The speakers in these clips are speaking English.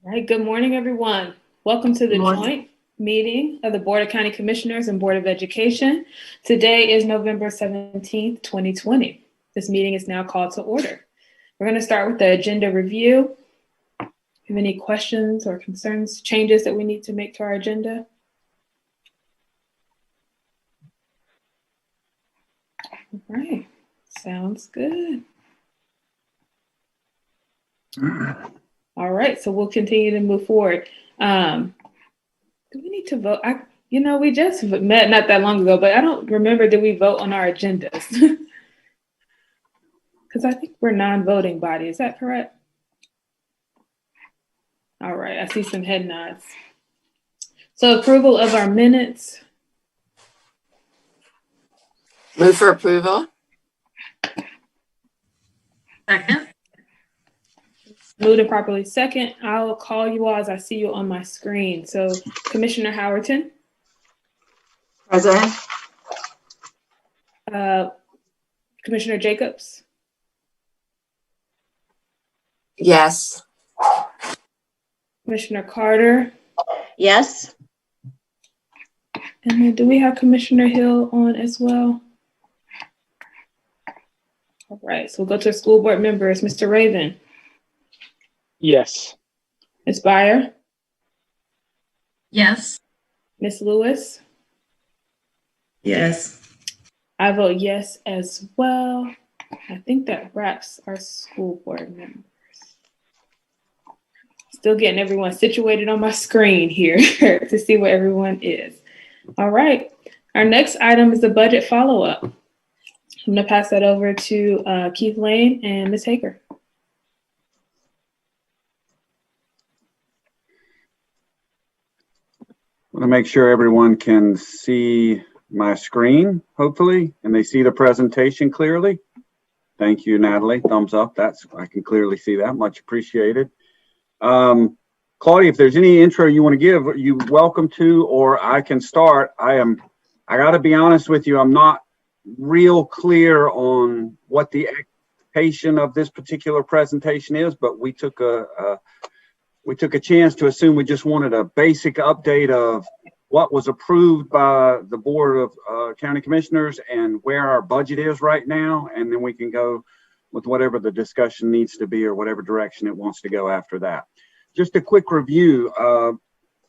All right, good morning, everyone. Welcome to the joint meeting of the Board of County Commissioners and Board of Education. Today is November 17th, 2020. This meeting is now called to order. We're going to start with the agenda review. Have any questions or concerns, changes that we need to make to our agenda? All right, sounds good. All right, so we'll continue to move forward. Do we need to vote? We just met not that long ago, but I don't remember, did we vote on our agendas? Because I think we're non-voting body, is that correct? All right, I see some head nods. So approval of our minutes. Move for approval. Second. Moved and properly second. I'll call you all as I see you on my screen. So Commissioner Howerton. Present. Commissioner Jacobs. Yes. Commissioner Carter. Yes. And then do we have Commissioner Hill on as well? All right, so we'll go to school board members. Mr. Raven. Yes. Ms. Byer. Yes. Ms. Lewis. Yes. I vote yes as well. I think that wraps our school board members. Still getting everyone situated on my screen here to see where everyone is. All right, our next item is the budget follow-up. I'm gonna pass that over to Keith Lane and Ms. Hager. I want to make sure everyone can see my screen, hopefully, and they see the presentation clearly. Thank you, Natalie. Thumbs up. I can clearly see that. Much appreciated. Claudia, if there's any intro you want to give, you're welcome to, or I can start. I got to be honest with you, I'm not real clear on what the expectation of this particular presentation is, but we took a chance to assume we just wanted a basic update of what was approved by the Board of County Commissioners and where our budget is right now, and then we can go with whatever the discussion needs to be or whatever direction it wants to go after that. Just a quick review.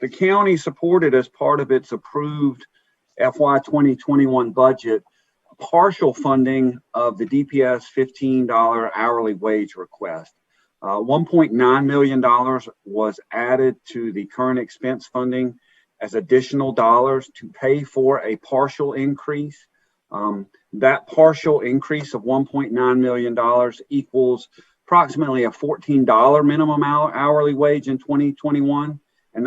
The county supported, as part of its approved FY 2021 budget, partial funding of the DPS $15 hourly wage request. $1.9 million was added to the current expense funding as additional dollars to pay for a partial increase. That partial increase of $1.9 million equals approximately a $14 minimum hourly wage in 2021. And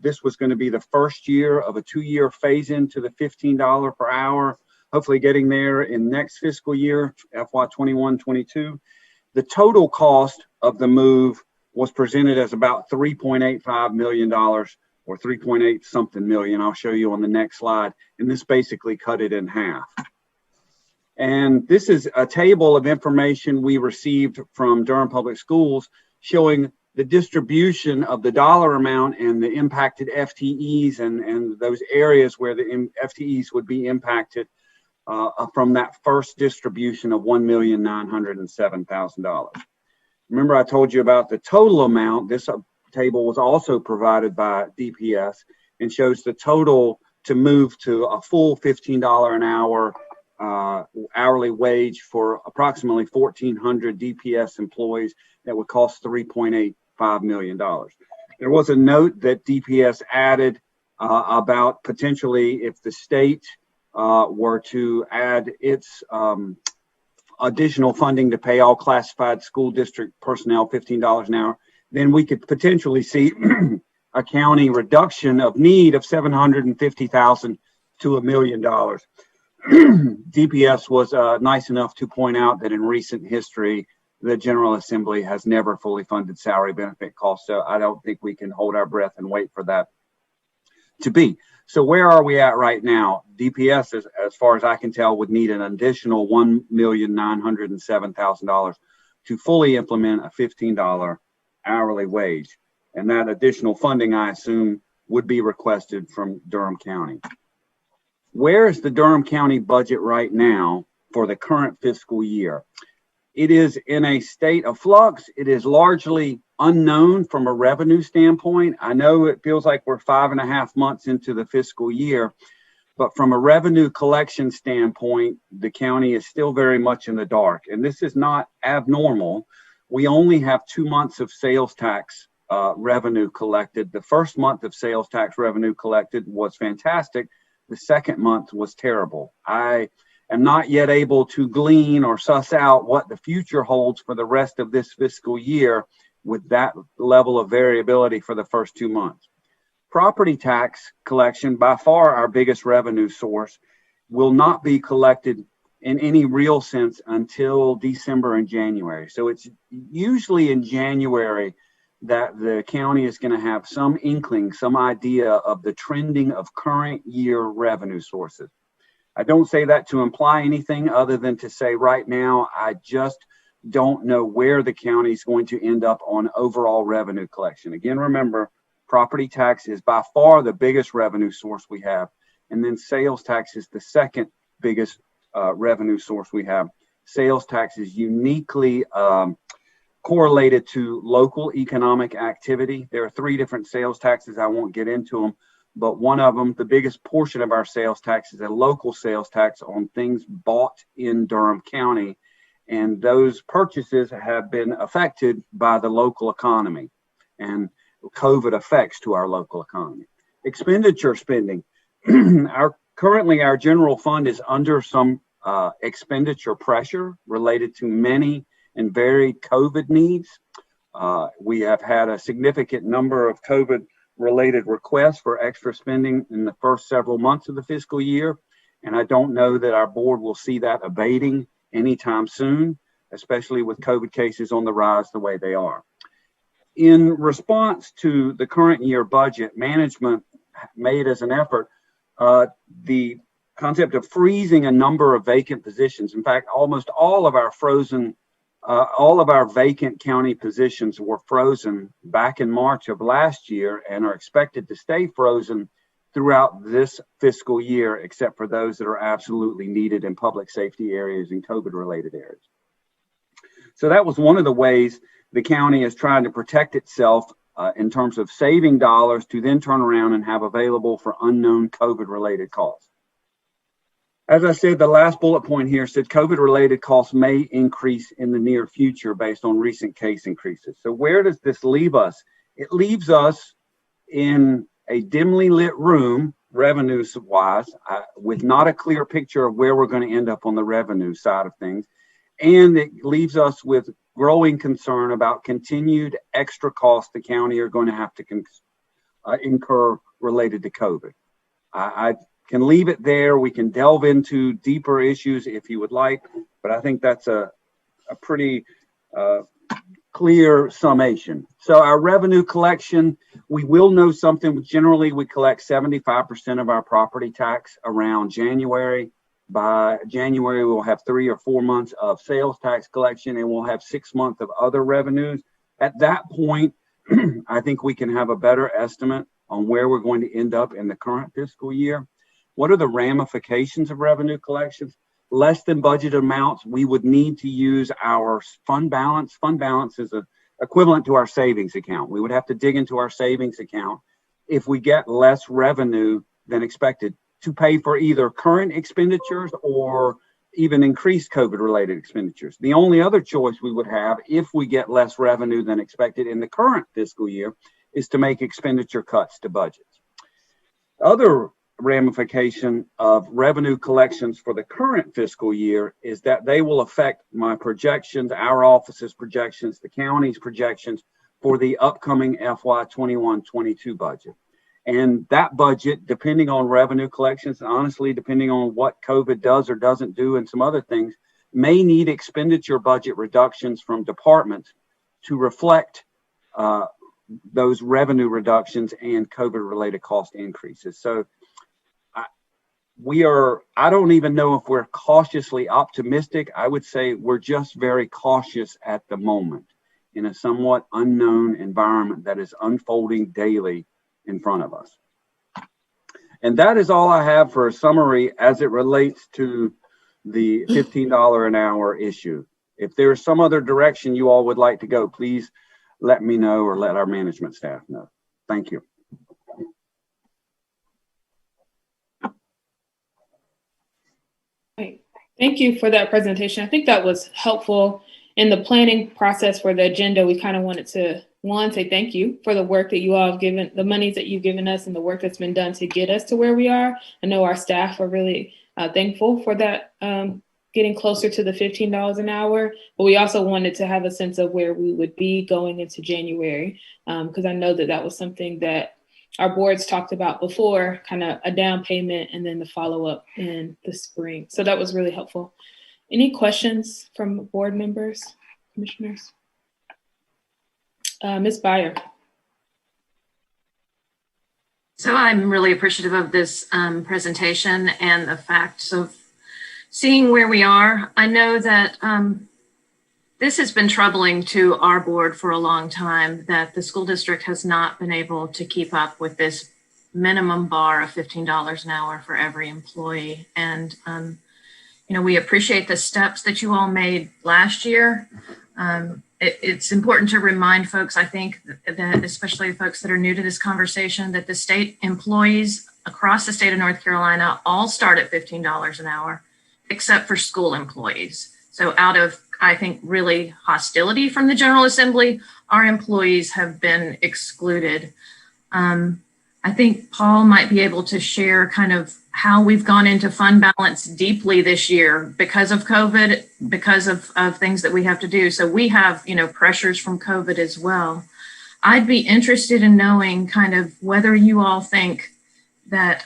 this was going to be the first year of a 2-year phase into the $15 per hour, hopefully getting there in next fiscal year, FY 21-22. The total cost of the move was presented as about $3.85 million or 3.8 something million. I'll show you on the next slide. And this basically cut it in half. And this is a table of information we received from Durham Public Schools showing the distribution of the dollar amount and the impacted FTEs and those areas where the FTEs would be impacted from that first distribution of $1,907,000. Remember, I told you about the total amount. This table was also provided by DPS and shows the total to move to a full $15 an hour hourly wage for approximately 1,400 DPS employees. That would cost $3.85 million. There was a note that DPS added about potentially if the state were to add its additional funding to pay all classified school district personnel $15 an hour, then we could potentially see a county reduction of need of $750,000 to $1 million. DPS was nice enough to point out that in recent history, the General Assembly has never fully funded salary benefit costs. So I don't think we can hold our breath and wait for that to be. So where are we at right now? DPS, as far as I can tell, would need an additional $1,907,000 to fully implement a $15 hourly wage. And that additional funding, I assume, would be requested from Durham County. Where is the Durham County budget right now for the current fiscal year? It is in a state of flux. It is largely unknown from a revenue standpoint. I know it feels like we're 5.5 months into the fiscal year, but from a revenue collection standpoint, the county is still very much in the dark. And this is not abnormal. We only have 2 months of sales tax revenue collected. The first month of sales tax revenue collected was fantastic. The second month was terrible. I am not yet able to glean or suss out what the future holds for the rest of this fiscal year with that level of variability for the first 2 months. Property tax collection, by far our biggest revenue source, will not be collected in any real sense until December and January. So it's usually in January that the county is going to have some inkling, some idea of the trending of current year revenue sources. I don't say that to imply anything other than to say right now, I just don't know where the county is going to end up on overall revenue collection. Again, remember, property tax is by far the biggest revenue source we have. And then sales tax is the second biggest revenue source we have. Sales tax is uniquely correlated to local economic activity. There are 3 different sales taxes. I won't get into them, but one of them, the biggest portion of our sales tax, is a local sales tax on things bought in Durham County. And those purchases have been affected by the local economy and COVID effects to our local economy. Expenditure spending. Currently, our general fund is under some expenditure pressure related to many and varied COVID needs. We have had a significant number of COVID-related requests for extra spending in the first several months of the fiscal year, and I don't know that our board will see that abating anytime soon, especially with COVID cases on the rise the way they are. In response to the current year budget, management made as an effort the concept of freezing a number of vacant positions. In fact, almost all of our vacant county positions were frozen back in March of last year and are expected to stay frozen throughout this fiscal year, except for those that are absolutely needed in public safety areas and COVID-related areas. So that was one of the ways the county is trying to protect itself in terms of saving dollars to then turn around and have available for unknown COVID-related costs. As I said, the last bullet point here said COVID-related costs may increase in the near future based on recent case increases. So where does this leave us? It leaves us in a dimly lit room, revenue-wise, with not a clear picture of where we're going to end up on the revenue side of things. And it leaves us with growing concern about continued extra costs the county are going to have to incur related to COVID. I can leave it there. We can delve into deeper issues if you would like, but I think that's a pretty clear summation. So our revenue collection, we will know something. Generally, we collect 75% of our property tax around January. By January, we'll have 3 or 4 months of sales tax collection, and we'll have 6 months of other revenues. At that point, I think we can have a better estimate on where we're going to end up in the current fiscal year. What are the ramifications of revenue collections? Less than budget amounts, we would need to use our fund balance. Fund balance is equivalent to our savings account. We would have to dig into our savings account if we get less revenue than expected to pay for either current expenditures or even increased COVID-related expenditures. The only other choice we would have if we get less revenue than expected in the current fiscal year is to make expenditure cuts to budgets. Other ramification of revenue collections for the current fiscal year is that they will affect my projections, our office's projections, the county's projections for the upcoming FY 21-22 budget. And that budget, depending on revenue collections, and honestly, depending on what COVID does or doesn't do and some other things, may need expenditure budget reductions from departments to reflect those revenue reductions and COVID-related cost increases. So I don't even know if we're cautiously optimistic. I would say we're just very cautious at the moment. in a somewhat unknown environment that is unfolding daily in front of us. And that is all I have for a summary as it relates to the $15 an hour issue. If there's some other direction you all would like to go, please let me know or let our management staff know. Thank you. Right. Thank you for that presentation. I think that was helpful in the planning process for the agenda. We kind of wanted to, one, say thank you for the work that you all have given, the monies that you've given us and the work that's been done to get us to where we are. I know our staff are really thankful for that, getting closer to the $15 an hour, but we also wanted to have a sense of where we would be going into January, because I know that that was something that our boards talked about before, kind of a down payment and then the follow-up in the spring. So that was really helpful. Any questions from board members, commissioners? Ms. Byer. So I'm really appreciative of this presentation and the fact of seeing where we are. I know that this has been troubling to our board for a long time, that the school district has not been able to keep up with this minimum bar of $15 an hour for every employee. And, you know, we appreciate the steps that you all made last year. It's important to remind folks, I think, that especially folks that are new to this conversation, that the state employees across the state of North Carolina all start at $15 an hour, except for school employees. So out of, I think, really hostility from the General Assembly, our employees have been excluded. I think Paul might be able to share kind of how we've gone into fund balance deeply this year because of COVID, because of things that we have to do. So we have, you know, pressures from COVID as well. I'd be interested in knowing kind of whether you all think that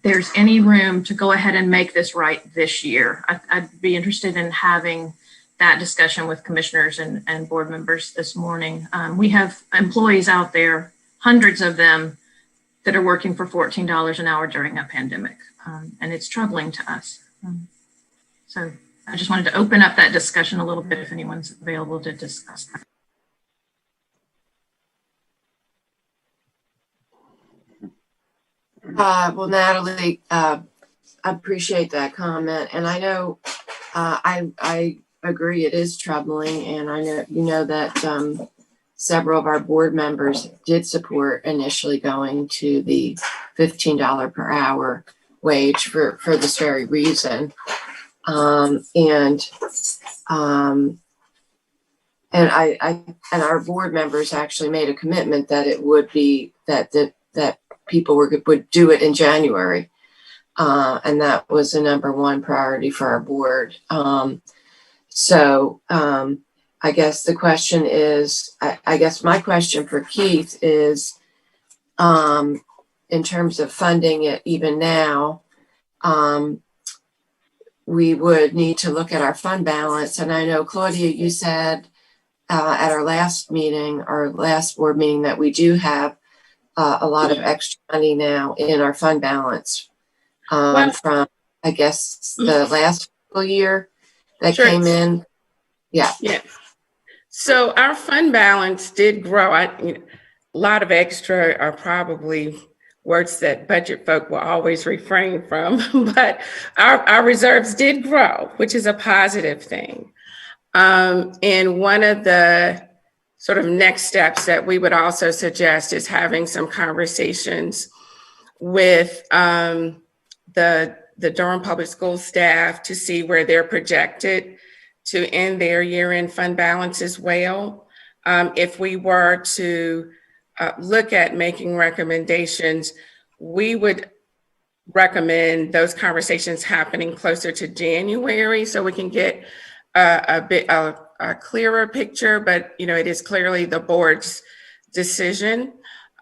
there's any room to go ahead and make this right this year. I'd be interested in having that discussion with commissioners and board members this morning. We have employees out there, hundreds of them, that are working for $14 an hour during a pandemic. And it's troubling to us. So I just wanted to open up that discussion a little bit if anyone's available to discuss that. Well, Natalie, I appreciate that comment. And I know I agree it is troubling. And I know, you know, that several of our board members did support initially going to the $15 per hour wage for this very reason. And our board members actually made a commitment that it would be that people would do it in January. And that was the number one priority for our board. I guess the question is, I guess my question for Keith is, in terms of funding it even now, we would need to look at our fund balance. And I know, Claudia, you said at our last board meeting, that we do have a lot of extra money now in our fund balance from, I guess, the last fiscal year that came in. Yeah. Yeah. So our fund balance did grow. A lot of extra are probably words that budget folk will always refrain from, but our reserves did grow, which is a positive thing. And one of the sort of next steps that we would also suggest is having some conversations with the Durham Public School staff to see where they're projected to end their year-end fund balance as well. If we were to look at making recommendations, we would recommend those conversations happening closer to January so we can get a clearer picture, but it is clearly the board's decision.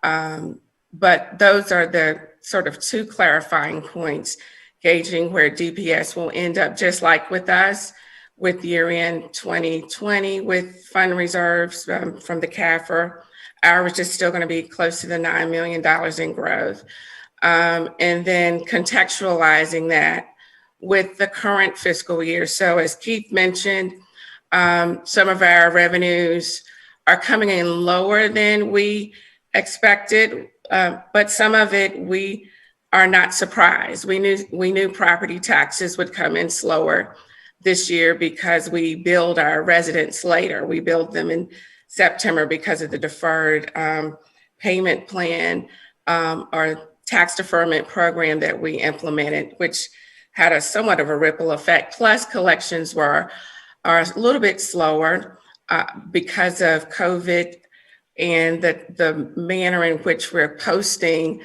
But those are the sort of two clarifying points, gauging where DPS will end up, just like with us, with year-end 2020, with fund reserves from the CAFR. Ours is still going to be close to the $9 million in growth. And then contextualizing that with the current fiscal year. So as Keith mentioned, Some of our revenues are coming in lower than we expected, but some of it we are not surprised. We knew property taxes would come in slower this year because we billed our residents later. We billed them in September because of the deferred payment plan or tax deferment program that we implemented, which had a somewhat of a ripple effect. Plus, collections are a little bit slower because of COVID and the manner in which we're posting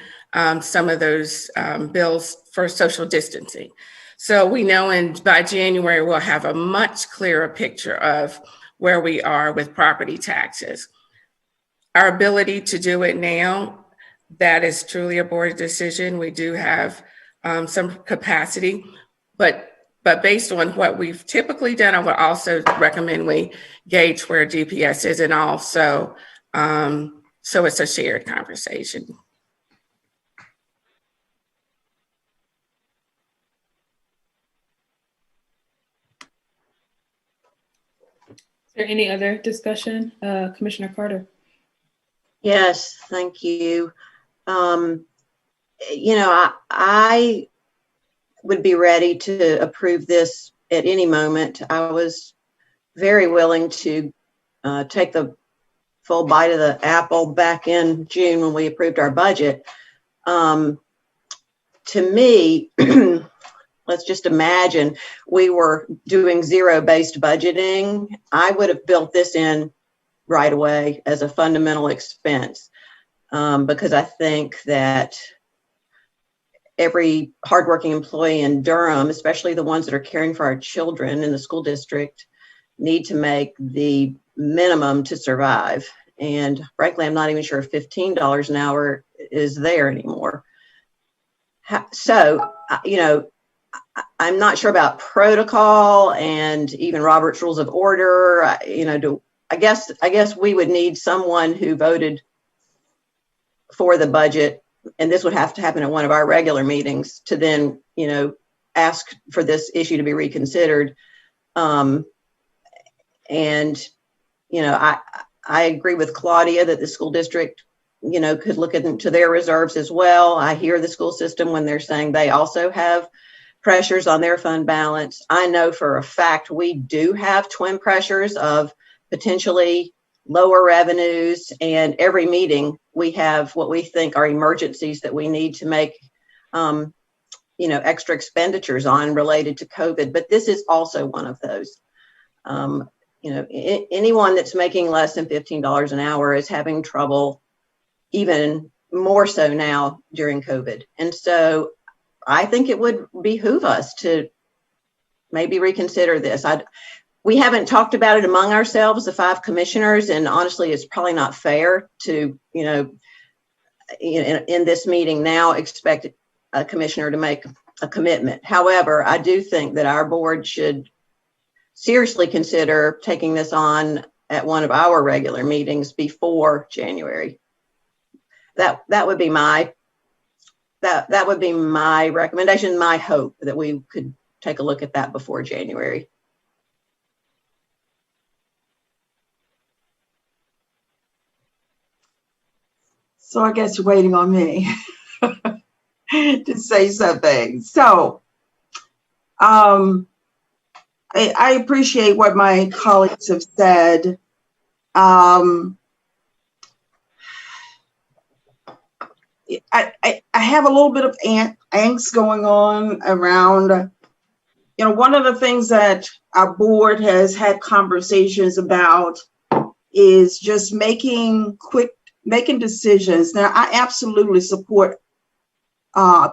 some of those bills for social distancing. So we know by January, we'll have a much clearer picture of where we are with property taxes. Our ability to do it now, that is truly a board decision. We do have some capacity, but based on what we've typically done, I would also recommend we gauge where DPS is, and also so it's a shared conversation. Is there any other discussion? Commissioner Carter? Yes, thank you. I would be ready to approve this at any moment. I was very willing to take the full bite of the apple back in June when we approved our budget. To me, let's just imagine we were doing zero-based budgeting. I would have built this in right away as a fundamental expense because I think that every hardworking employee in Durham, especially the ones that are caring for our children in the school district, need to make the minimum to survive. And frankly, I'm not even sure if $15 an hour is there anymore. So, I'm not sure about protocol and even Robert's Rules of Order. I guess we would need someone who voted for the budget, and this would have to happen at one of our regular meetings to then, ask for this issue to be reconsidered. I agree with Claudia that the school district, could look into their reserves as well. I hear the school system when they're saying they also have pressures on their fund balance. I know for a fact we do have twin pressures of potentially lower revenues, and every meeting we have what we think are emergencies that we need to make extra expenditures on related to COVID. But this is also one of those. Anyone that's making less than $15 an hour is having trouble, even more so now during COVID. And so I think it would behoove us to maybe reconsider this. We haven't talked about it among ourselves, the 5 commissioners, and honestly, it's probably not fair to, in this meeting now expect a commissioner to make a commitment. However, I do think that our board should seriously consider taking this on at one of our regular meetings before January. That would be my recommendation, my hope that we could take a look at that before January. So I guess you're waiting on me to say something. So I appreciate what my colleagues have said. I have a little bit of angst going on around, one of the things that our board has had conversations about is just making decisions. Now, I absolutely support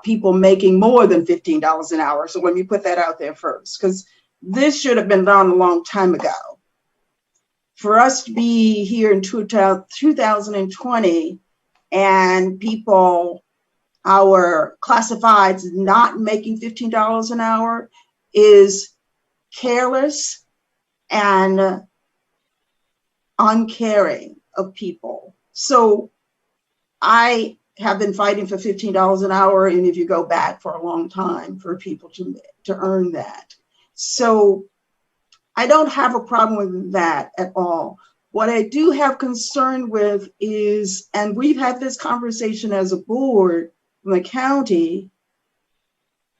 people making more than $15 an hour. So let me put that out there first, because this should have been done a long time ago. For us to be here in 2020 and people, our classifieds not making $15 an hour is careless and uncaring of people. So I have been fighting for $15 an hour, and if you go back for a long time, for people to earn that. So I don't have a problem with that at all. What I do have concern with is, and we've had this conversation as a board from the county,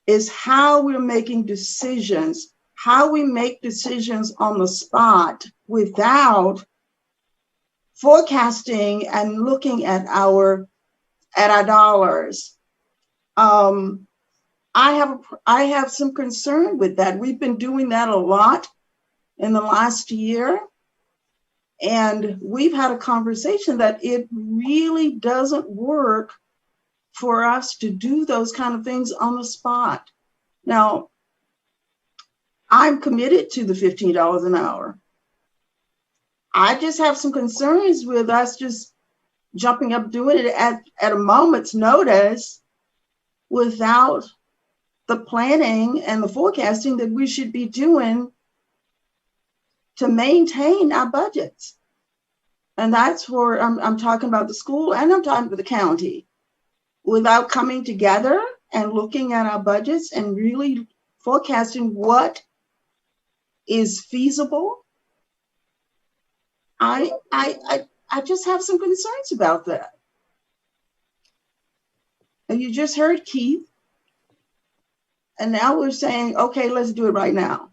is how we're making decisions, how we make decisions on the spot without forecasting and looking at our dollars. I have some concern with that. We've been doing that a lot in the last year. And we've had a conversation that it really doesn't work for us to do those kind of things on the spot. Now, I'm committed to the $15 an hour. I just have some concerns with us just jumping up doing it at a moment's notice without the planning and the forecasting that we should be doing to maintain our budgets. And that's where I'm talking about the school and I'm talking about the county. Without coming together and looking at our budgets and really forecasting what is feasible, I just have some concerns about that. And you just heard Keith. And now we're saying, okay, let's do it right now.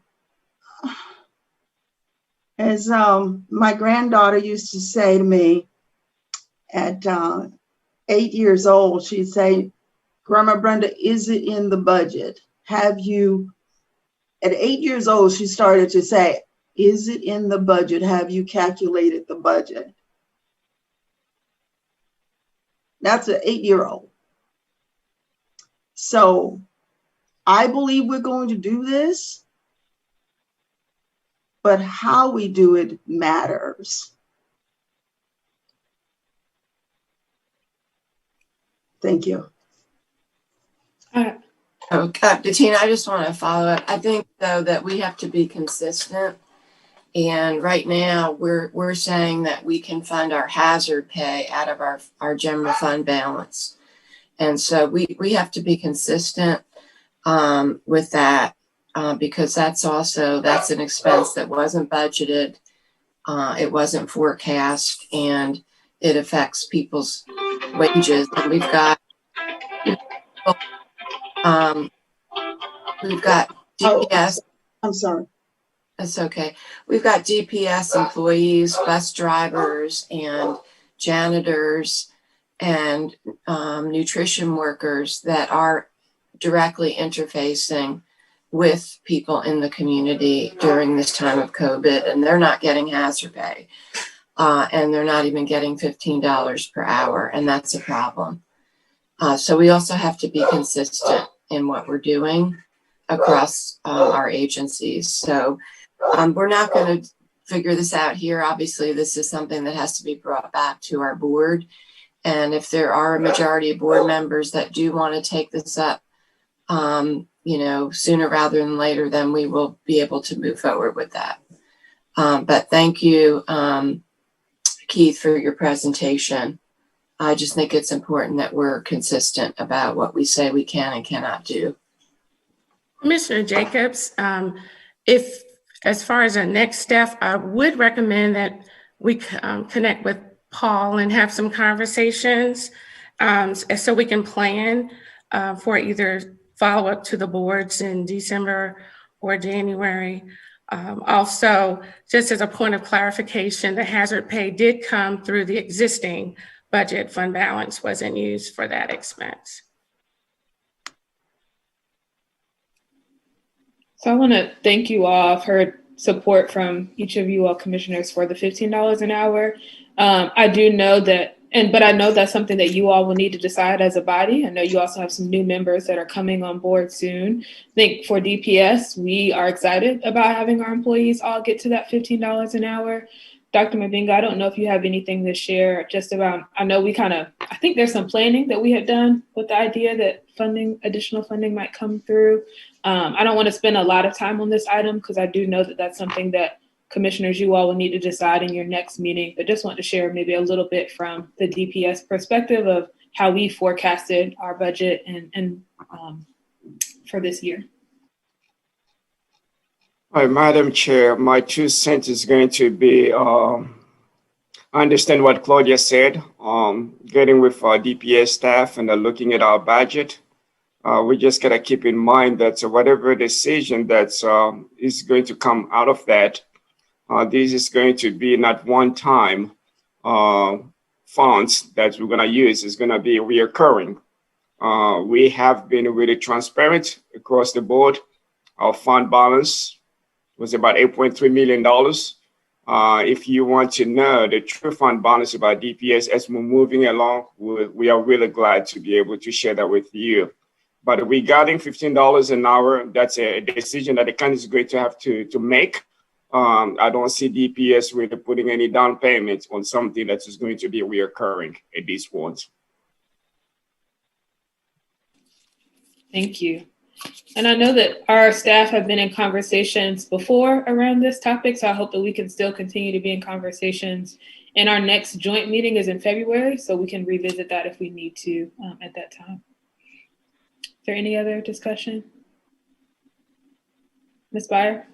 As my granddaughter used to say to me at 8 years old, she'd say, Grandma Brenda, is it in the budget? Have you, at 8 years old, she started to say, is it in the budget? Have you calculated the budget? That's an 8-year-old. So I believe we're going to do this, but how we do it matters. Thank you. Bettina, I just want to follow up. I think, though, that we have to be consistent. And right now, we're saying that we can fund our hazard pay out of our general fund balance. And so we have to be consistent with that because that's an expense that wasn't budgeted. It wasn't forecast, and it affects people's wages. And we've got DPS. I'm sorry. That's okay. We've got DPS employees, bus drivers, and janitors, and nutrition workers that are directly interfacing with people in the community during this time of COVID, and they're not getting hazard pay, and they're not even getting $15 per hour, and that's a problem. So we also have to be consistent in what we're doing across our agencies. So we're not going to figure this out here. Obviously, this is something that has to be brought back to our board. And if there are a majority of board members that do want to take this up, sooner rather than later, then we will be able to move forward with that. But thank you, Keith, for your presentation. I just think it's important that we're consistent about what we say we can and cannot do. Commissioner Jacobs, if as far as our next step, I would recommend that we connect with Paul and have some conversations so we can plan for either follow up to the boards in December or January. Also, just as a point of clarification, the hazard pay did come through the existing budget. Fund balance wasn't used for that expense. So I want to thank you all. I've heard support from each of you all commissioners for the $15 an hour. I do know that, but I know that's something that you all will need to decide as a body. I know you also have some new members that are coming on board soon. I think for DPS, we are excited about having our employees all get to that $15 an hour. Dr. Mabinga, I don't know if you have anything to share just about, I know I think there's some planning that we had done with the idea that additional funding might come through. I don't want to spend a lot of time on this item because I do know that that's something that commissioners, you all will need to decide in your next meeting, but just want to share maybe a little bit from the DPS perspective of how we forecasted our budget and for this year. Hi, Madam Chair. My 2 cents is going to be, I understand what Claudia said, getting with our DPS staff and looking at our budget. We just gotta keep in mind that whatever decision that is going to come out of that, this is going to be not one time funds that we're gonna use. It's gonna be reoccurring. We have been really transparent across the board. Our fund balance was about $8.3 million. If you want to know the true fund balance of our DPS as we're moving along, we are really glad to be able to share that with you. But regarding $15 an hour, that's a decision that the county is going to have to make. I don't see DPS really putting any down payments on something that is going to be reoccurring at this point. Thank you. And I know that our staff have been in conversations before around this topic, so I hope that we can still continue to be in conversations. And our next joint meeting is in February, so we can revisit that if we need to at that time. Is there any other discussion? Ms. Byer?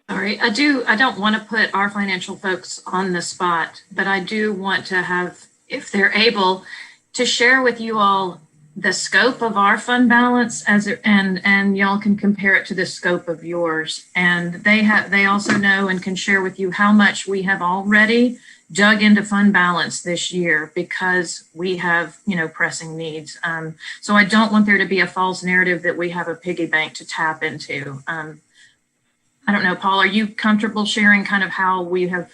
Sorry, I don't want to put our financial folks on the spot, but I do want to have, if they're able, to share with you all the scope of our fund balance and y'all can compare it to the scope of yours. And they also know and can share with you how much we have already dug into fund balance this year because we have, pressing needs. So I don't want there to be a false narrative that we have a piggy bank to tap into. I don't know, Paul, are you comfortable sharing kind of how we have?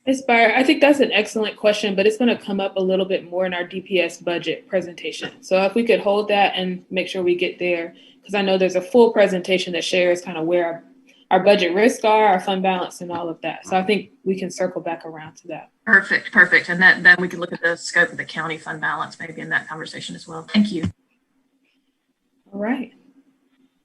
Ms. Byer, I think that's an excellent question, but it's going to come up a little bit more in our DPS budget presentation. So if we could hold that and make sure we get there, because I know there's a full presentation that shares kind of where our budget risks are, our fund balance, and all of that. So I think we can circle back around to that. Perfect. And then we can look at the scope of the county fund balance maybe in that conversation as well. Thank you. All right.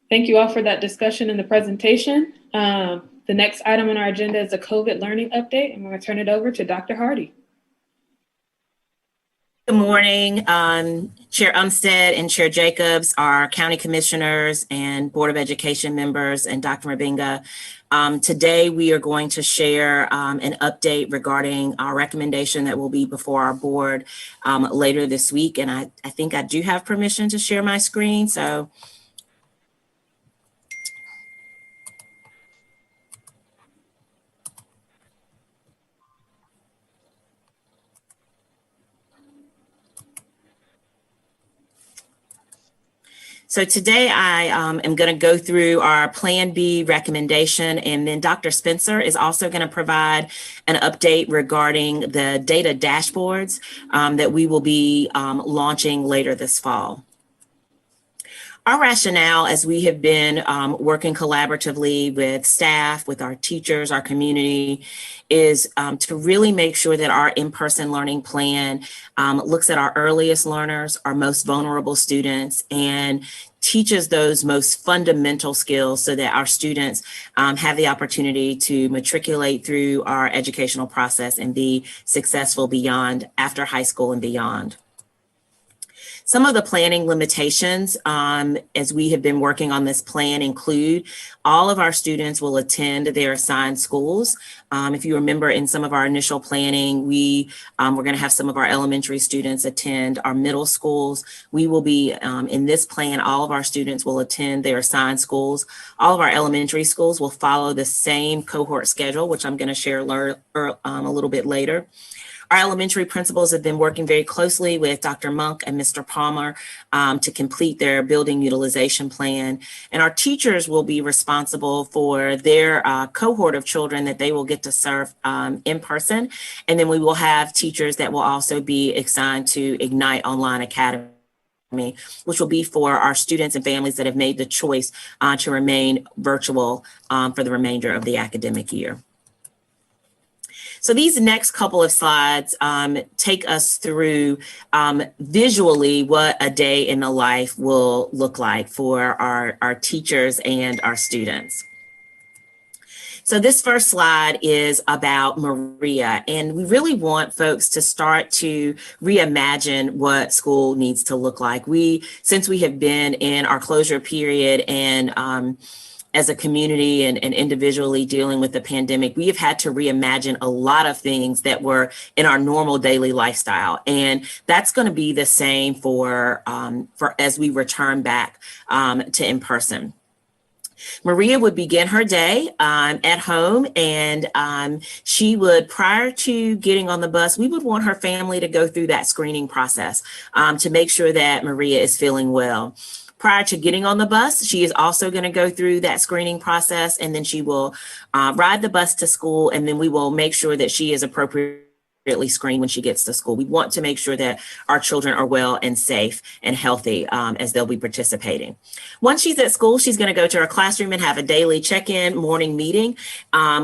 Thank you all for that discussion and the presentation. The next item on our agenda is a COVID learning update, and we're going to turn it over to Dr. Hardy. Good morning, Chair Umstead and Chair Jacobs, our county commissioners and Board of Education members, and Dr. Mabinga. Today, we are going to share an update regarding our recommendation that will be before our board later this week. And I think I do have permission to share my screen, so. So today I am going to go through our Plan B recommendation, and then Dr. Spencer is also going to provide an update regarding the data dashboards that we will be launching later this fall. Our rationale, as we have been working collaboratively with staff, with our teachers, our community, is to really make sure that our in-person learning plan looks at our earliest learners, our most vulnerable students, and teaches those most fundamental skills so that our students have the opportunity to matriculate through our educational process and be successful beyond, after high school and beyond. Some of the planning limitations as we have been working on this plan include all of our students will attend their assigned schools. If you remember in some of our initial planning, we're going to have some of our elementary students attend our middle schools. We will be, in this plan, all of our students will attend their assigned schools. All of our elementary schools will follow the same cohort schedule, which I'm going to share a little bit later. Our elementary principals have been working very closely with Dr. Monk and Mr. Palmer to complete their building utilization plan. And our teachers will be responsible for their cohort of children that they will get to serve in person. And then we will have teachers that will also be assigned to Ignite Online Academy, which will be for our students and families that have made the choice to remain virtual for the remainder of the academic year. So these next couple of slides take us through visually what a day in the life will look like for our teachers and our students. So this first slide is about Maria, and we really want folks to start to reimagine what school needs to look like. Since we have been in our closure period and as a community and individually dealing with the pandemic, we have had to reimagine a lot of things that were in our normal daily lifestyle. And that's going to be the same for as we return back to in-person. Maria would begin her day at home, and she would, prior to getting on the bus, we would want her family to go through that screening process to make sure that Maria is feeling well. Prior to getting on the bus, she is also going to go through that screening process, and then she will ride the bus to school, and then we will make sure that she is appropriately screened when she gets to school. We want to make sure that our children are well and safe and healthy as they'll be participating. Once she's at school, she's going to go to her classroom and have a daily check-in morning meeting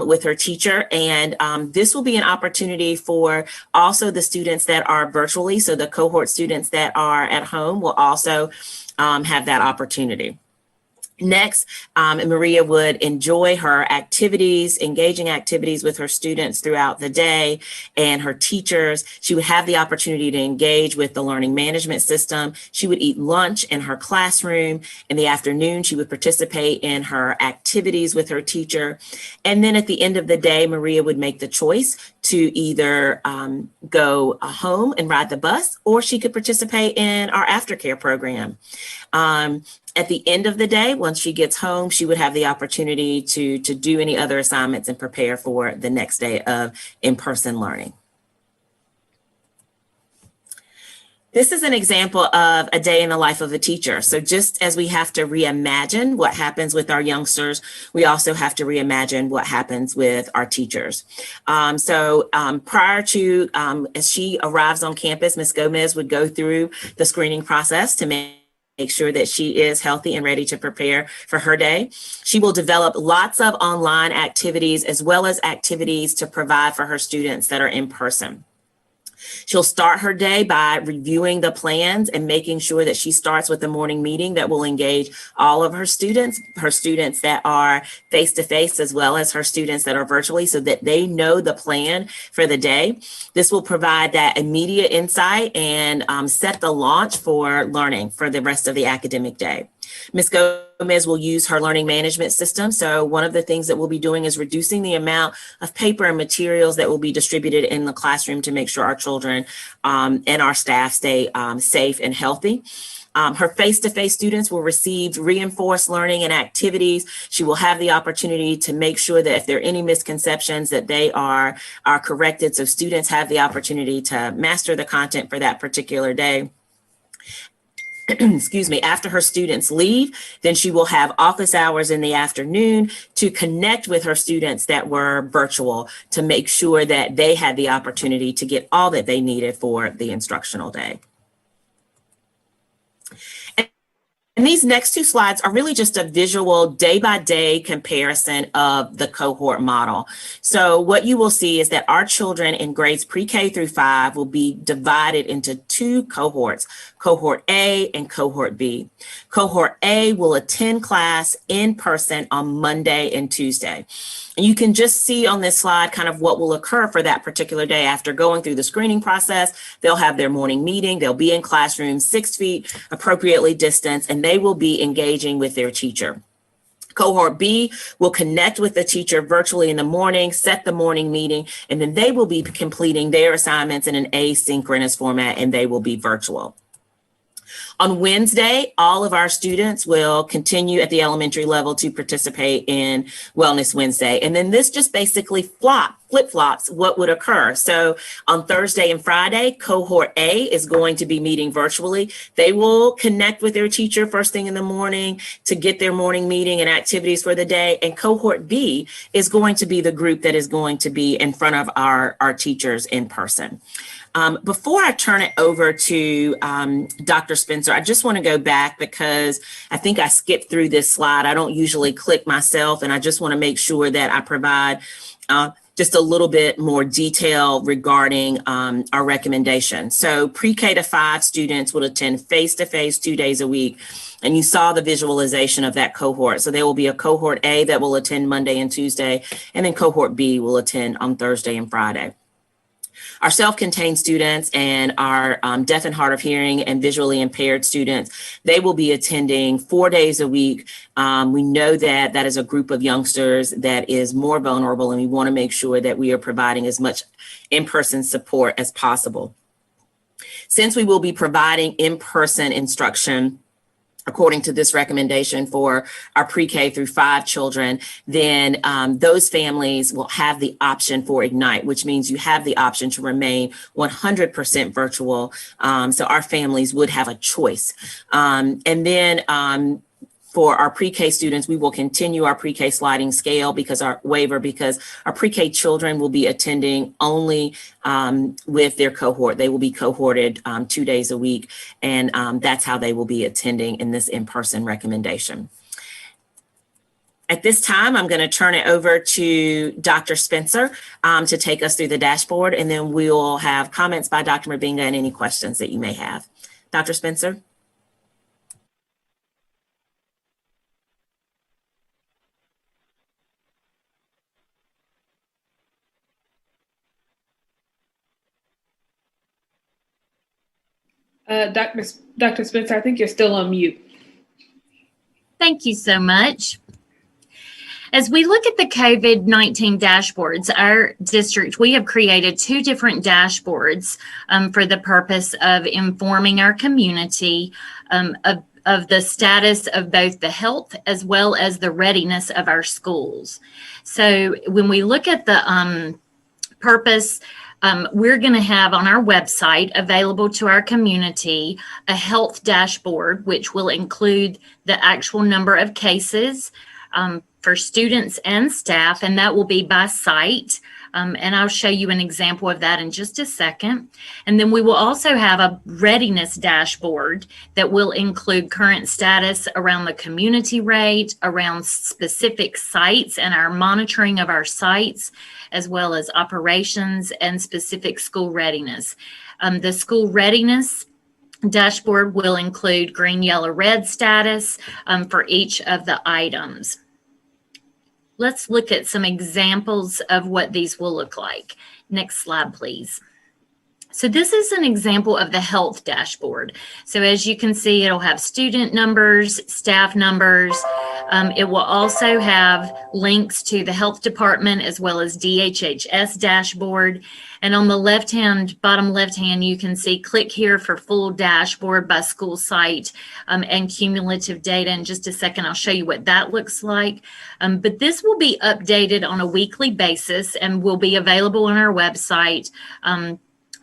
with her teacher. And this will be an opportunity for also the students that are virtually, so the cohort students that are at home will also have that opportunity. Next, Maria would enjoy her activities, engaging activities with her students throughout the day and her teachers. She would have the opportunity to engage with the learning management system. She would eat lunch in her classroom. In the afternoon, she would participate in her activities with her teacher. And then at the end of the day, Maria would make the choice to either go home and ride the bus, or she could participate in our aftercare program. At the end of the day, once she gets home, she would have the opportunity to do any other assignments and prepare for the next day of in-person learning. This is an example of a day in the life of a teacher. So just as we have to reimagine what happens with our youngsters, we also have to reimagine what happens with our teachers. Prior to, as she arrives on campus, Ms. Gomez would go through the screening process to make sure that she is healthy and ready to prepare for her day. She will develop lots of online activities as well as activities to provide for her students that are in person. She'll start her day by reviewing the plans and making sure that she starts with a morning meeting that will engage all of her students that are face-to-face, as well as her students that are virtually, so that they know the plan for the day. This will provide that immediate insight and set the launch for learning for the rest of the academic day. Ms. Gomez will use her learning management system. So one of the things that we'll be doing is reducing the amount of paper and materials that will be distributed in the classroom to make sure our children and our staff stay safe and healthy. Her face-to-face students will receive reinforced learning and activities. She will have the opportunity to make sure that if there are any misconceptions, that they are corrected. So students have the opportunity to master the content for that particular day. Excuse me, after her students leave, then she will have office hours in the afternoon to connect with her students that were virtual to make sure that they had the opportunity to get all that they needed for the instructional day. And these next two slides are really just a visual day-by-day comparison of the cohort model. So what you will see is that our children in grades pre-K through 5 will be divided into two cohorts, cohort A and cohort B. Cohort A will attend class in person on Monday and Tuesday. And you can just see on this slide kind of what will occur for that particular day. After going through the screening process, they'll have their morning meeting, they'll be in classrooms 6 feet appropriately distanced, and they will be engaging with their teacher. Cohort B will connect with the teacher virtually in the morning, set the morning meeting, and then they will be completing their assignments in an asynchronous format, and they will be virtual. On Wednesday, all of our students will continue at the elementary level to participate in Wellness Wednesday. And then this just basically flip-flops what would occur. So on Thursday and Friday, cohort A is going to be meeting virtually. They will connect with their teacher first thing in the morning to get their morning meeting and activities for the day. And cohort B is going to be the group that is going to be in front of our teachers in person. Before I turn it over to Dr. Spencer, I just want to go back because I think I skipped through this slide. I don't usually click myself, and I just want to make sure that I provide just a little bit more detail regarding our recommendation. So pre-K to 5 students will attend face-to-face 2 days a week. And you saw the visualization of that cohort. So there will be a cohort A that will attend Monday and Tuesday, and then cohort B will attend on Thursday and Friday. Our self-contained students and our deaf and hard of hearing and visually impaired students, they will be attending 4 days a week. We know that that is a group of youngsters that is more vulnerable, and we want to make sure that we are providing as much in-person support as possible. Since we will be providing in-person instruction according to this recommendation for our pre-K through 5 children, then those families will have the option for Ignite, which means you have the option to remain 100% virtual. So our families would have a choice. And then for our pre-K students, we will continue our pre-K sliding scale because our pre-K children will be attending only with their cohort. They will be cohorted 2 days a week, and that's how they will be attending in this in-person recommendation. At this time, I'm going to turn it over to Dr. Spencer to take us through the dashboard, and then we'll have comments by Dr. Mabinga and any questions that you may have. Dr. Spencer? Dr. Spencer, I think you're still on mute. Thank you so much. As we look at the COVID-19 dashboards, our district, we have created 2 different dashboards for the purpose of informing our community of the status of both the health as well as the readiness of our schools. So when we look at the purpose, we're going to have on our website available to our community a health dashboard, which will include the actual number of cases for students and staff, and that will be by site. And I'll show you an example of that in just a second. And then we will also have a readiness dashboard that will include current status around the community rate, around specific sites and our monitoring of our sites, as well as operations and specific school readiness. The school readiness dashboard will include green, yellow, red status for each of the items. Let's look at some examples of what these will look like. Next slide, please. So this is an example of the health dashboard. So as you can see, it'll have student numbers, staff numbers. It will also have links to the health department as well as DHHS dashboard. And on the left-hand, bottom left-hand, you can see click here for full dashboard by school site and cumulative data. In just a second, I'll show you what that looks like. But this will be updated on a weekly basis and will be available on our website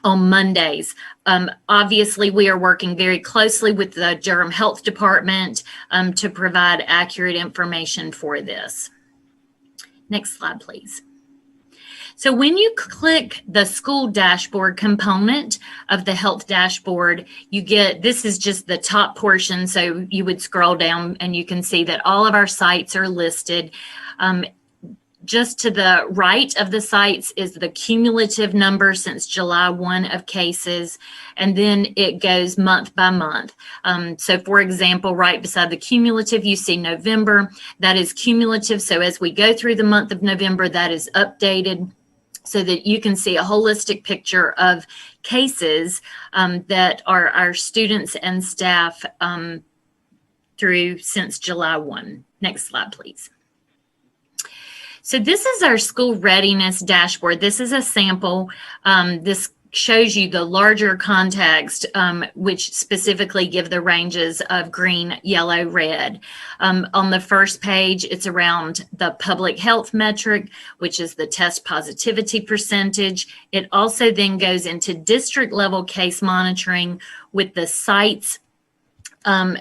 on Mondays. Obviously, we are working very closely with the Durham Health Department to provide accurate information for this. Next slide, please. So when you click the school dashboard component of the health dashboard, you get, this is just the top portion. So you would scroll down and you can see that all of our sites are listed. Just to the right of the sites is the cumulative number since July 1 of cases, and then it goes month by month. So for example, right beside the cumulative, you see November, that is cumulative. So as we go through the month of November, that is updated so that you can see a holistic picture of cases that are our students and staff through since July 1. Next slide, please. So this is our school readiness dashboard. This is a sample. This shows you the larger context, which specifically give the ranges of green, yellow, red. On the first page, it's around the public health metric, which is the test positivity percentage. It also then goes into district level case monitoring with the sites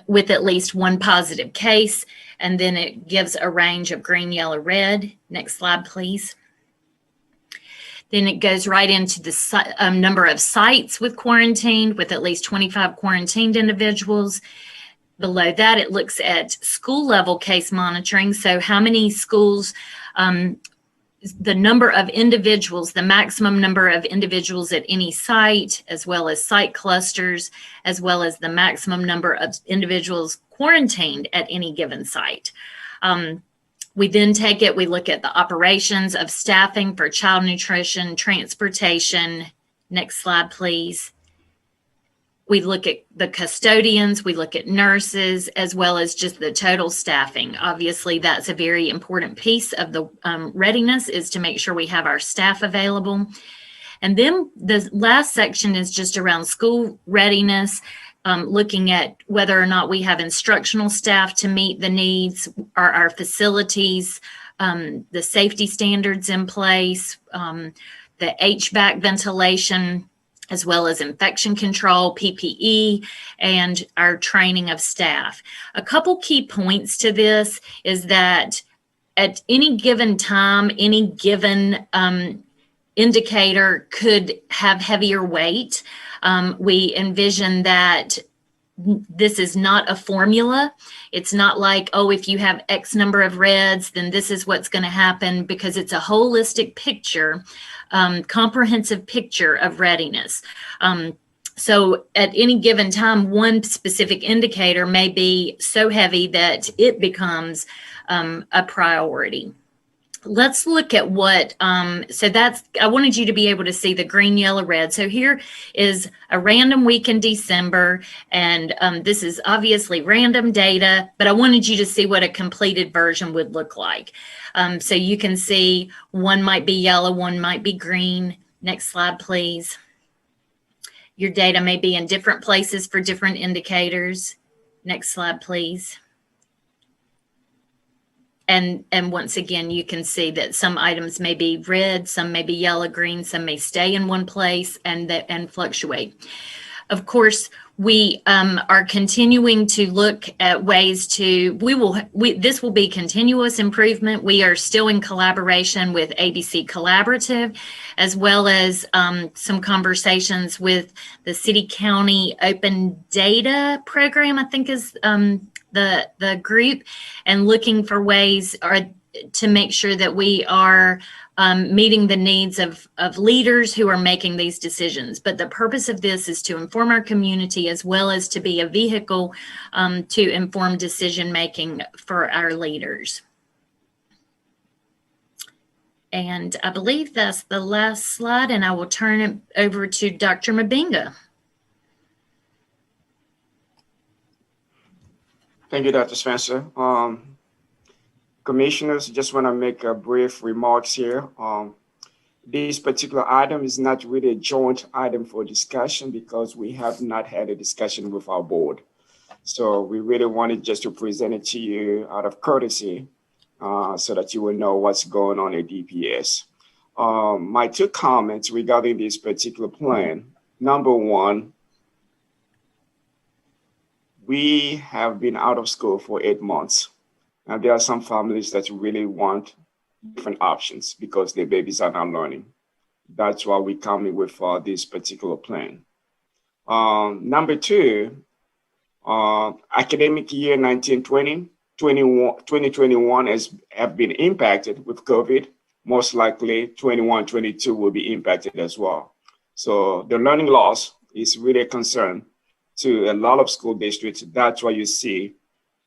with at least 1 positive case. And then it gives a range of green, yellow, red. Next slide, please. Then it goes right into the number of sites with quarantined, with at least 25 quarantined individuals. Below that, it looks at school level case monitoring. So how many schools, the number of individuals, the maximum number of individuals at any site, as well as site clusters, as well as the maximum number of individuals quarantined at any given site. We then take it, we look at the operations of staffing for child nutrition, transportation, Next slide, please. We look at the custodians, we look at nurses, as well as just the total staffing. Obviously, that's a very important piece of the readiness, is to make sure we have our staff available. And then the last section is just around school readiness, looking at whether or not we have instructional staff to meet the needs, our facilities, the safety standards in place, the HVAC ventilation, as well as infection control, PPE, and our training of staff. A couple key points to this is that at any given time, any given indicator could have heavier weight. We envision that this is not a formula. It's not like, oh, if you have X number of reds, then this is what's going to happen, because it's a holistic picture, comprehensive picture of readiness. So at any given time, one specific indicator may be so heavy that it becomes a priority. Let's look at what, I wanted you to be able to see the green, yellow, red. So here is a random week in December, and this is obviously random data, but I wanted you to see what a completed version would look like. So you can see one might be yellow, one might be green. Next slide, please. Your data may be in different places for different indicators. Next slide, please. And once again, you can see that some items may be red, some may be yellow, green, some may stay in one place and fluctuate. Of course, we are continuing to look at ways to, this will be continuous improvement. We are still in collaboration with ABC Collaborative, as well as some conversations with the City County Open Data Program, I think is the group, and looking for ways to make sure that we are meeting the needs of leaders who are making these decisions. But the purpose of this is to inform our community, as well as to be a vehicle to inform decision making for our leaders. And I believe that's the last slide, and I will turn it over to Dr. Mabinga. Thank you, Dr. Spencer. Commissioners, just want to make a brief remarks here. This particular item is not really a joint item for discussion, because we have not had a discussion with our board. So we really wanted just to present it to you out of courtesy, so that you will know what's going on at DPS. My two comments regarding this particular plan. Number one, we have been out of school for 8 months. And there are some families that really want different options because their babies are not learning. That's why we're coming with this particular plan. Number two, academic year 1920, 2021 have been impacted with COVID. Most likely 21-22 will be impacted as well. So the learning loss is really a concern to a lot of school districts. That's why you see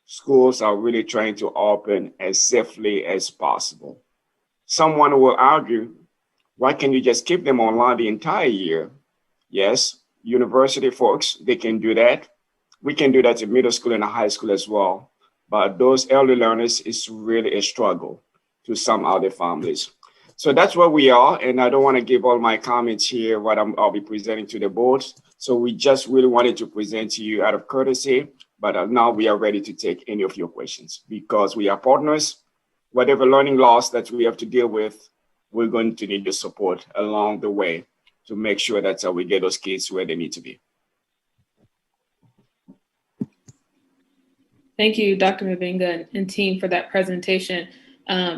schools are really trying to open as safely as possible. Someone will argue, why can't you just keep them online the entire year? Yes, university folks, they can do that. We can do that in middle school and high school as well. But those early learners is really a struggle to some other families. So that's where we are. And I don't want to give all my comments here, what I'll be presenting to the board. So we just really wanted to present to you out of courtesy, but now we are ready to take any of your questions, because we are partners. Whatever learning loss that we have to deal with, we're going to need your support along the way to make sure that we get those kids where they need to be. Thank you, Dr. Mabinga and team, for that presentation.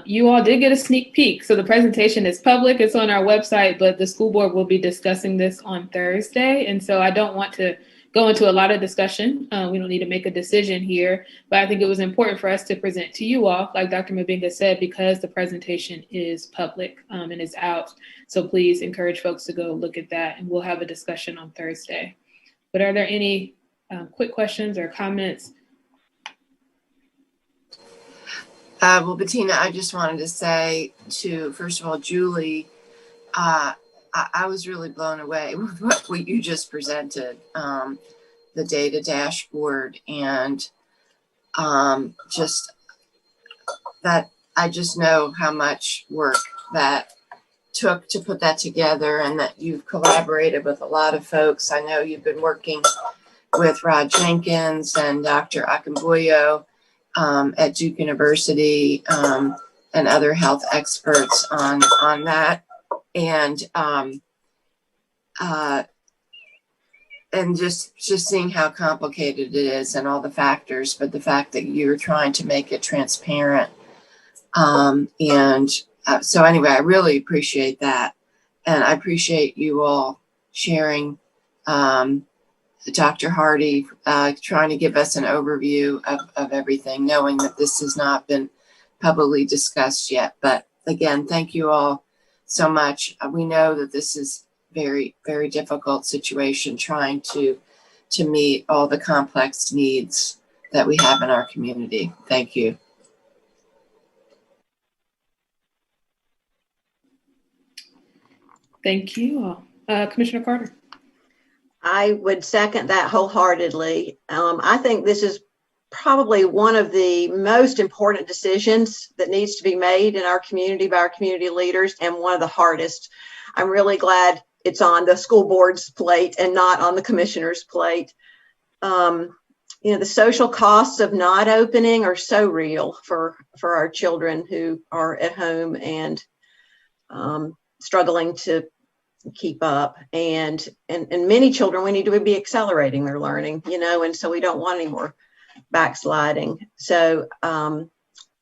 You all did get a sneak peek. So the presentation is public, it's on our website, but the school board will be discussing this on Thursday. And so I don't want to go into a lot of discussion. We don't need to make a decision here, but I think it was important for us to present to you all, like Dr. Mabinga said, because the presentation is public and is out. So please encourage folks to go look at that, and we'll have a discussion on Thursday. But are there any quick questions or comments? Well, Bettina, I just wanted to say to, first of all, Julie, I was really blown away with what you just presented, the data dashboard, and just that I just know how much work that took to put that together, and that you've collaborated with a lot of folks. I know you've been working with Rod Jenkins and Dr. Akambuyo at Duke University, and other health experts on that. And just seeing how complicated it is and all the factors, but the fact that you're trying to make it transparent. So anyway, I really appreciate that. And I appreciate you all sharing, Dr. Hardy, trying to give us an overview of everything, knowing that this has not been publicly discussed yet. But again, thank you all so much. We know that this is very, very difficult situation, trying to meet all the complex needs that we have in our community. Thank you. Thank you. Commissioner Carter. I would second that wholeheartedly. I think this is probably one of the most important decisions that needs to be made in our community by our community leaders, and one of the hardest. I'm really glad it's on the school board's plate and not on the commissioner's plate. The social costs of not opening are so real for our children who are at home and struggling to keep up, and many children, we need to be accelerating their learning, and so we don't want any more backsliding. So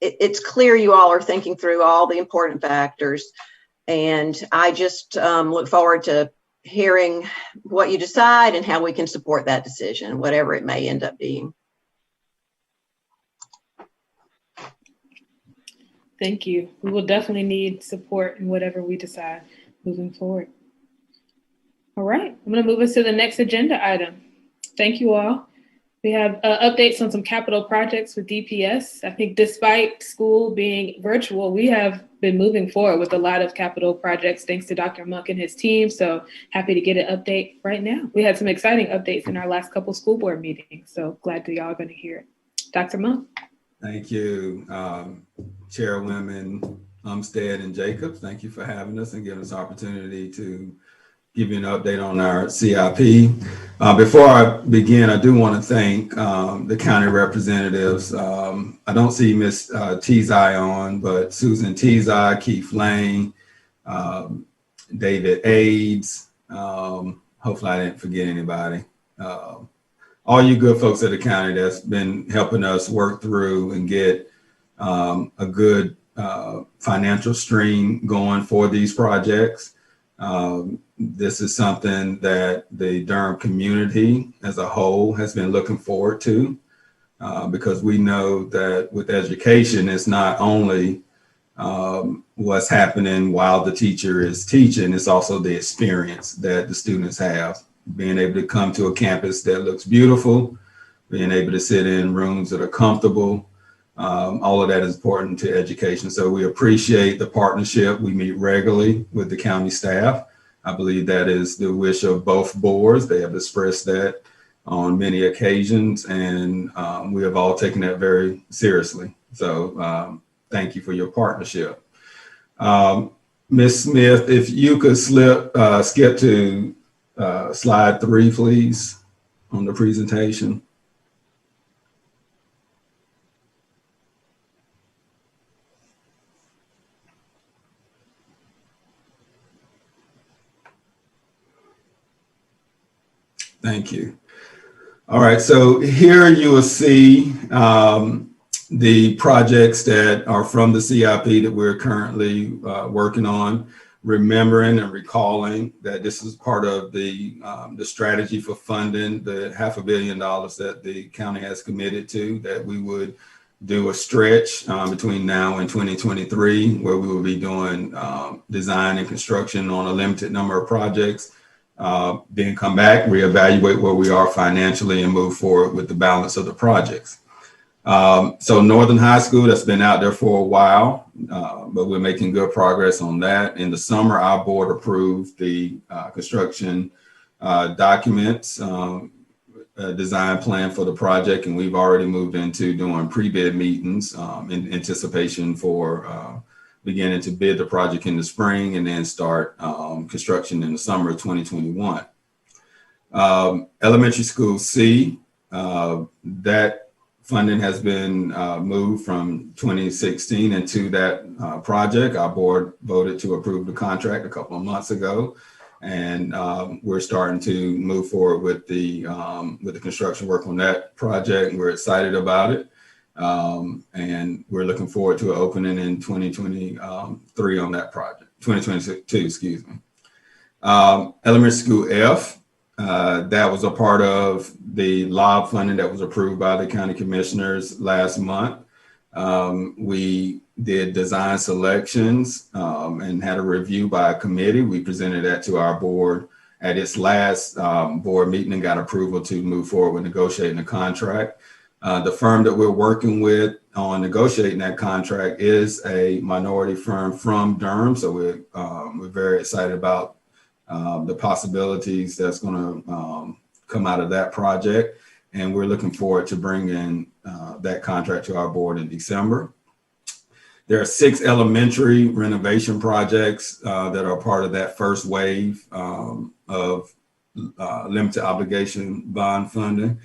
it's clear you all are thinking through all the important factors, and I just look forward to hearing what you decide and how we can support that decision, whatever it may end up being. Thank you. We will definitely need support in whatever we decide moving forward. All right, I'm going to move us to the next agenda item. Thank you all. We have updates on some capital projects with DPS. I think despite school being virtual, we have been moving forward with a lot of capital projects thanks to Dr. Monk and his team. So happy to get an update right now. We had some exciting updates in our last couple school board meetings. So glad that y'all are going to hear it. Dr. Monk. Thank you, Chairwomen Umstead and Jacobs. Thank you for having us and giving us opportunity to give you an update on our CIP. Before I begin, I do want to thank the county representatives. I don't see Ms. Tezai on, but Susan Tezai, Keith Lane, David Aids. Hopefully I didn't forget anybody. All you good folks at the county that's been helping us work through and get a good financial stream going for these projects. This is something that the Durham community as a whole has been looking forward to, because we know that with education, it's not only what's happening while the teacher is teaching, it's also the experience that the students have. Being able to come to a campus that looks beautiful, being able to sit in rooms that are comfortable, all of that is important to education. So we appreciate the partnership. We meet regularly with the county staff. I believe that is the wish of both boards. They have expressed that on many occasions, and we have all taken that very seriously. So thank you for your partnership. Ms. Smith, if you could skip to slide 3, please, on the presentation. Thank you. All right, so here you will see the projects that are from the CIP that we're currently working on, remembering and recalling that this is part of the strategy for funding the $500 million that the county has committed to, that we would do a stretch between now and 2023, where we will be doing design and construction on a limited number of projects. Then come back, reevaluate where we are financially, and move forward with the balance of the projects. So Northern High School, that's been out there for a while, but we're making good progress on that. In the summer, our board approved the construction documents, design plan for the project, and we've already moved into doing pre-bid meetings in anticipation for beginning to bid the project in the spring and then start construction in the summer of 2021. Elementary School C, that funding has been moved from 2016 into that project. Our board voted to approve the contract a couple of months ago, and we're starting to move forward with the construction work on that project. And we're excited about it, and we're looking forward to an opening in 2023 on that project. 2022, excuse me. Elementary School F. That was a part of the LOB funding that was approved by the county commissioners last month. We did design selections and had a review by a committee. We presented that to our board at its last board meeting and got approval to move forward with negotiating the contract. The firm that we're working with on negotiating that contract is a minority firm from Durham. So we're very excited about the possibilities that's going to come out of that project. And we're looking forward to bringing that contract to our board in December. There are 6 elementary renovation projects that are part of that first wave of limited obligation bond funding.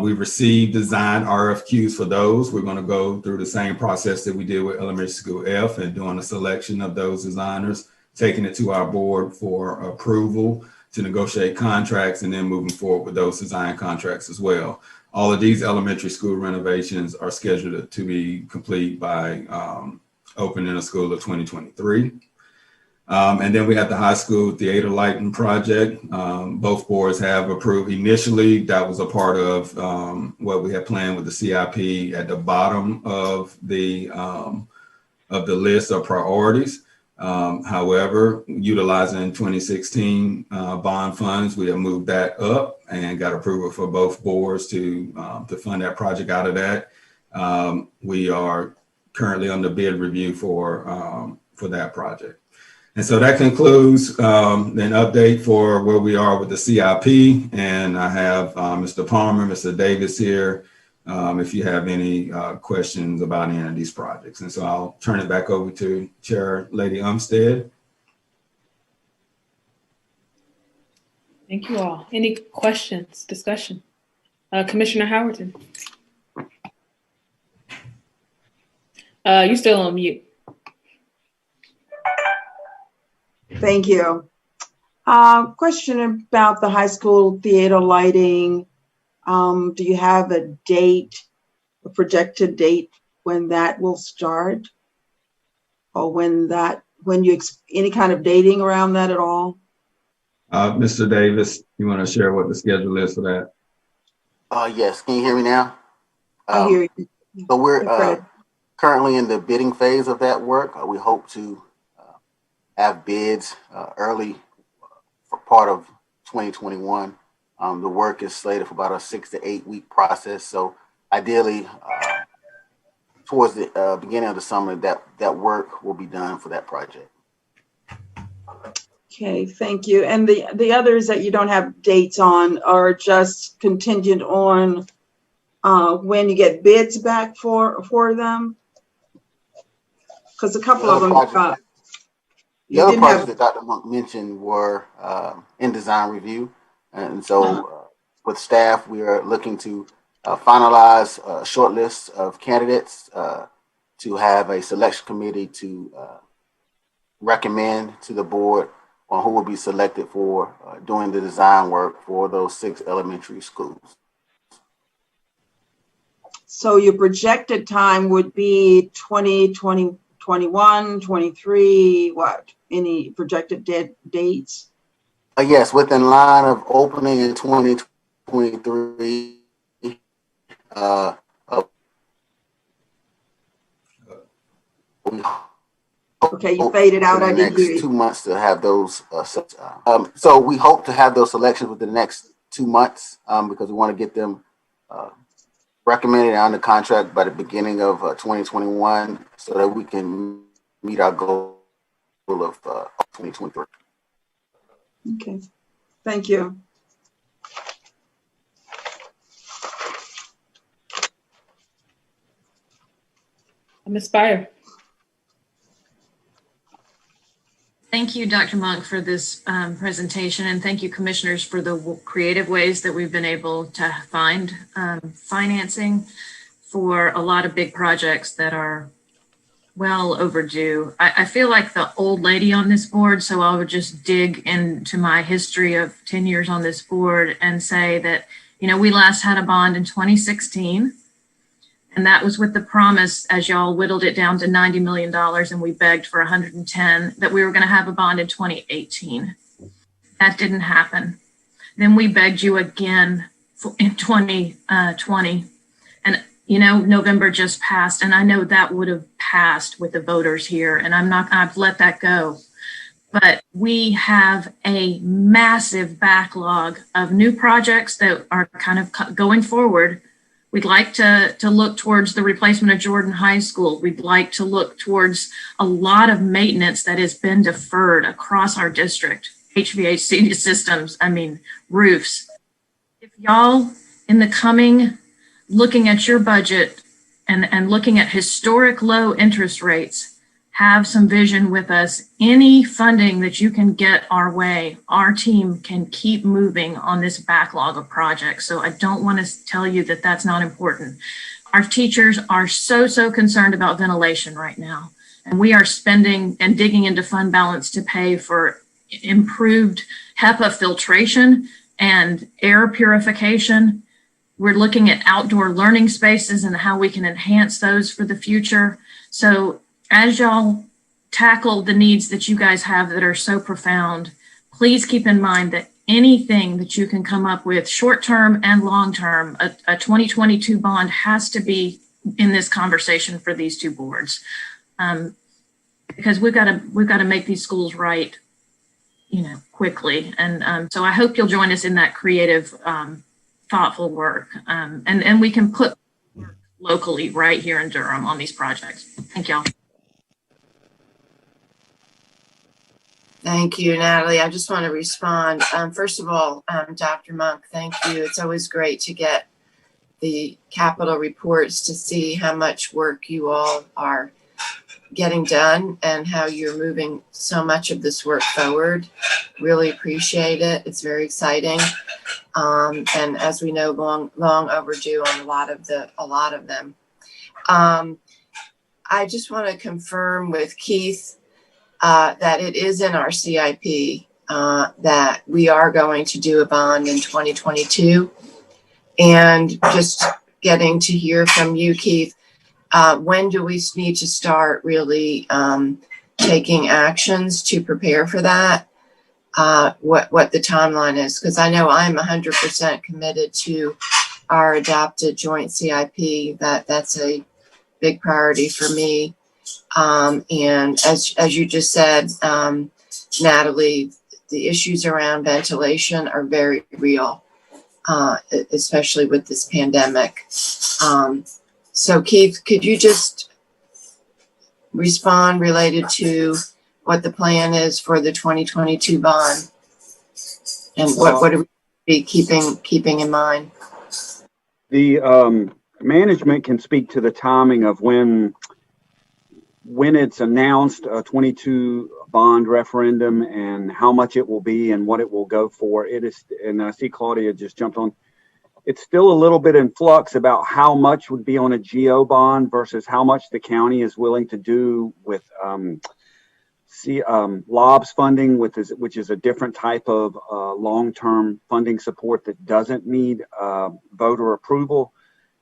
We've received design RFQs for those. We're going to go through the same process that we did with Elementary School F and doing a selection of those designers, taking it to our board for approval to negotiate contracts, and then moving forward with those design contracts as well. All of these elementary school renovations are scheduled to be complete by opening of school of 2023. And then we have the high school theater lighting project. Both boards have approved. Initially, that was a part of what we had planned with the CIP at the bottom of the list of priorities. However, utilizing 2016 bond funds, we have moved that up and got approval for both boards to fund that project out of that. We are currently under bid review for that project. And so that concludes an update for where we are with the CIP. And I have Mr. Palmer, Mr. Davis here, if you have any questions about any of these projects. And so I'll turn it back over to Chair Lady Umstead. Thank you all. Any questions, discussion? Commissioner Howerton. You're still on mute. Thank you. Question about the high school theater lighting. Do you have a date, a projected date when that will start? Or any kind of dating around that at all? Mr. Davis, you want to share what the schedule is for that? Yes, can you hear me now? I hear you. So we're currently in the bidding phase of that work. We hope to have bids early for part of 2021. The work is slated for about a 6 to 8 week process. So ideally, towards the beginning of the summer, that work will be done for that project. Okay, thank you. And the others that you don't have dates on are just contingent on when you get bids back for them? Because a couple of them. The other projects that Dr. Monk mentioned were in design review. And so with staff, we are looking to finalize a short list of candidates to have a selection committee to recommend to the board on who will be selected for doing the design work for those 6 elementary schools. So your projected time would be 2020, 21, 23, what? Any projected dates? Yes, within line of opening in 2023. Okay, you faded out. I didn't hear you. 2 months to have those. So we hope to have those selections within the next 2 months because we want to get them recommended and under contract by the beginning of 2021 so that we can meet our goal of 2023. Okay, thank you. Ms. Spire. Thank you, Dr. Monk, for this presentation, and thank you, commissioners, for the creative ways that we've been able to find financing for a lot of big projects that are well overdue. I feel like the old lady on this board, so I would just dig into my history of 10 years on this board and say that, you know, we last had a bond in 2016. And that was with the promise, as y'all whittled it down to $90 million and we begged for 110, that we were going to have a bond in 2018. That didn't happen. Then we begged you again in 2020. And, you know, November just passed, and I know that would have passed with the voters here, and I've let that go. But we have a massive backlog of new projects that are kind of going forward. We'd like to look towards the replacement of Jordan High School. We'd like to look towards a lot of maintenance that has been deferred across our district. HVAC systems, roofs. If y'all in the coming, looking at your budget and looking at historic low interest rates, have some vision with us, any funding that you can get our way, our team can keep moving on this backlog of projects. So I don't want to tell you that that's not important. Our teachers are so concerned about ventilation right now. And we are spending and digging into fund balance to pay for improved HEPA filtration and air purification. We're looking at outdoor learning spaces and how we can enhance those for the future. So as y'all tackle the needs that you guys have that are so profound, please keep in mind that anything that you can come up with, short-term and long-term, a 2022 bond has to be in this conversation for these two boards, because we've got to make these schools right, quickly. And so I hope you'll join us in that creative, thoughtful work, and we can put work locally right here in Durham on these projects. Thank y'all. Thank you, Natalie. I just want to respond. First of all, Dr. Monk, thank you. It's always great to get the capital reports to see how much work you all are getting done and how you're moving so much of this work forward. Really appreciate it. It's very exciting. And as we know, long overdue on a lot of them. I just want to confirm with Keith that it is in our CIP that we are going to do a bond in 2022. And just getting to hear from you, Keith, when do we need to start really taking actions to prepare for that? What the timeline is? Because I know I'm 100% committed to our adopted joint CIP. That's a big priority for me. And as you just said, Natalie, the issues around ventilation are very real, especially with this pandemic. So Keith, could you just respond related to what the plan is for the 2022 bond? And what are we be keeping in mind? The management can speak to the timing of when it's announced a 22 bond referendum and how much it will be and what it will go for. It is, and I see Claudia just jumped on. It's still a little bit in flux about how much would be on a GO bond versus how much the county is willing to do with LOBS funding, which is a different type of long-term funding support that doesn't need voter approval.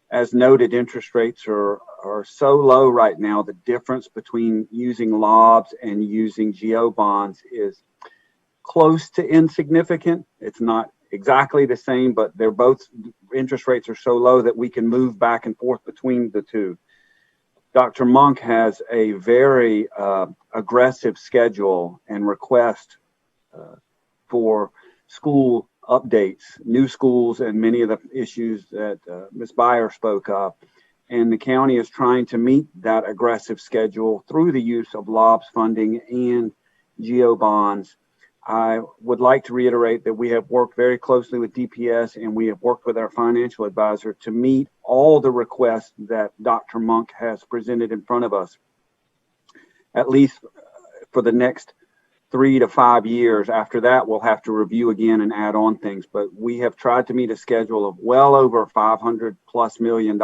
As noted, interest rates are so low right now, the difference between using LOBS and using GO bonds is close to insignificant. It's not exactly the same, but they're both, interest rates are so low that we can move back and forth between the two. Dr. Monk has a very aggressive schedule and request for school updates, new schools, and many of the issues that Ms. Beyer spoke of. And the county is trying to meet that aggressive schedule through the use of LOBS funding and GEO bonds. I would like to reiterate that we have worked very closely with DPS and we have worked with our financial advisor to meet all the requests that Dr. Monk has presented in front of us, at least for the next 3 to 5 years. After that, we'll have to review again and add on things. But we have tried to meet a schedule of well over $500+ million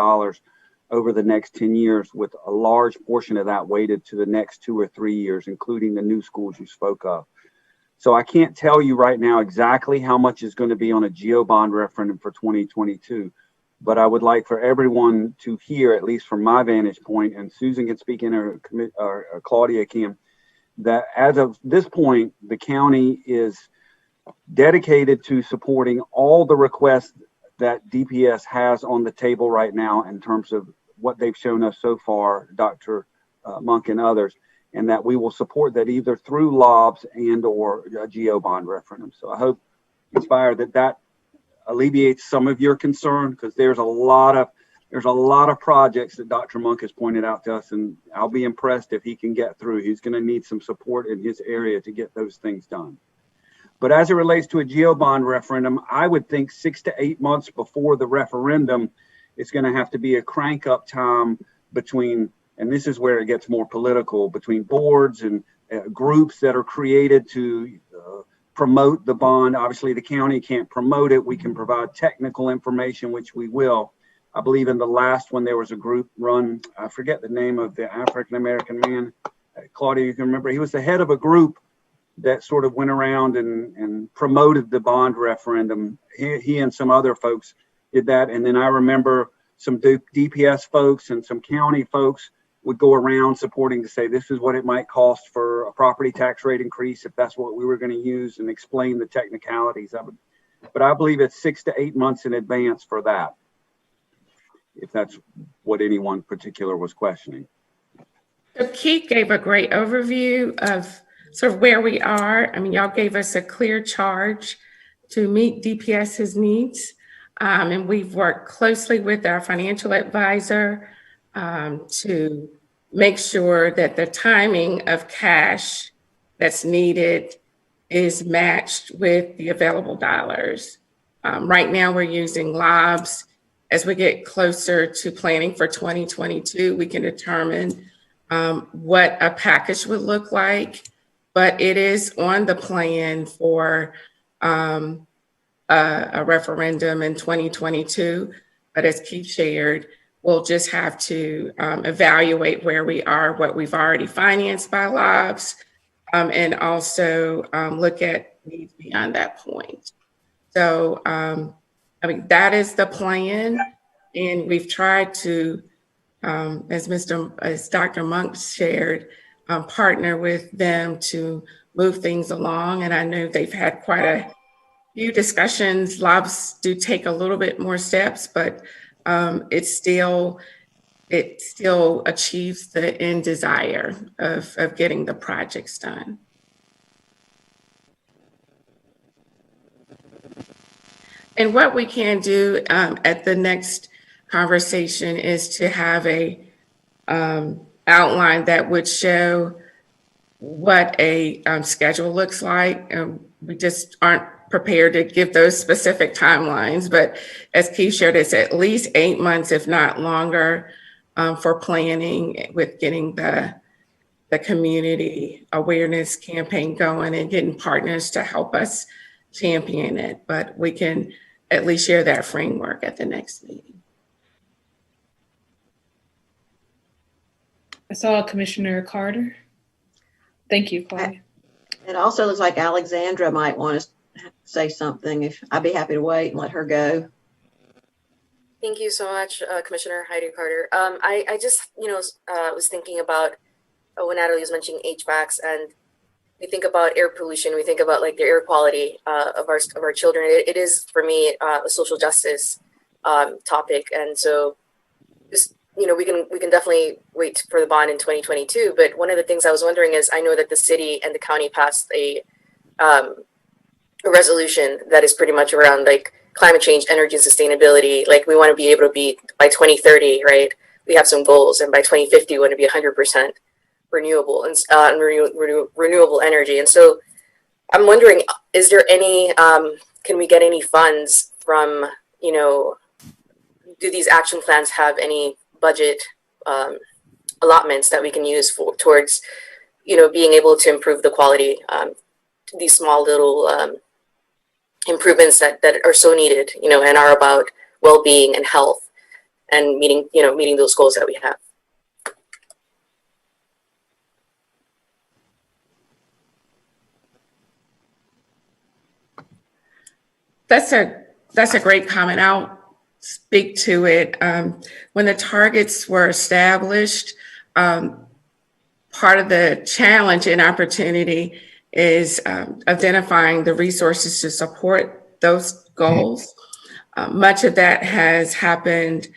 over the next 10 years, with a large portion of that weighted to the next 2 or 3 years, including the new schools you spoke of. So I can't tell you right now exactly how much is going to be on a GEO bond referendum for 2022, but I would like for everyone to hear, at least from my vantage point, and Susan can speak in or Claudia can, that as of this point, the county is dedicated to supporting all the requests that DPS has on the table right now in terms of what they've shown us so far, Dr. Monk and others, and that we will support that either through LOBS and or a GEO bond referendum. So I hope, Ms. Beyer, that alleviates some of your concern, because there's a lot of projects that Dr. Monk has pointed out to us, and I'll be impressed if he can get through. He's going to need some support in his area to get those things done. But as it relates to a GEO bond referendum, I would think 6 to 8 months before the referendum, it's going to have to be a crank up time between, and this is where it gets more political, between boards and groups that are created to promote the bond. Obviously, the county can't promote it. We can provide technical information, which we will. I believe in the last one, there was a group run, I forget the name of the African-American man. Claudia, you can remember, he was the head of a group that sort of went around and promoted the bond referendum. He and some other folks did that. And then I remember some DPS folks and some county folks would go around supporting to say, this is what it might cost for a property tax rate increase if that's what we were going to use, and explain the technicalities of it. But I believe it's 6 to 8 months in advance for that, if that's what anyone particular was questioning. So Keith gave a great overview of sort of where we are. I mean, y'all gave us a clear charge to meet DPS's needs. And we've worked closely with our financial advisor to make sure that the timing of cash that's needed is matched with the available dollars. Right now, we're using LOBS. As we get closer to planning for 2022, we can determine what a package would look like, but it is on the plan for a referendum in 2022. But as Keith shared, we'll just have to evaluate where we are, what we've already financed by LOBS, and also look at needs beyond that point. So, I mean, that is the plan. And we've tried to, as Dr. Monk shared, partner with them to move things along. And I know they've had quite a few discussions. LOBS do take a little bit more steps, but it still achieves the end desire of getting the projects done. And what we can do at the next conversation is to have a outline that would show what a schedule looks like. We just aren't prepared to give those specific timelines, but as Keith shared, it's at least 8 months, if not longer, for planning with getting the community awareness campaign going and getting partners to help us champion it. But we can at least share that framework at the next meeting. I saw Commissioner Carter. Thank you, Claudia. It also looks like Alexandra might want to say something. If I'd be happy to wait and let her go. Thank you so much, Commissioner Heidi Carter. I just, was thinking about when Natalie was mentioning HVACs, and we think about air pollution. We think about like the air quality of our children. It is for me a social justice topic, and so just we can definitely wait for the bond in 2022. But one of the things I was wondering is, I know that the city and the county passed a a resolution that is pretty much around like climate change, energy, and sustainability. Like we want to be able to be by 2030, right? We have some goals, and by 2050, we want to be 100% renewable and renewable energy. And so I'm wondering, is there any, can we get any funds from, you know, do these action plans have any budget allotments that we can use for towards, you know, being able to improve the quality, these small little improvements that are so needed, you know, and are about well-being and health and meeting, you know, meeting those goals that we have. That's a great comment. I'll speak to it. When the targets were established, part of the challenge and opportunity is identifying the resources to support those goals. Much of that has happened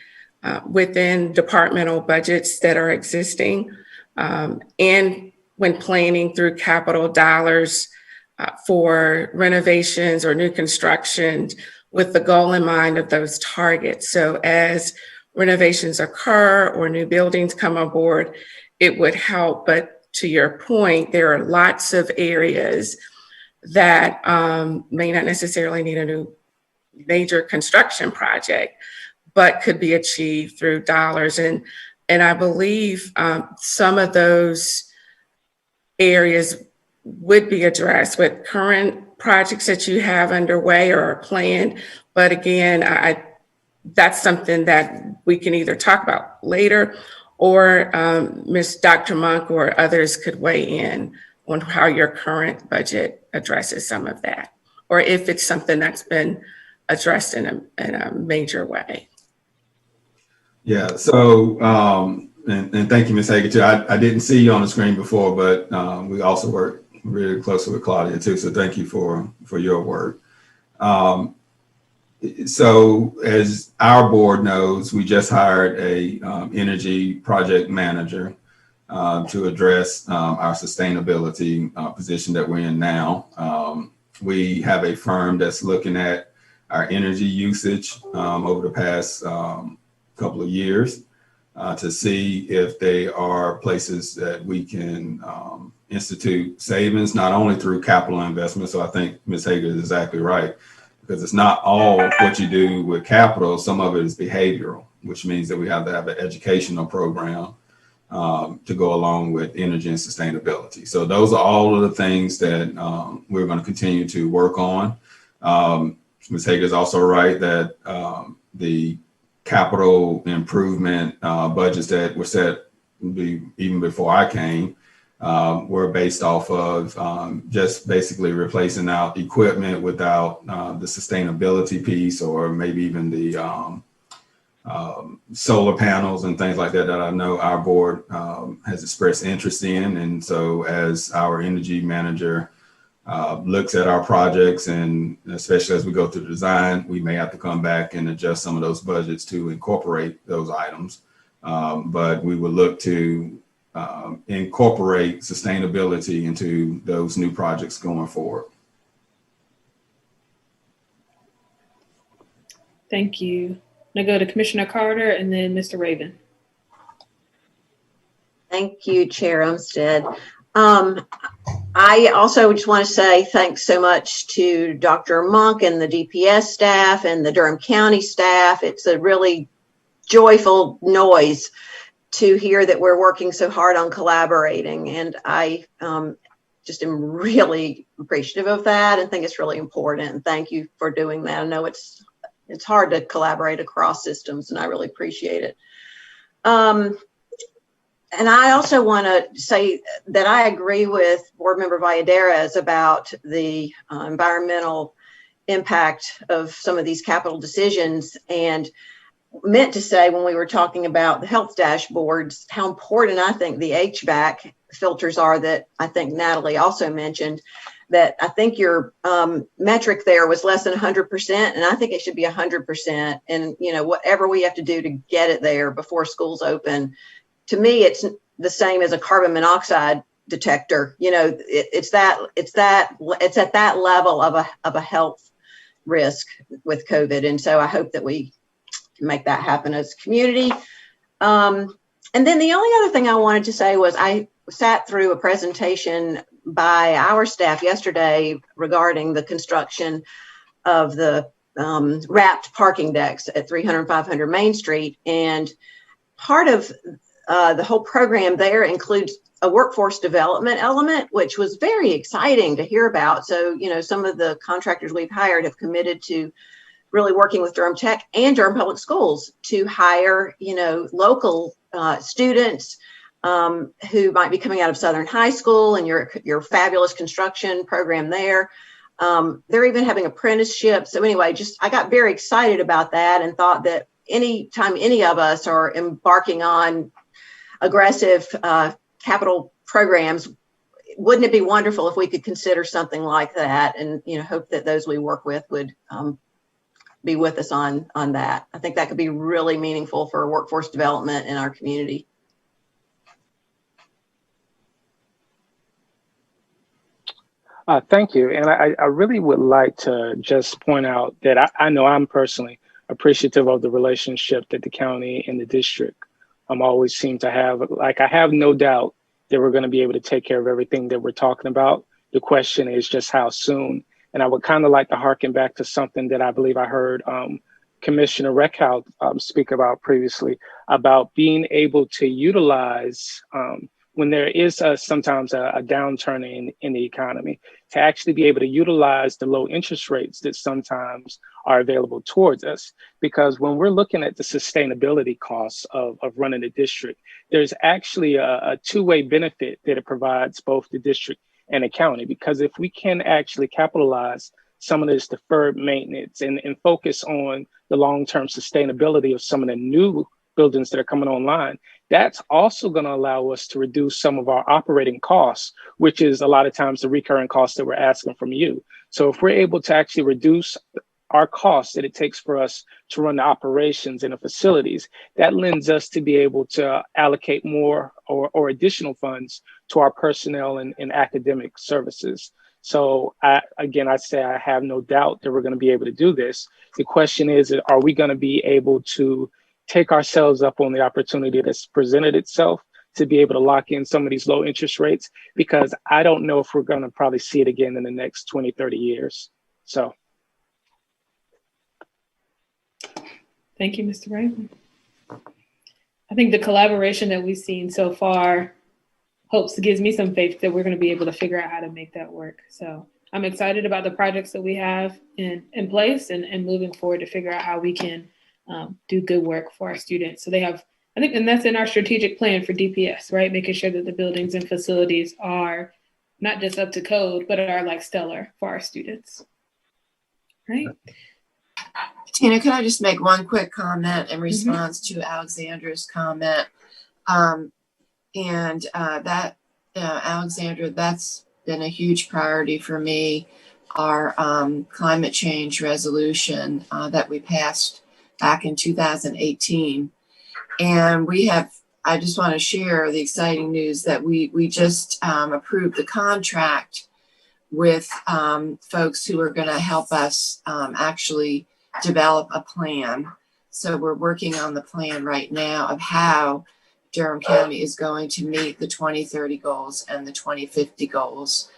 within departmental budgets that are existing, and when planning through capital dollars for renovations or new construction with the goal in mind of those targets. So as renovations occur or new buildings come on board, it would help. But to your point, there are lots of areas that may not necessarily need a new major construction project, but could be achieved through dollars. And I believe some of those areas would be addressed with current projects that you have underway or are planned. But again, that's something that we can either talk about later, or Ms. Dr. Monk or others could weigh in on how your current budget addresses some of that, or if it's something that's been addressed in a major way. Yeah, so, and thank you, Ms. Hager, too. I didn't see you on the screen before, but we also work really closely with Claudia, too. So thank you for your work. So as our board knows, we just hired a energy project manager to address our sustainability position that we're in now. We have a firm that's looking at our energy usage over the past couple of years to see if they are places that we can institute savings, not only through capital investment. So I think Ms. Hager is exactly right, because it's not all what you do with capital. Some of it is behavioral, which means that we have to have an educational program to go along with energy and sustainability. So those are all of the things that we're going to continue to work on. Ms. Hager is also right that the capital improvement budgets that were set even before I came were based off of just basically replacing out equipment without the sustainability piece, or maybe even the solar panels and things like that I know our board has expressed interest in. And so as our energy manager looks at our projects, and especially as we go through the design, we may have to come back and adjust some of those budgets to incorporate those items. But we would look to incorporate sustainability into those new projects going forward. Thank you. I'm gonna go to Commissioner Carter and then Mr. Raven. Thank you, Chair Umstead. I also just want to say thanks so much to Dr. Monk and the DPS staff and the Durham County staff. It's a really joyful noise to hear that we're working so hard on collaborating. And I just am really appreciative of that and think it's really important. And thank you for doing that. I know it's hard to collaborate across systems, and I really appreciate it. And I also want to say that I agree with Board Member Valladares about the environmental impact of some of these capital decisions, and meant to say when we were talking about the health dashboards, how important I think the HVAC filters are, that I think Natalie also mentioned, that I think your metric there was less than 100%, and I think it should be 100%. And, you know, whatever we have to do to get it there before schools open, to me, it's the same as a carbon monoxide detector. You know, it's at that level of a health risk with COVID. And so I hope that we can make that happen as a community. And then the only other thing I wanted to say was I sat through a presentation by our staff yesterday regarding the construction of the wrapped parking decks at 300 and 500 Main Street. And part of the whole program there includes a workforce development element, which was very exciting to hear about. So, you know, some of the contractors we've hired have committed to really working with Durham Tech and Durham Public Schools to hire, you know, local students who might be coming out of Southern High School and your fabulous construction program there. They're even having apprenticeships. So anyway, I got very excited about that and thought that anytime any of us are embarking on aggressive capital programs, wouldn't it be wonderful if we could consider something like that? And, you know, hope that those we work with would be with us on that. I think that could be really meaningful for workforce development in our community. Thank you. And I really would like to just point out that I know I'm personally appreciative of the relationship that the county and the district always seem to have. Like, I have no doubt that we're going to be able to take care of everything that we're talking about. The question is just how soon. And I would kind of like to harken back to something that I believe I heard Commissioner Reckhout speak about previously, about being able to utilize when there is sometimes a downturn in the economy, to actually be able to utilize the low interest rates that sometimes are available towards us. Because when we're looking at the sustainability costs of running a district, there's actually a two-way benefit that it provides both the district and the county. Because if we can actually capitalize some of this deferred maintenance and focus on the long-term sustainability of some of the new buildings that are coming online, that's also going to allow us to reduce some of our operating costs, which is a lot of times the recurring costs that we're asking from you. So if we're able to actually reduce our costs that it takes for us to run the operations in the facilities, that lends us to be able to allocate more or additional funds to our personnel and academic services. So I say I have no doubt that we're going to be able to do this. The question is, are we going to be able to take ourselves up on the opportunity that's presented itself to be able to lock in some of these low interest rates? Because I don't know if we're going to probably see it again in the next 20, 30 years. So. Thank you, Mr. Raven. I think the collaboration that we've seen so far gives me some faith that we're going to be able to figure out how to make that work. So I'm excited about the projects that we have in place and moving forward to figure out how we can do good work for our students. So they have, I think, and that's in our strategic plan for DPS, right? Making sure that the buildings and facilities are not just up to code, but are like stellar for our students, right? Tina, can I just make one quick comment in response to Alexandra's comment? Alexandra, that's been a huge priority for me. Our climate change resolution that we passed back in 2018. And I just want to share the exciting news that we just approved the contract with folks who are going to help us actually develop a plan. So we're working on the plan right now of how Durham County is going to meet the 2030 goals and the 2050 goals.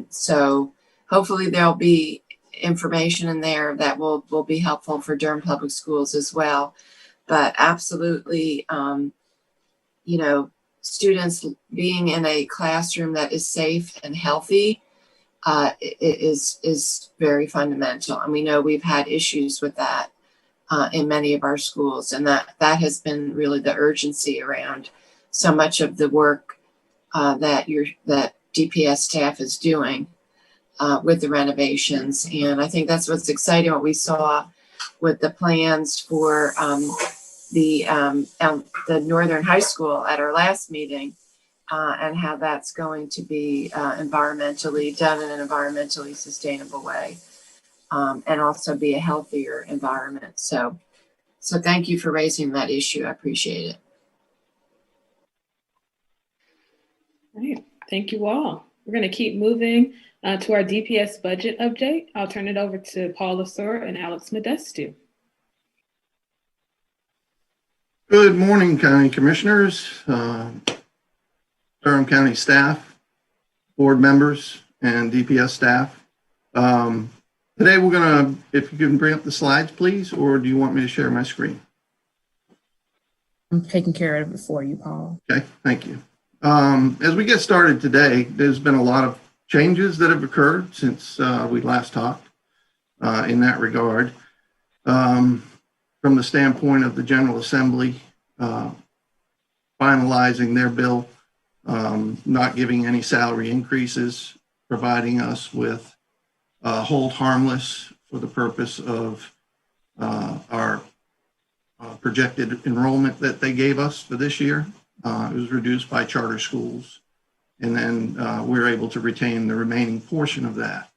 So hopefully there'll be information in there that will be helpful for Durham Public Schools as well. But absolutely, students being in a classroom that is safe and healthy is very fundamental. And we know we've had issues with that in many of our schools, and that has been really the urgency around so much of the work that DPS staff is doing with the renovations. And I think that's what's exciting, what we saw with the plans for the Northern High School at our last meeting, and how that's going to be environmentally done in an environmentally sustainable way, and also be a healthier environment. So thank you for raising that issue. I appreciate it. All right, thank you all. We're going to keep moving to our DPS budget update. I'll turn it over to Paul Lasur and Alex Modestu. Good morning, County Commissioners, Durham County staff, board members, and DPS staff. Today we're going to, if you can bring up the slides, please, or do you want me to share my screen? I'm taking care of it for you, Paul. Okay, thank you. As we get started today, there's been a lot of changes that have occurred since we last talked in that regard. From the standpoint of the General Assembly finalizing their bill, not giving any salary increases, providing us with hold harmless for the purpose of our projected enrollment that they gave us for this year. It was reduced by charter schools, and then we're able to retain the remaining portion of that.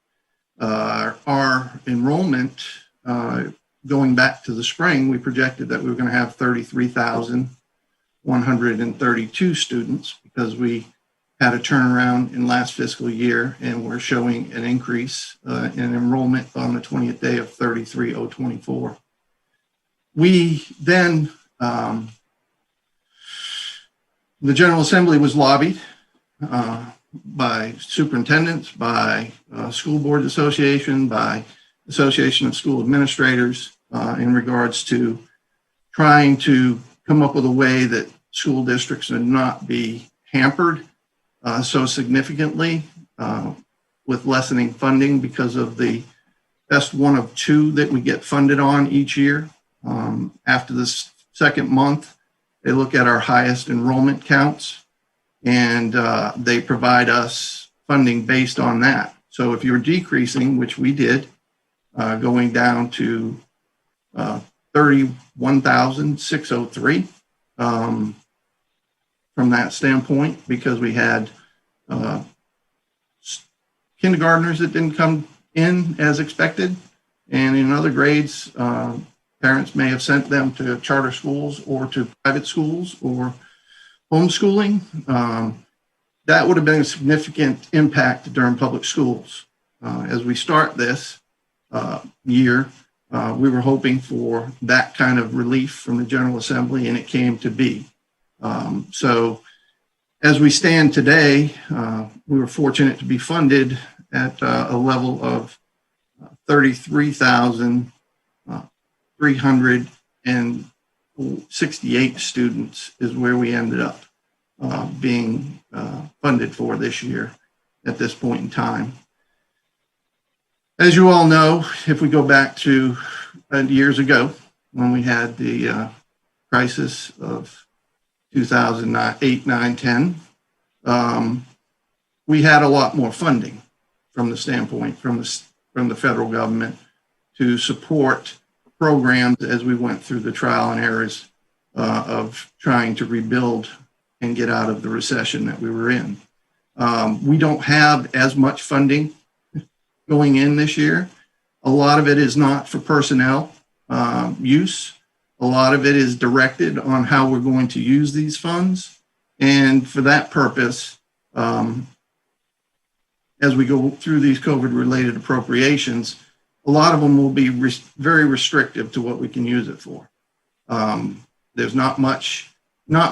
Our enrollment, going back to the spring, we projected that we were going to have 33,132 students because we had a turnaround in last fiscal year, and we're showing an increase in enrollment on the 20th day of 33,024. We then, the General Assembly was lobbied by superintendents, by School Board Association, by Association of School Administrators in regards to trying to come up with a way that school districts would not be hampered so significantly with lessening funding because of the best one of two that we get funded on each year. After this second month, they look at our highest enrollment counts, and they provide us funding based on that. So if you're decreasing, which we did, going down to 31,603 from that standpoint, because we had kindergartners that didn't come in as expected, and in other grades, parents may have sent them to charter schools or to private schools or homeschooling. That would have been a significant impact to Durham Public Schools. As we start this year, we were hoping for that kind of relief from the General Assembly, and it came to be. So as we stand today, we were fortunate to be funded at a level of 33,368 students is where we ended up being funded for this year at this point in time. As you all know, if we go back to years ago when we had the crisis of 2008, 9, 10, we had a lot more funding from the standpoint from the federal government to support programs as we went through the trial and errors of trying to rebuild and get out of the recession that we were in. We don't have as much funding going in this year. A lot of it is not for personnel use. A lot of it is directed on how we're going to use these funds. And for that purpose, as we go through these COVID-related appropriations, a lot of them will be very restrictive to what we can use it for. There's not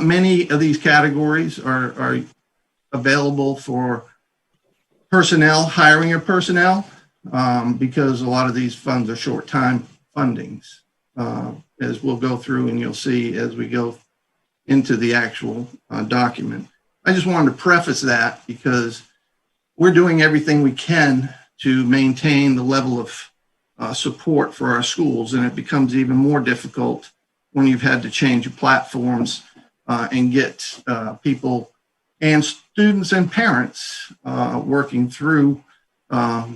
many of these categories are available for personnel, hiring of personnel, because a lot of these funds are short-time fundings, as we'll go through and you'll see as we go into the actual document. I just wanted to preface that because we're doing everything we can to maintain the level of support for our schools, and it becomes even more difficult when you've had to change your platforms and get people and students and parents working through a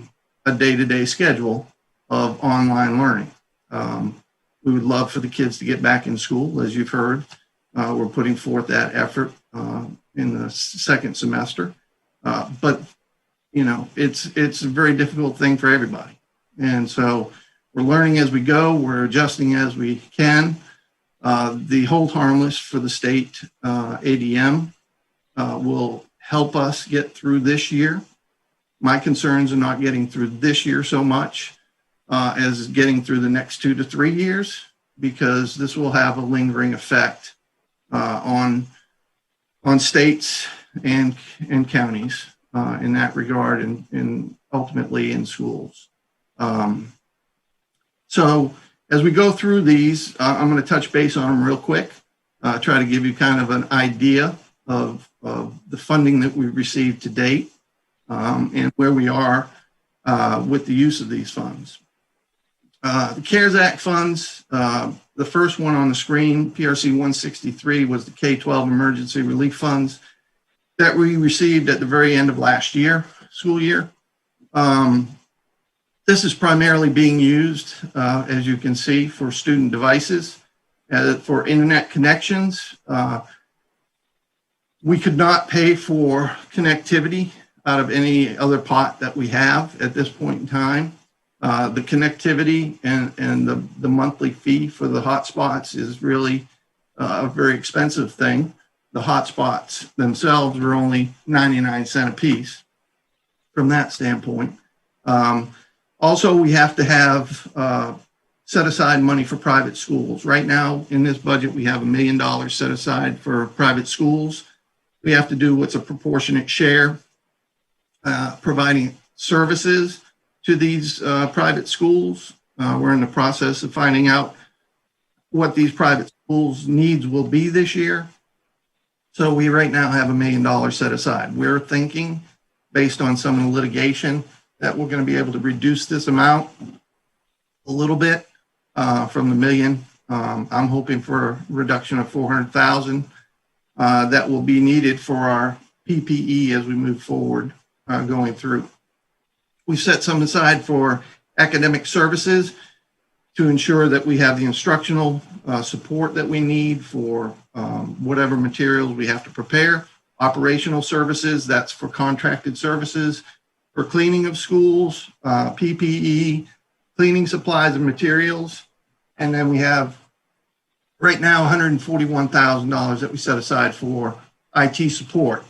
day-to-day schedule of online learning. We would love for the kids to get back in school, as you've heard. We're putting forth that effort in the second semester, but you know, it's a very difficult thing for everybody. And so we're learning as we go, we're adjusting as we can. The hold harmless for the state ADM will help us get through this year. My concerns are not getting through this year so much as getting through the next 2 to 3 years, because this will have a lingering effect on states and counties in that regard, and ultimately in schools. So as we go through these, I'm going to touch base on them real quick, try to give you kind of an idea of the funding that we've received to date and where we are with the use of these funds. The CARES Act funds, the first one on the screen, PRC 163, was the K-12 emergency relief funds that we received at the very end of last year, school year. This is primarily being used, as you can see, for student devices, for internet connections. We could not pay for connectivity out of any other pot that we have at this point in time. The connectivity and the monthly fee for the hotspots is really a very expensive thing. The hotspots themselves are only 99 cents a piece from that standpoint. Also, we have to have set aside money for private schools. Right now in this budget, we have $1 million set aside for private schools. We have to do what's a proportionate share, providing services to these private schools. We're in the process of finding out what these private schools' needs will be this year. So we right now have $1 million set aside. We're thinking, based on some of the litigation, that we're going to be able to reduce this amount a little bit from the million. I'm hoping for a reduction of 400,000 that will be needed for our PPE as we move forward going through. We set some aside for academic services to ensure that we have the instructional support that we need for whatever materials we have to prepare. Operational services, that's for contracted services, for cleaning of schools, PPE, cleaning supplies and materials. And then we have right now $141,000 that we set aside for IT support.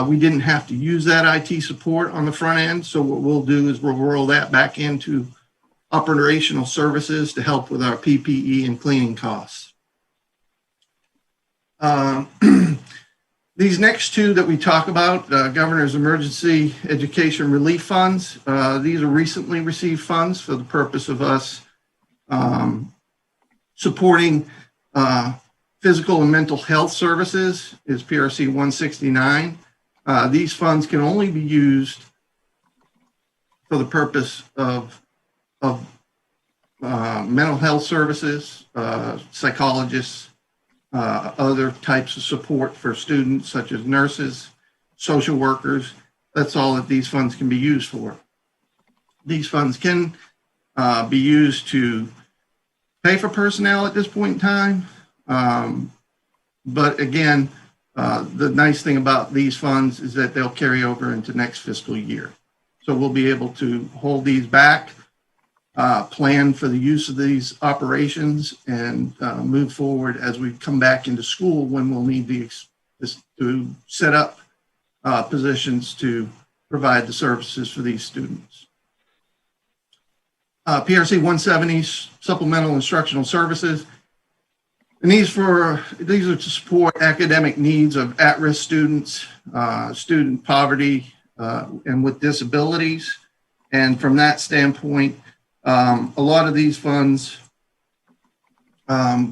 We didn't have to use that IT support on the front end. So what we'll do is we'll roll that back into operational services to help with our PPE and cleaning costs. These next two that we talk about, Governor's Emergency Education Relief Funds, these are recently received funds for the purpose of us supporting physical and mental health services, is PRC 169. These funds can only be used for the purpose of mental health services, psychologists, other types of support for students such as nurses, social workers. That's all that these funds can be used for. These funds can be used to pay for personnel at this point in time. But again, the nice thing about these funds is that they'll carry over into next fiscal year. So we'll be able to hold these back, plan for the use of these operations, and move forward as we come back into school when we'll need to set up positions to provide the services for these students. PRC 170, supplemental instructional services. And these are to support academic needs of at-risk students, student poverty, and with disabilities. And from that standpoint, a lot of these funds are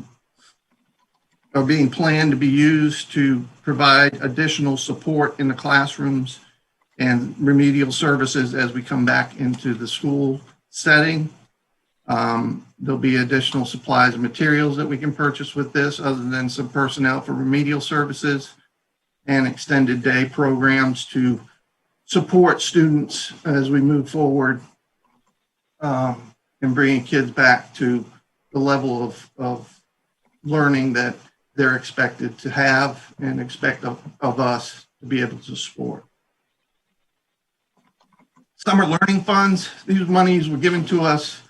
being planned to be used to provide additional support in the classrooms and remedial services as we come back into the school setting. There'll be additional supplies and materials that we can purchase with this, other than some personnel for remedial services and extended day programs to support students as we move forward and bringing kids back to the level of learning that they're expected to have and expect of us to be able to support. Summer learning funds, these monies were given to us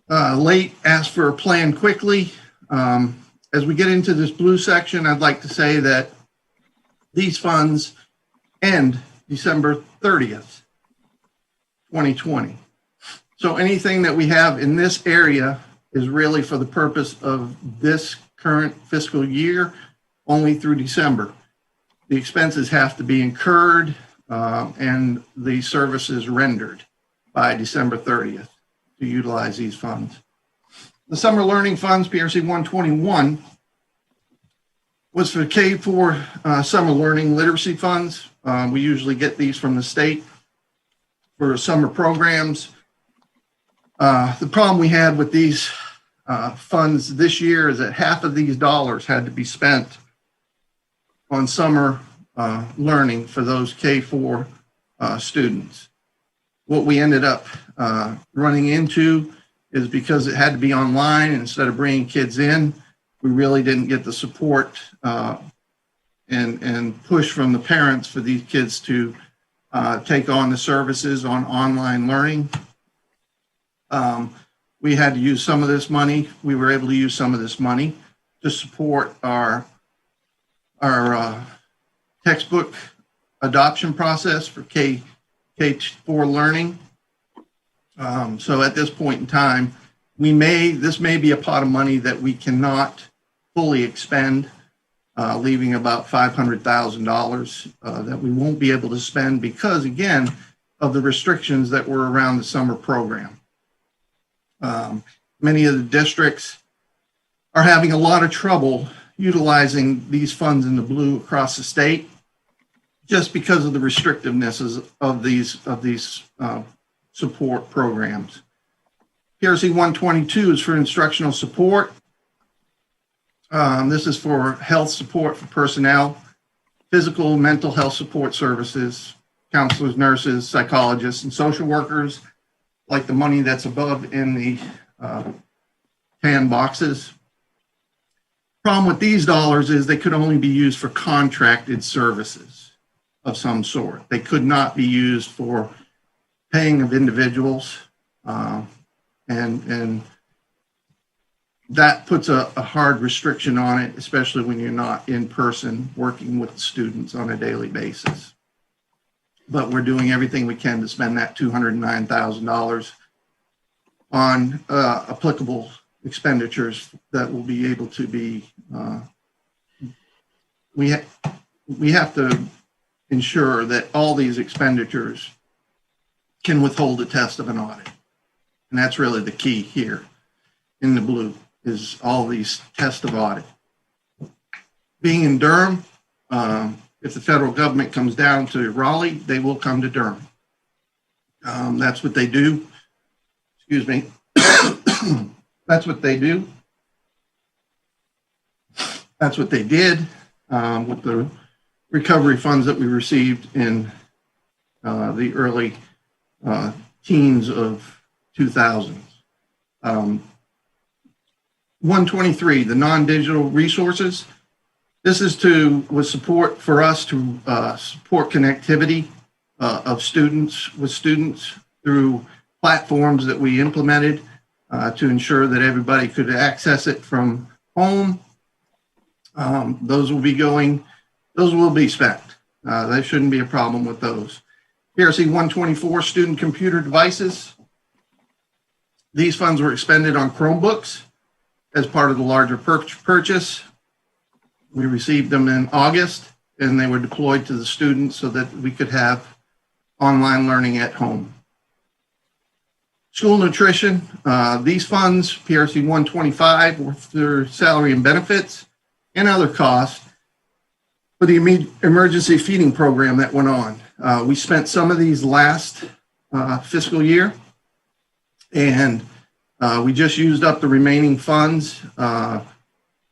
late, asked for a plan quickly. As we get into this blue section, I'd like to say that these funds end December 30th, 2020. So anything that we have in this area is really for the purpose of this current fiscal year, only through December. The expenses have to be incurred and the services rendered by December 30th to utilize these funds. The Summer Learning Funds, PRC 121, was for K-4 Summer Learning Literacy Funds. We usually get these from the state for summer programs. The problem we had with these funds this year is that half of these dollars had to be spent on summer learning for those K-4 students. What we ended up running into is because it had to be online, instead of bringing kids in, we really didn't get the support and push from the parents for these kids to take on the services on online learning. We had to use some of this money. We were able to use some of this money to support our textbook adoption process for K-4 learning. So at this point in time, this may be a pot of money that we cannot fully expend, leaving about $500,000 that we won't be able to spend because, again, of the restrictions that were around the summer program. Many of the districts are having a lot of trouble utilizing these funds in the blue across the state just because of the restrictiveness of these support programs. PRC 122 is for instructional support. This is for health support for personnel, physical and mental health support services, counselors, nurses, psychologists, and social workers, like the money that's above in the tan boxes. Problem with these dollars is they could only be used for contracted services of some sort. They could not be used for paying of individuals, and that puts a hard restriction on it, especially when you're not in person working with students on a daily basis. But we're doing everything we can to spend that $209,000 on applicable expenditures that will be able to be, we have to ensure that all these expenditures can withhold the test of an audit. And that's really the key here in the blue, is all these tests of audit. Being in Durham, if the federal government comes down to Raleigh, they will come to Durham. That's what they do. Excuse me. That's what they do. That's what they did with the recovery funds that we received in the early teens of 2000s. 123, the non-digital resources. This is with support for us to support connectivity of students with students through platforms that we implemented to ensure that everybody could access it from home. Those will be spent. There shouldn't be a problem with those. PRC 124, student computer devices. These funds were expended on Chromebooks as part of the larger purchase. We received them in August, and they were deployed to the students so that we could have online learning at home. School nutrition, these funds, PRC 125, were for salary and benefits and other costs for the emergency feeding program that went on. We spent some of these last fiscal year, and we just used up the remaining funds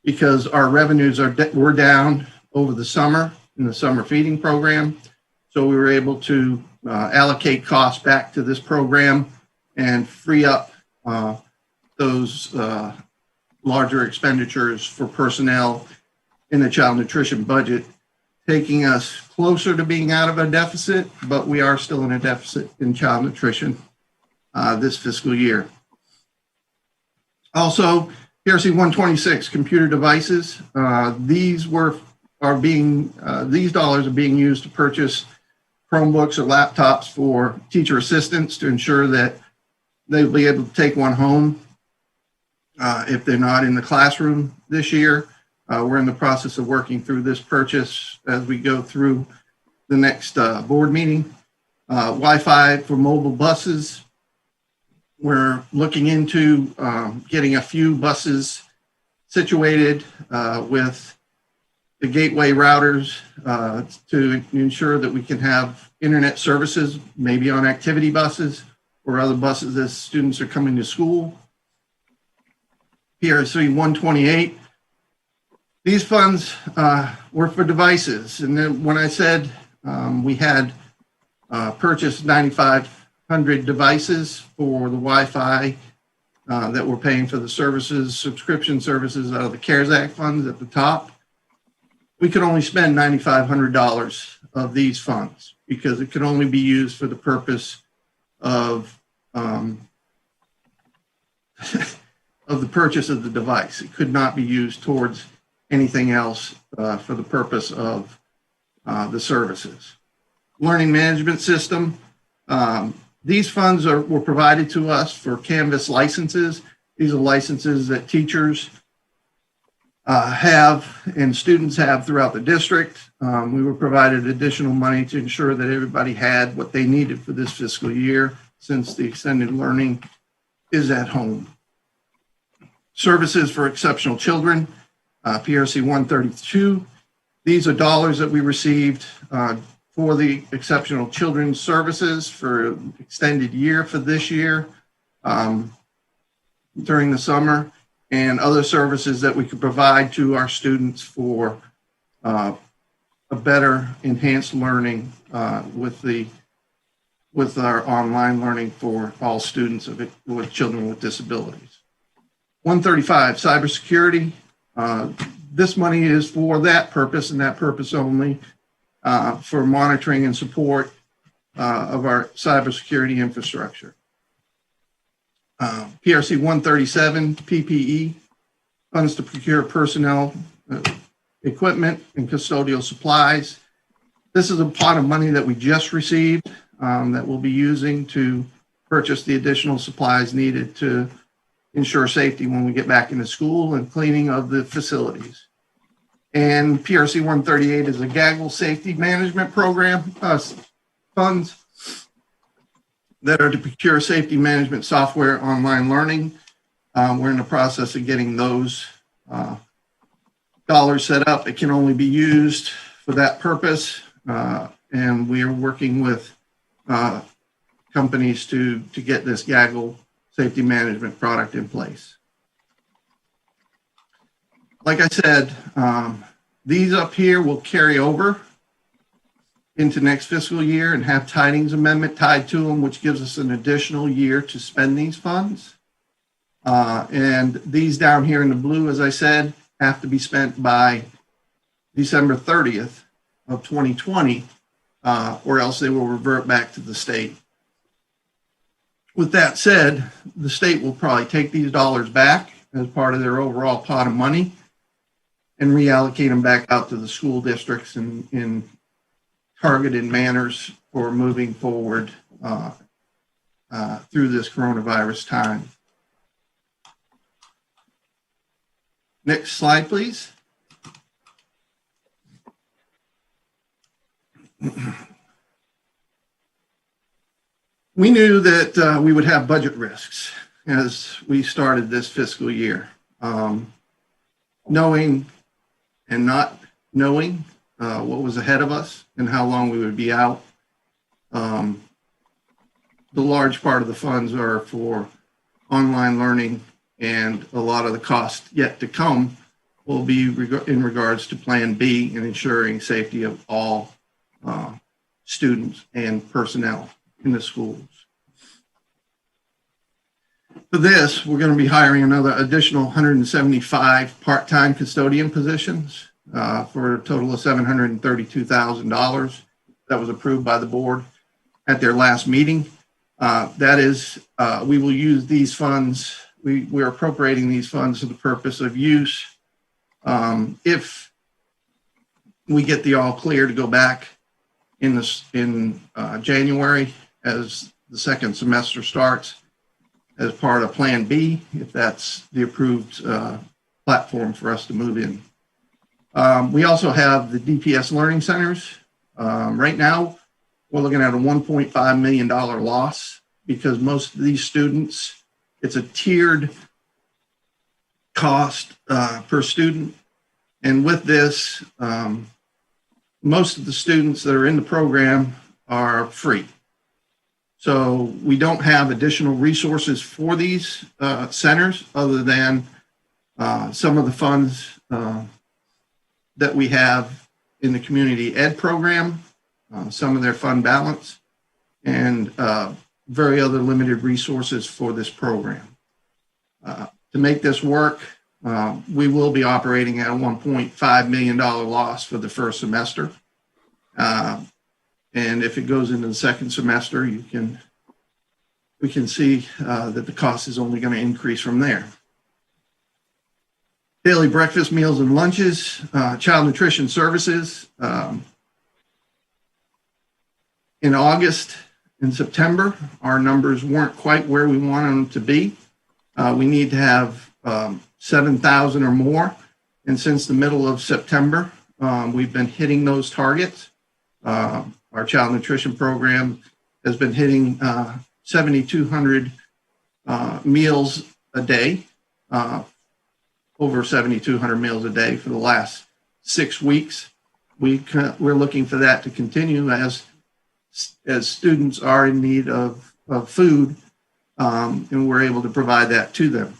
because our revenues were down over the summer in the summer feeding program. So we were able to allocate costs back to this program and free up those larger expenditures for personnel in the child nutrition budget, taking us closer to being out of a deficit, but we are still in a deficit in child nutrition this fiscal year. Also, PRC 126, computer devices. These dollars are being used to purchase Chromebooks or laptops for teacher assistants to ensure that they'll be able to take one home if they're not in the classroom this year. We're in the process of working through this purchase as we go through the next board meeting. Wi-Fi for mobile buses. We're looking into getting a few buses situated with the gateway routers to ensure that we can have internet services, maybe on activity buses or other buses as students are coming to school. PRC 128. These funds were for devices. And then when I said we had purchased 9,500 devices for the Wi-Fi that we're paying for the services, subscription services out of the CARES Act funds at the top, we could only spend $9,500 of these funds because it could only be used for the purpose of of the purchase of the device. It could not be used towards anything else for the purpose of the services. Learning management system. These funds were provided to us for Canvas licenses. These are licenses that teachers have and students have throughout the district. We were provided additional money to ensure that everybody had what they needed for this fiscal year since the extended learning is at home. Services for exceptional children, PRC 132. These are dollars that we received for the exceptional children's services for extended year for this year during the summer, and other services that we could provide to our students for a better enhanced learning with our online learning for all students with children with disabilities. 135, cybersecurity. This money is for that purpose and that purpose only, for monitoring and support of our cybersecurity infrastructure. PRC 137, PPE, funds to procure personnel, equipment, and custodial supplies. This is a pot of money that we just received that we'll be using to purchase the additional supplies needed to ensure safety when we get back into school and cleaning of the facilities. And PRC 138 is a gaggle safety management program funds that are to procure safety management software, online learning. We're in the process of getting those dollars set up. It can only be used for that purpose. And we are working with companies to get this gaggle safety management product in place. Like I said, these up here will carry over into next fiscal year and have tidings amendment tied to them, which gives us an additional year to spend these funds. And these down here in the blue, as I said, have to be spent by December 30th of 2020, or else they will revert back to the state. With that said, the state will probably take these dollars back as part of their overall pot of money and reallocate them back out to the school districts in targeted manners for moving forward through this coronavirus time. Next slide, please. We knew that we would have budget risks as we started this fiscal year. Knowing and not knowing what was ahead of us and how long we would be out. The large part of the funds are for online learning, and a lot of the cost yet to come will be in regards to Plan B and ensuring safety of all students and personnel in the schools. For this, we're going to be hiring another additional 175 part-time custodian positions for a total of $732,000 that was approved by the board at their last meeting. That is, we will use these funds. We're appropriating these funds for the purpose of use if we get the all clear to go back in January as the second semester starts as part of Plan B, if that's the approved platform for us to move in. We also have the DPS learning centers. Right now, we're looking at a $1.5 million loss because most of these students, it's a tiered cost per student. And with this, most of the students that are in the program are free. So we don't have additional resources for these centers other than some of the funds that we have in the community ed program, some of their fund balance, and very other limited resources for this program. To make this work, we will be operating at a $1.5 million loss for the first semester. And if it goes into the second semester, we can see that the cost is only going to increase from there. Daily breakfast, meals, and lunches, child nutrition services. In August and September, our numbers weren't quite where we wanted them to be. We need to have 7,000 or more. And since the middle of September, we've been hitting those targets. Our child nutrition program has been hitting 7,200 meals a day, over 7,200 meals a day for the last 6 weeks. We're looking for that to continue as students are in need of food, and we're able to provide that to them.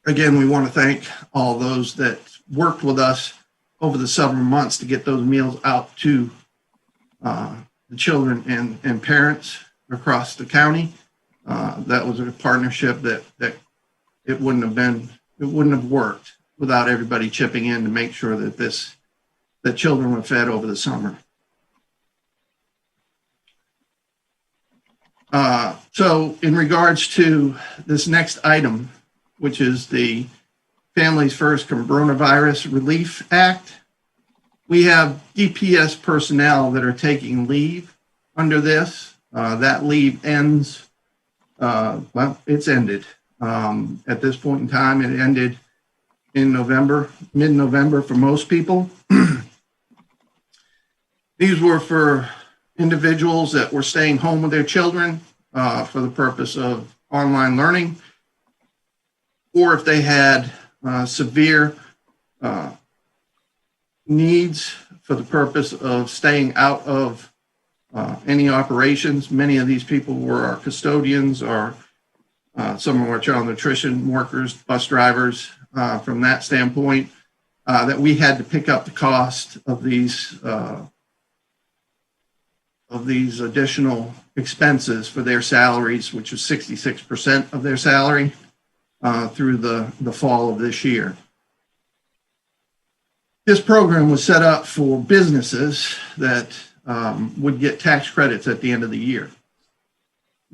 Again, we want to thank all those that worked with us over the summer months to get those meals out to the children and parents across the county. That was a partnership that it wouldn't have worked without everybody chipping in to make sure that children were fed over the summer. So in regards to this next item, which is the Families First Coronavirus Relief Act, we have DPS personnel that are taking leave under this. That leave ends, well, it's ended. At this point in time, it ended in November, mid-November for most people. These were for individuals that were staying home with their children for the purpose of online learning, or if they had severe needs for the purpose of staying out of any operations. Many of these people were our custodians or some of our child nutrition workers, bus drivers, from that standpoint, that we had to pick up the cost of these additional expenses for their salaries, which is 66% of their salary through the fall of this year. This program was set up for businesses that would get tax credits at the end of the year.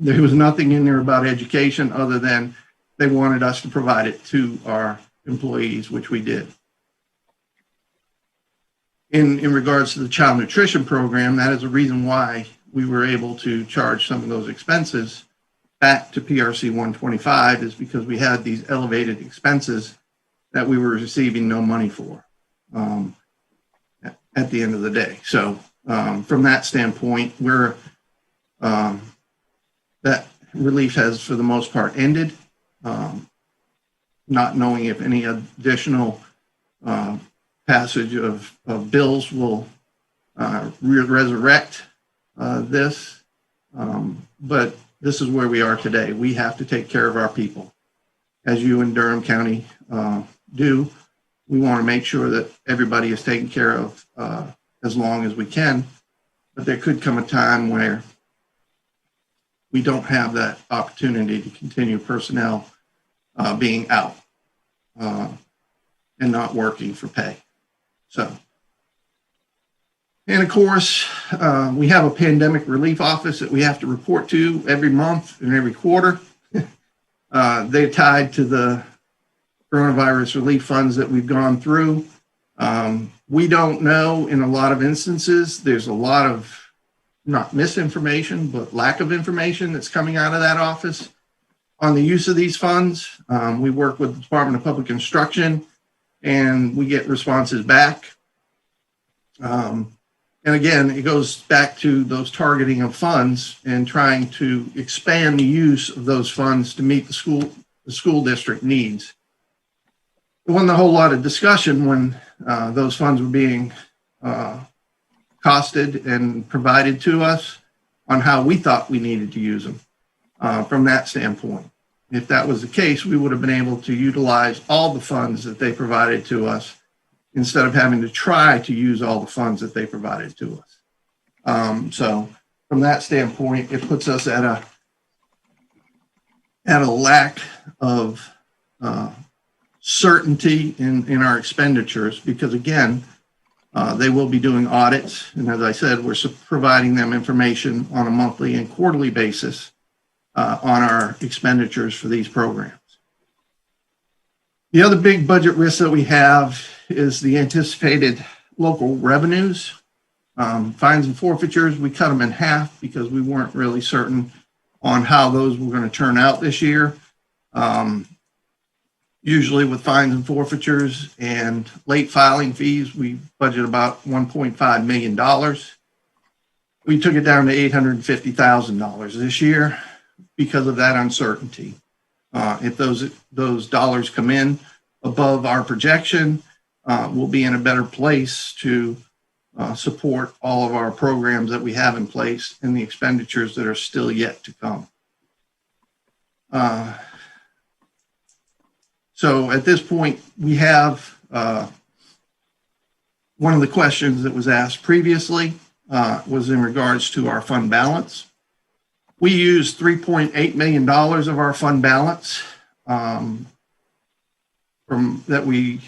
There was nothing in there about education other than they wanted us to provide it to our employees, which we did. In regards to the child nutrition program, that is a reason why we were able to charge some of those expenses back to PRC 125, is because we had these elevated expenses that we were receiving no money for at the end of the day. So from that standpoint, that relief has, for the most part, ended, not knowing if any additional passage of bills will resurrect this. But this is where we are today. We have to take care of our people. As you in Durham County do, we want to make sure that everybody is taken care of as long as we can. But there could come a time where we don't have that opportunity to continue personnel being out and not working for pay. So, and of course, we have a pandemic relief office that we have to report to every month and every quarter. They're tied to the coronavirus relief funds that we've gone through. We don't know in a lot of instances. There's a lot of not misinformation, but lack of information that's coming out of that office on the use of these funds. We work with the Department of Public Instruction and we get responses back. And again, it goes back to those targeting of funds and trying to expand the use of those funds to meet the school district needs. There wasn't a whole lot of discussion when those funds were being costed and provided to us on how we thought we needed to use them from that standpoint. If that was the case, we would have been able to utilize all the funds that they provided to us instead of having to try to use all the funds that they provided to us. So from that standpoint, it puts us at a lack of certainty in our expenditures because, again, they will be doing audits. And as I said, we're providing them information on a monthly and quarterly basis on our expenditures for these programs. The other big budget risk that we have is the anticipated local revenues. Fines and forfeitures, we cut them in half because we weren't really certain on how those were going to turn out this year. Usually with fines and forfeitures and late filing fees, we budget about $1.5 million. We took it down to $850,000 this year because of that uncertainty. If those dollars come in above our projection, we'll be in a better place to support all of our programs that we have in place and the expenditures that are still yet to come. So at this point, we have one of the questions that was asked previously was in regards to our fund balance. We used $3.8 million of our fund balance from that we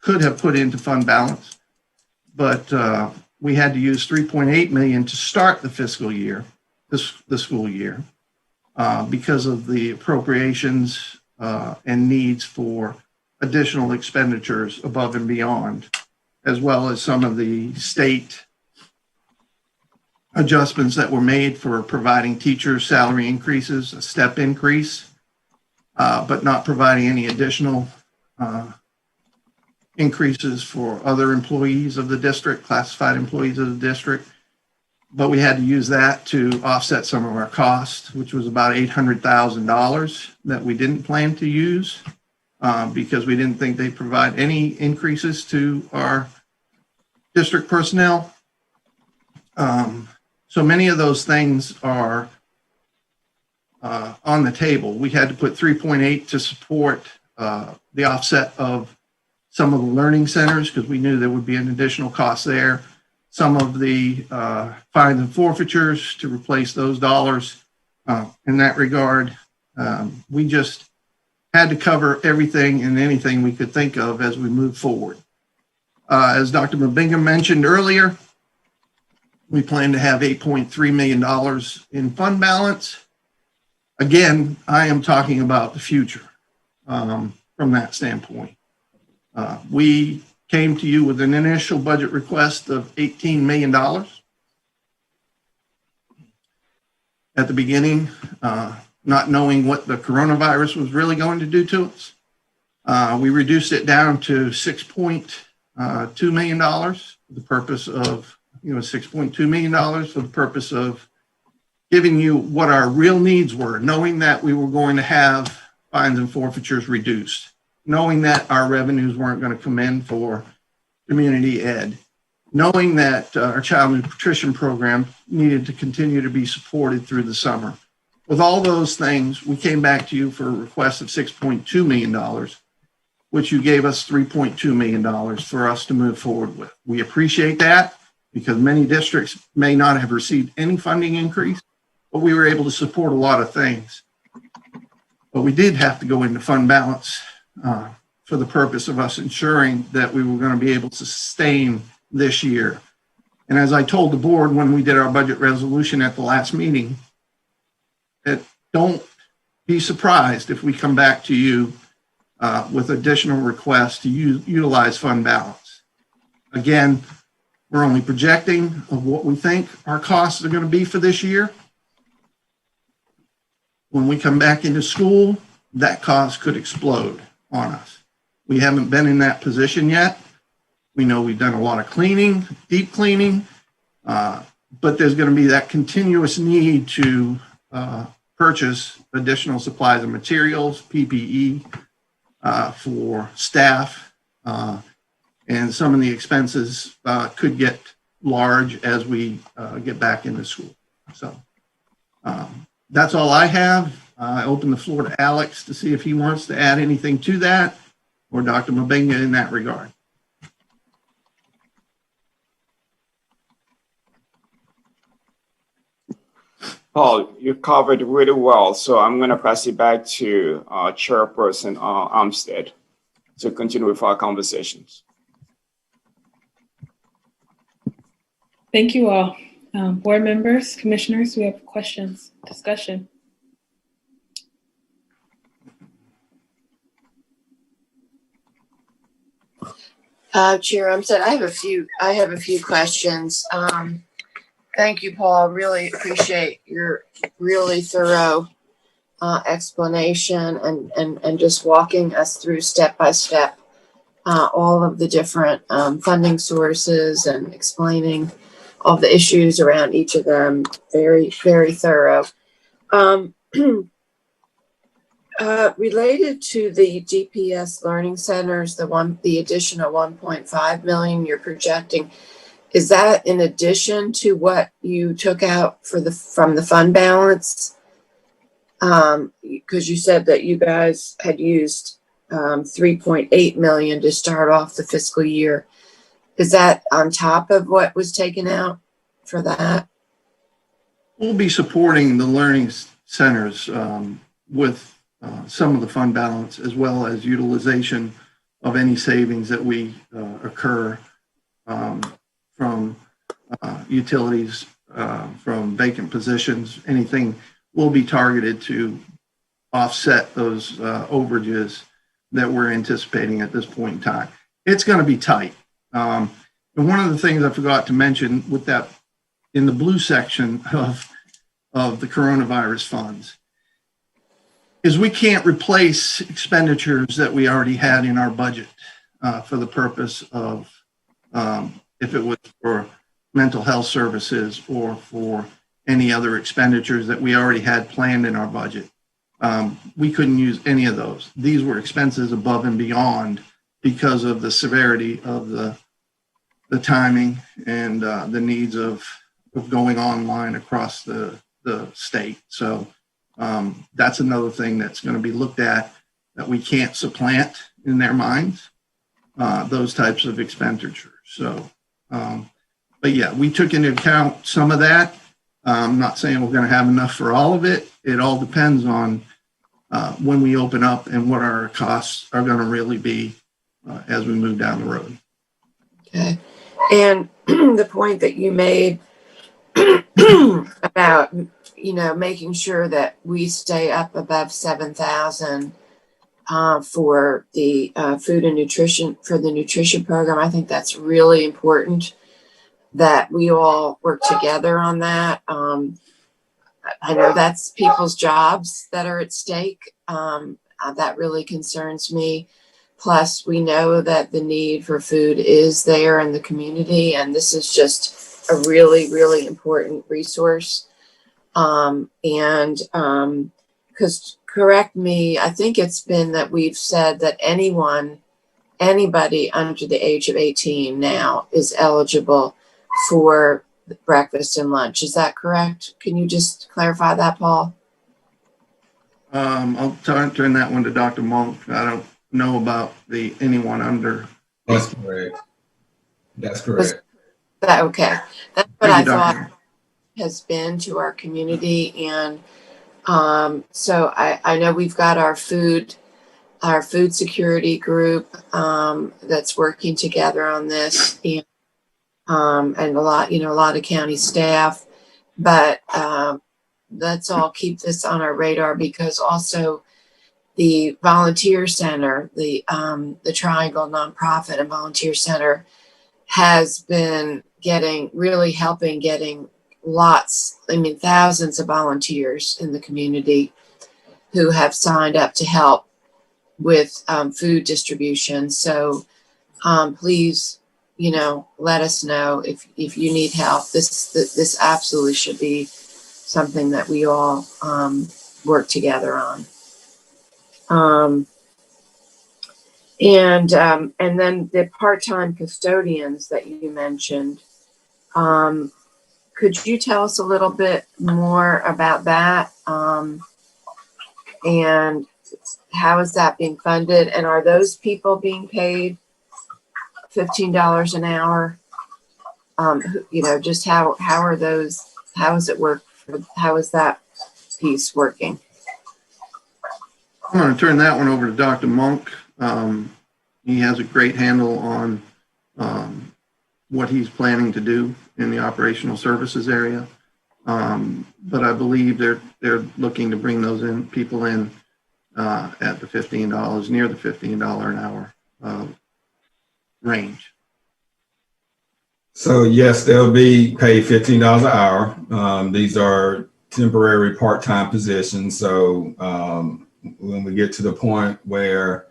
could have put into fund balance, but we had to use $3.8 million to start the fiscal year, the school year, because of the appropriations and needs for additional expenditures above and beyond, as well as some of the state adjustments that were made for providing teachers salary increases, a step increase, but not providing any additional increases for other employees of the district, classified employees of the district. But we had to use that to offset some of our costs, which was about $800,000 that we didn't plan to use because we didn't think they'd provide any increases to our district personnel. So many of those things are on the table. We had to put 3.8 to support the offset of some of the learning centers because we knew there would be an additional cost there. Some of the fines and forfeitures to replace those dollars. In that regard, we just had to cover everything and anything we could think of as we move forward. As Dr. Mabinga mentioned earlier, we plan to have $8.3 million in fund balance. Again, I am talking about the future from that standpoint. We came to you with an initial budget request of $18 million. At the beginning, not knowing what the coronavirus was really going to do to us. We reduced it down to $6.2 million for the purpose of, $6.2 million for the purpose of giving you what our real needs were, knowing that we were going to have fines and forfeitures reduced, knowing that our revenues weren't going to come in for community ed, knowing that our child nutrition program needed to continue to be supported through the summer. With all those things, we came back to you for a request of $6.2 million, which you gave us $3.2 million for us to move forward with. We appreciate that because many districts may not have received any funding increase, but we were able to support a lot of things. But we did have to go into fund balance for the purpose of us ensuring that we were going to be able to sustain this year. And as I told the board when we did our budget resolution at the last meeting, that don't be surprised if we come back to you with additional requests to utilize fund balance. Again, we're only projecting of what we think our costs are going to be for this year. When we come back into school, that cost could explode on us. We haven't been in that position yet. We know we've done a lot of cleaning, deep cleaning, but there's going to be that continuous need to purchase additional supplies and materials, PPE, for staff, and some of the expenses could get large as we get back into school. So that's all I have. I open the floor to Alex to see if he wants to add anything to that, or Dr. Mabenga in that regard. Paul, you covered really well, so I'm going to pass it back to Chairperson Armstead to continue with our conversations. Thank you all. Board members, commissioners, we have questions, discussion. Chair Armstead, I have a few questions. Thank you, Paul. Really appreciate your really thorough explanation and just walking us through step by step all of the different funding sources and explaining all the issues around each of them. Very, very thorough. Related to the GPS learning centers, the additional 1.5 million you're projecting, is that in addition to what you took out from the fund balance? Because you said that you guys had used 3.8 million to start off the fiscal year. Is that on top of what was taken out for that? We'll be supporting the learning centers with some of the fund balance, as well as utilization of any savings that we occur from utilities, from vacant positions. Anything will be targeted to offset those overages that we're anticipating at this point in time. It's going to be tight. And one of the things I forgot to mention with that, in the blue section of the coronavirus funds, is we can't replace expenditures that we already had in our budget for the purpose of, if it was for mental health services or for any other expenditures that we already had planned in our budget. We couldn't use any of those. These were expenses above and beyond because of the severity of the timing and the needs of going online across the state. So that's another thing that's going to be looked at, that we can't supplant in their minds, those types of expenditures. So, but yeah, we took into account some of that. I'm not saying we're going to have enough for all of it. It all depends on when we open up and what our costs are going to really be as we move down the road. Okay. And the point that you made about, making sure that we stay up above 7,000 for the food and nutrition, for the nutrition program, I think that's really important that we all work together on that. I know that's people's jobs that are at stake. That really concerns me. Plus, we know that the need for food is there in the community, and this is just a really, really important resource. Because correct me, I think it's been that we've said that anybody under the age of 18 now is eligible for breakfast and lunch. Is that correct? Can you just clarify that, Paul? I'll turn that one to Dr. Monk. I don't know about anyone under. That's correct. That's correct. Okay. That's what I thought has been to our community. And so I know we've got our food security group that's working together on this, and a lot of county staff, but let's all keep this on our radar, because also the volunteer center, the Triangle Nonprofit and Volunteer Center has been really helping getting thousands of volunteers in the community who have signed up to help with food distribution. So please, let us know if you need help. This absolutely should be something that we all work together on. And then the part-time custodians that you mentioned, could you tell us a little bit more about that? And how is that being funded? And are those people being paid $15 an hour? Just how are those? How does it work? How is that piece working? I'm going to turn that one over to Dr. Monk. He has a great handle on what he's planning to do in the operational services area. But I believe they're looking to bring those people in at the $15, near the $15 an hour range. So yes, they'll be paid $15 an hour. These are temporary part-time positions. So when we get to the point where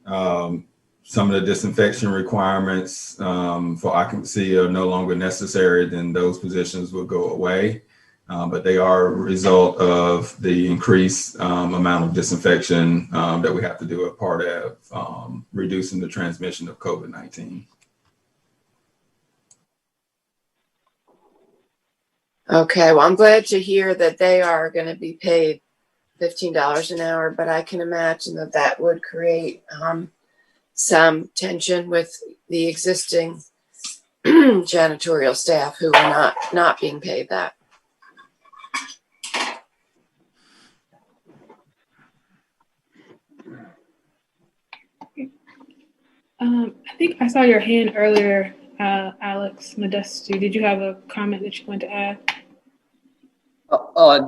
some of the disinfection requirements for occupancy are no longer necessary, then those positions will go away. But they are a result of the increased amount of disinfection that we have to do as part of reducing the transmission of COVID-19. Okay, well, I'm glad to hear that they are going to be paid $15 an hour, but I can imagine that would create some tension with the existing janitorial staff who are not being paid that. I think I saw your hand earlier, Alex Modesti. Did you have a comment that you wanted to add?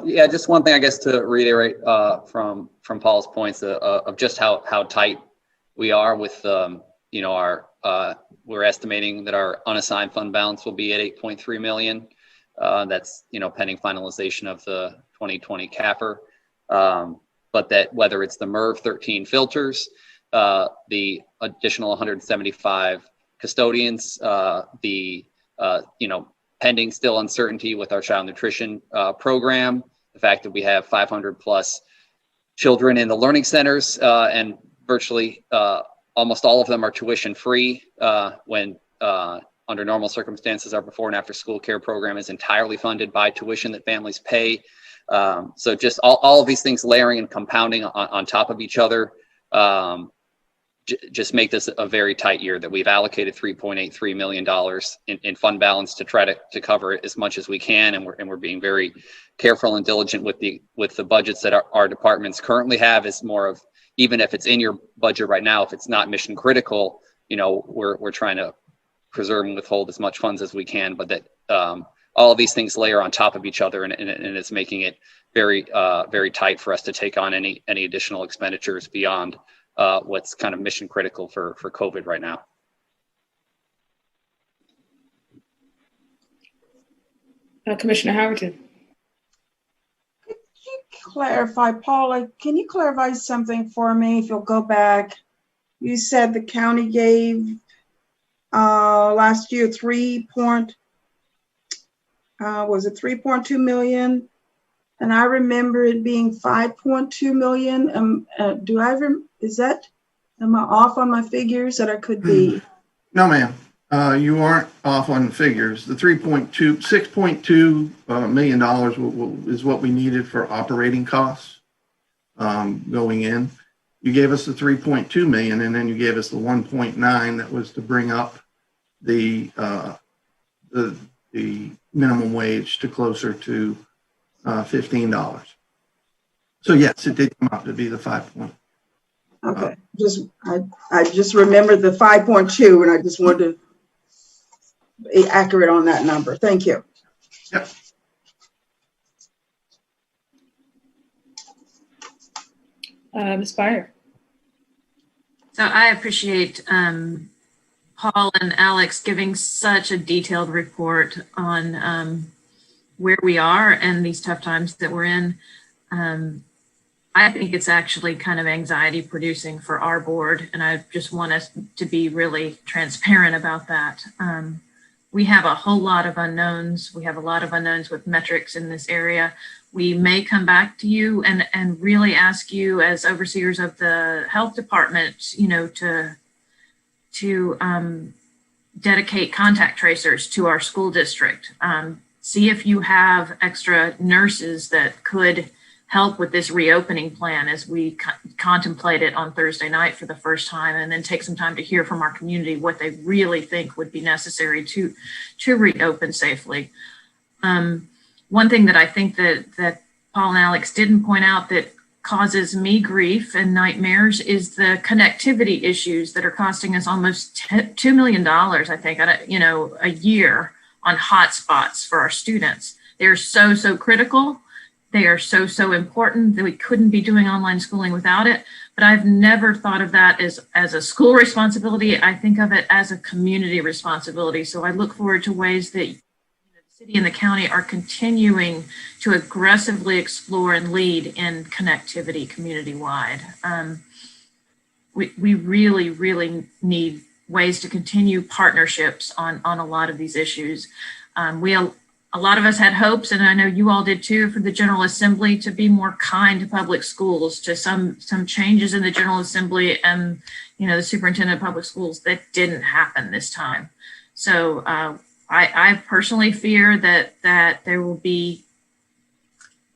Yeah, just one thing, I guess, to reiterate from Paul's points of just how tight we are with, our, we're estimating that our unassigned fund balance will be at 8.3 million. That's, pending finalization of the 2020 CAFR. But that whether it's the MERV 13 filters, the additional 175 custodians, pending still uncertainty with our child nutrition program, the fact that we have 500 plus children in the learning centers and virtually almost all of them are tuition free when under normal circumstances our before and after school care program is entirely funded by tuition that families pay. So just all of these things layering and compounding on top of each other just make this a very tight year. That we've allocated $3.83 million in fund balance to try to cover it as much as we can, and we're being very careful and diligent with the budgets that our departments currently have. Is more of, even if it's in your budget right now, if it's not mission critical, we're trying to preserve and withhold as much funds as we can, but that all of these things layer on top of each other, and it's making it very very tight for us to take on any additional expenditures beyond what's kind of mission critical for COVID right now. Commissioner Howerton. Could you clarify, Paula, can you clarify something for me? If you'll go back, you said the county gave last year was it 3.2 million? And I remember it being 5.2 million. Am I off on my figures that I could be? No, ma'am. You aren't off on the figures. The $6.2 million is what we needed for operating costs going in. You gave us the 3.2 million, and then you gave us the 1.9 that was to bring up the minimum wage to closer to $15. So yes, it did come out to be the 5 point. Okay, I just remembered the 5.2, and I just wanted to be accurate on that number. Thank you. Yep. Ms. Byer. So I appreciate Paul and Alex giving such a detailed report on where we are and these tough times that we're in. I think it's actually kind of anxiety producing for our board, and I just want us to be really transparent about that. We have a whole lot of unknowns. We have a lot of unknowns with metrics in this area. We may come back to you and really ask you as overseers of the health department, you know, to dedicate contact tracers to our school district. See if you have extra nurses that could help with this reopening plan as we contemplate it on Thursday night for the first time, and then take some time to hear from our community what they really think would be necessary to reopen safely. One thing that I think that Paul and Alex didn't point out that causes me grief and nightmares is the connectivity issues that are costing us almost $2 million, I think, a year on hotspots for our students. They're so critical. They are so important that we couldn't be doing online schooling without it. But I've never thought of that as a school responsibility. I think of it as a community responsibility. So I look forward to ways that the city and the county are continuing to aggressively explore and lead in connectivity community-wide. We really need ways to continue partnerships on a lot of these issues. A lot of us had hopes, and I know you all did too, for the General Assembly to be more kind to public schools, to some changes in the General Assembly and, you know, the superintendent of public schools. That didn't happen this time. So I personally fear that there will be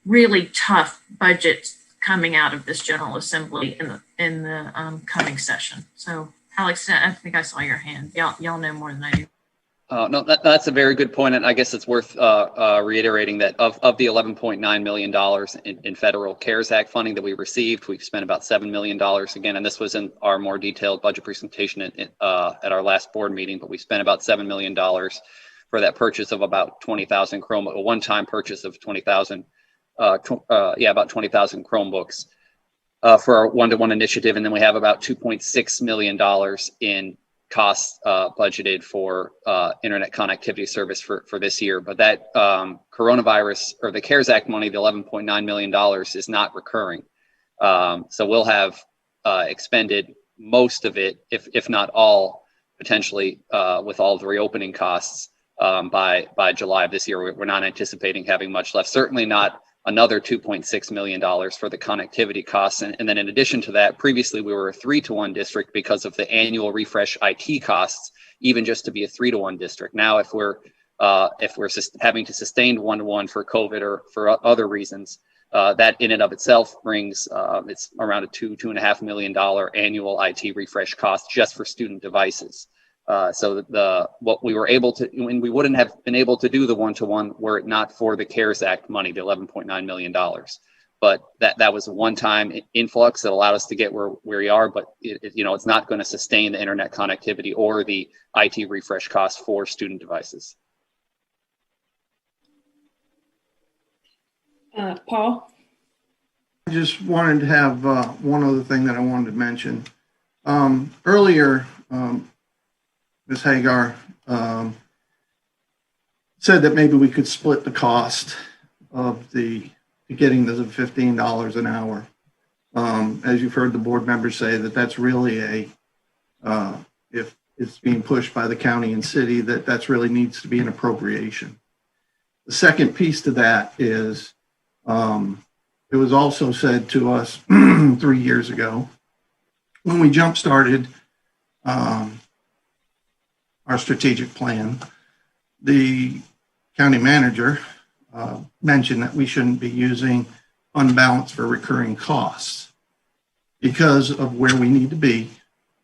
really tough budgets coming out of this General Assembly in the coming session. So Alex, I think I saw your hand. Y'all know more than I do. No, that's a very good point, and I guess it's worth reiterating that of the $11.9 million in federal CARES Act funding that we received, we've spent about $7 million again, and this was in our more detailed budget presentation at our last board meeting, but we spent about $7 million for that purchase of about 20,000 Chromebooks, a one-time purchase of 20,000, about 20,000 Chromebooks for our one-to-one initiative, and then we have about $2.6 million in costs budgeted for internet connectivity service for this year. But that coronavirus or the CARES Act money, the $11.9 million, is not recurring. So we'll have expended most of it, if not all, potentially with all the reopening costs by July of this year. We're not anticipating having much left, certainly not another $2.6 million for the connectivity costs. And then in addition to that, previously we were a 3-to-1 district because of the annual refresh IT costs, even just to be a 3-to-1 district. Now, if we're having to sustain 1-to-1 for COVID or for other reasons, that in and of itself brings, it's around a $2.5 million annual IT refresh cost just for student devices. So what we were able to, and we wouldn't have been able to do the 1-to-1 were it not for the CARES Act money, the $11.9 million. But that was a one-time influx that allowed us to get where we are. But it's not going to sustain the internet connectivity or the IT refresh costs for student devices. Paul? I just wanted to have one other thing that I wanted to mention. Earlier, Ms. Hagar said that maybe we could split the cost of getting to the $15 an hour. As you've heard the board members say, that's really if it's being pushed by the county and city, that's really needs to be an appropriation. The second piece to that is it was also said to us 3 years ago when we jump-started our strategic plan, the county manager mentioned that we shouldn't be using fund balance for recurring costs because of where we need to be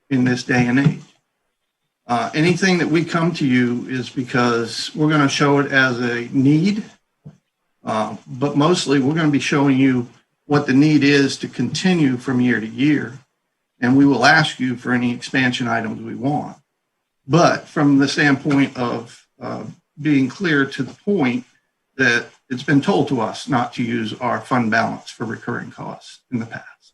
in this day and age. Anything that we come to you is because we're going to show it as a need, but mostly we're going to be showing you what the need is to continue from year to year, and we will ask you for any expansion items we want. But from the standpoint of being clear to the point that it's been told to us not to use our fund balance for recurring costs in the past.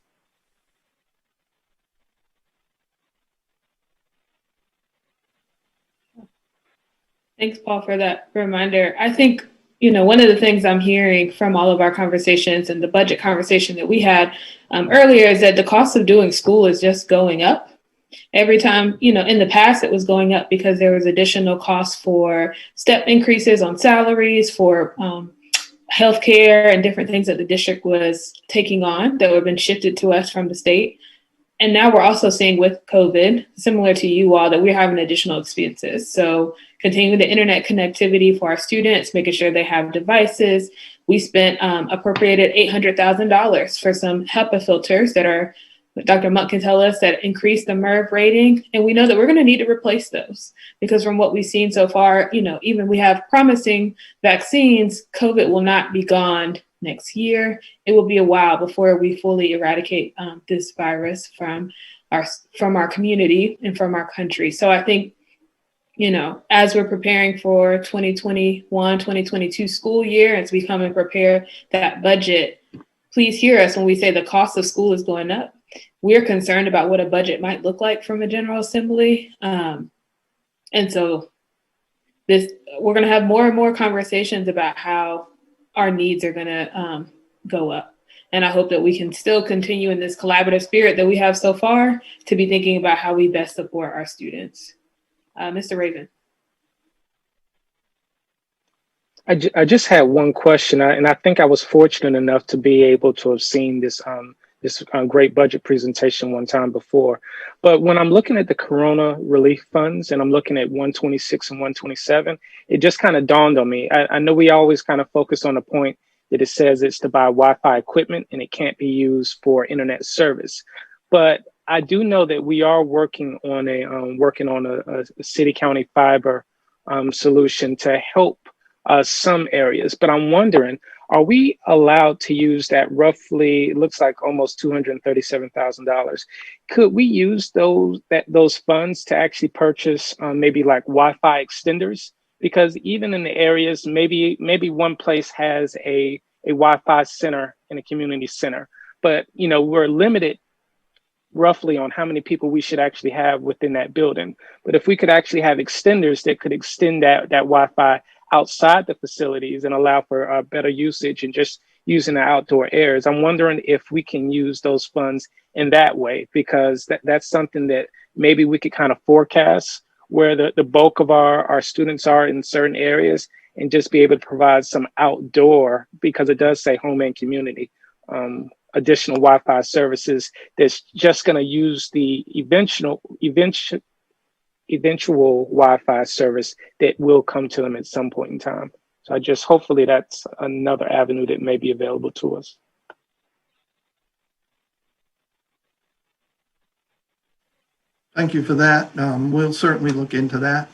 Thanks, Paul, for that reminder. I think, one of the things I'm hearing from all of our conversations and the budget conversation that we had earlier is that the cost of doing school is just going up. Every time, in the past, it was going up because there was additional costs for step increases on salaries, for healthcare and different things that the district was taking on that have been shifted to us from the state. And now we're also seeing with COVID, similar to you all, that we're having additional expenses. So continuing the internet connectivity for our students, making sure they have devices. We spent appropriated $800,000 for some HEPA filters that are, Dr. Monk can tell us, that increase the MERV rating. And we know that we're going to need to replace those because from what we've seen so far, even we have promising vaccines, COVID will not be gone next year. It will be a while before we fully eradicate this virus from our community and from our country. So I think, as we're preparing for 2021, 2022 school year, as we come and prepare that budget, please hear us when we say the cost of school is going up. We're concerned about what a budget might look like from a General Assembly. And so we're going to have more and more conversations about how our needs are going to go up. And I hope that we can still continue in this collaborative spirit that we have so far to be thinking about how we best support our students. Mr. Raven. I just had one question, and I think I was fortunate enough to be able to have seen this great budget presentation one time before. But when I'm looking at the Corona relief funds and I'm looking at 126 and 127, it just kind of dawned on me. I know we always kind of focus on the point that it says it's to buy Wi-Fi equipment and it can't be used for internet service. But I do know that we are working on a city-county fiber solution to help some areas. But I'm wondering, are we allowed to use that roughly, it looks like almost $237,000? Could we use those funds to actually purchase maybe like Wi-Fi extenders? Because even in the areas, maybe one place has a Wi-Fi center in a community center, but we're limited roughly on how many people we should actually have within that building. But if we could actually have extenders that could extend that Wi-Fi outside the facilities and allow for better usage and just using the outdoor airs, I'm wondering if we can use those funds in that way, because that's something that maybe we could kind of forecast where the bulk of our students are in certain areas and just be able to provide some outdoor, because it does say home and community, additional Wi-Fi services that's just going to use the eventual Wi-Fi service that will come to them at some point in time. So hopefully that's another avenue that may be available to us. Thank you for that. We'll certainly look into that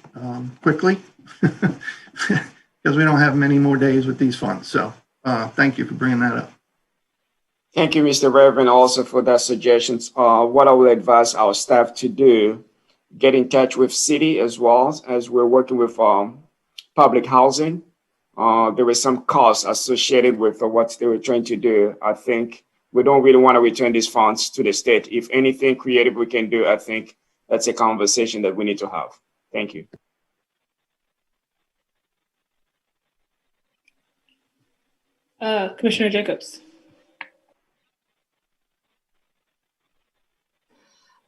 quickly because we don't have many more days with these funds. So thank you for bringing that up. Thank you, Mr. Reverend, also for that suggestions. What I would advise our staff to do, get in touch with city as well, as we're working with public housing. There was some costs associated with what they were trying to do. I think we don't really want to return these funds to the state. If anything creative we can do, I think that's a conversation that we need to have. Thank you. Commissioner Jacobs.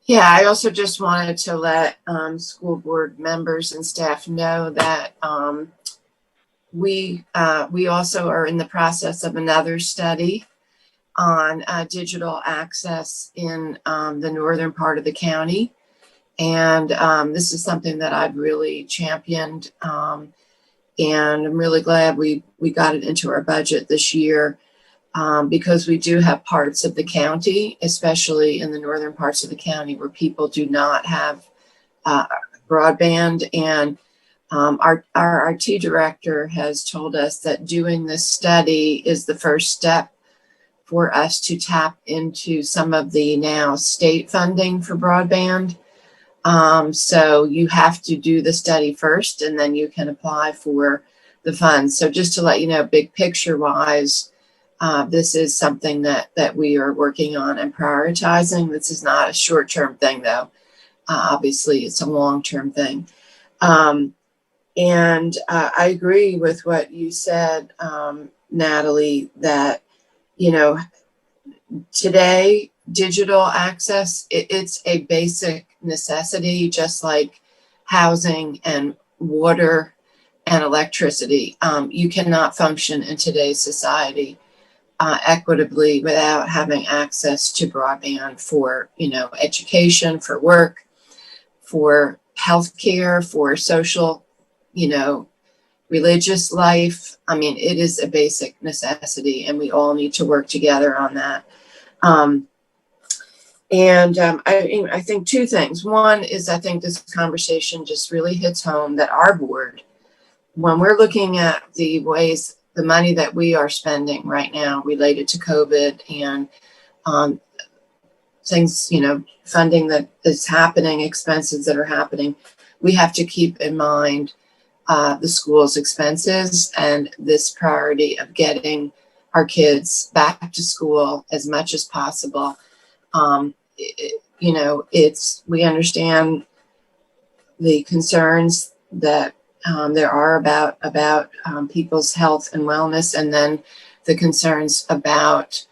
Yeah, I also just wanted to let school board members and staff know that we also are in the process of another study on digital access in the northern part of the county. And this is something that I've really championed. And I'm really glad we got it into our budget this year. Because we do have parts of the county, especially in the northern parts of the county, where people do not have broadband. And our IT director has told us that doing this study is the first step for us to tap into some of the now state funding for broadband. So you have to do the study first, and then you can apply for the funds. So just to let you know, big picture wise, this is something that we are working on and prioritizing. This is not a short-term thing, though. Obviously, it's a long-term thing. And I agree with what you said, Natalie, that, you know, today, digital access, it's a basic necessity, just like housing and water and electricity. You cannot function in today's society equitably without having access to broadband for, you know, education, for work, for healthcare, for social, you know, religious life. I mean, it is a basic necessity, and we all need to work together on that. I think two things. One is, I think this conversation just really hits home that our board, when we're looking at the ways, the money that we are spending right now related to COVID and things, you know, funding that is happening, expenses that are happening, we have to keep in mind the school's expenses and this priority of getting our kids back to school as much as possible. You know, we understand the concerns that there are about people's health and wellness, and then the concerns about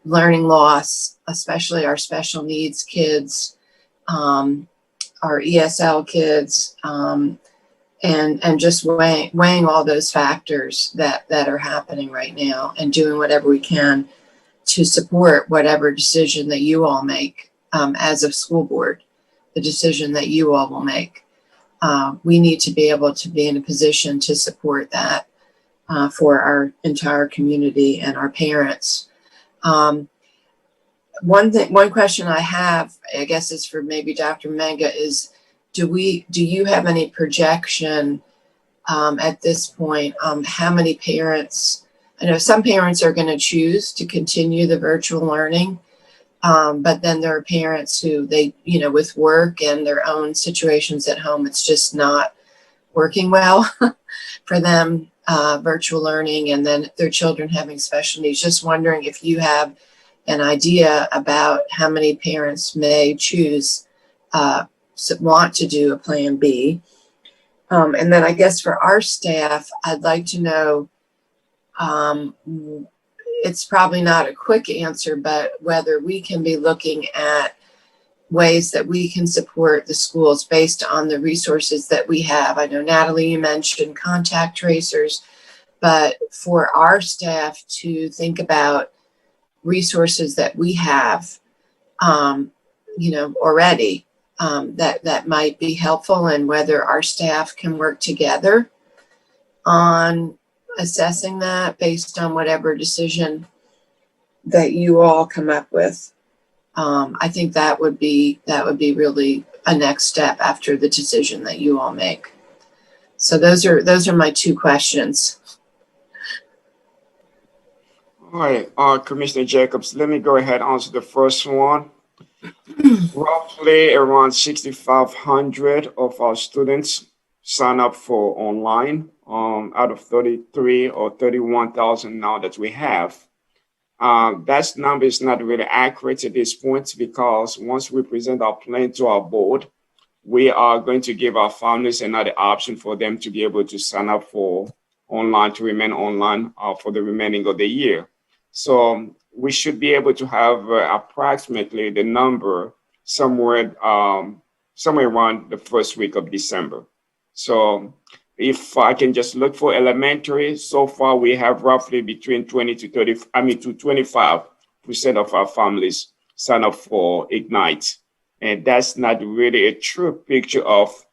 learning loss, especially our special needs kids, our ESL kids, and just weighing all those factors that are happening right now, and doing whatever we can to support whatever decision that you all make as a school board, the decision that you all will make. We need to be able to be in a position to support that for our entire community and our parents. One question I have, I guess, is for maybe Dr. Menga, is do you have any projection at this point how many parents? I know some parents are going to choose to continue the virtual learning, but then there are parents who they, you know, with work and their own situations at home, it's just not working well for them, virtual learning, and then their children having special needs. Just wondering if you have an idea about how many parents may choose, want to do a plan B. And then I guess for our staff, I'd like to know, it's probably not a quick answer, but whether we can be looking at ways that we can support the schools based on the resources that we have. I know, Natalie, you mentioned contact tracers, but for our staff to think about resources that we have, you know, already, that might be helpful, and whether our staff can work together on assessing that based on whatever decision that you all come up with. I think that would be really a next step after the decision that you all make. So those are my two questions. All right, Commissioner Jacobs, let me go ahead and answer the first one. Roughly around 6,500 of our students sign up for online out of 33 or 31,000 now that we have. That number is not really accurate at this point, because once we present our plan to our board, we are going to give our families another option for them to be able to sign up for online, to remain online for the remaining of the year. So we should be able to have approximately the number somewhere around the first week of December. So if I can just look for elementary, so far we have roughly between 20 to 25% of our families sign up for Ignite. And that's not really a true picture of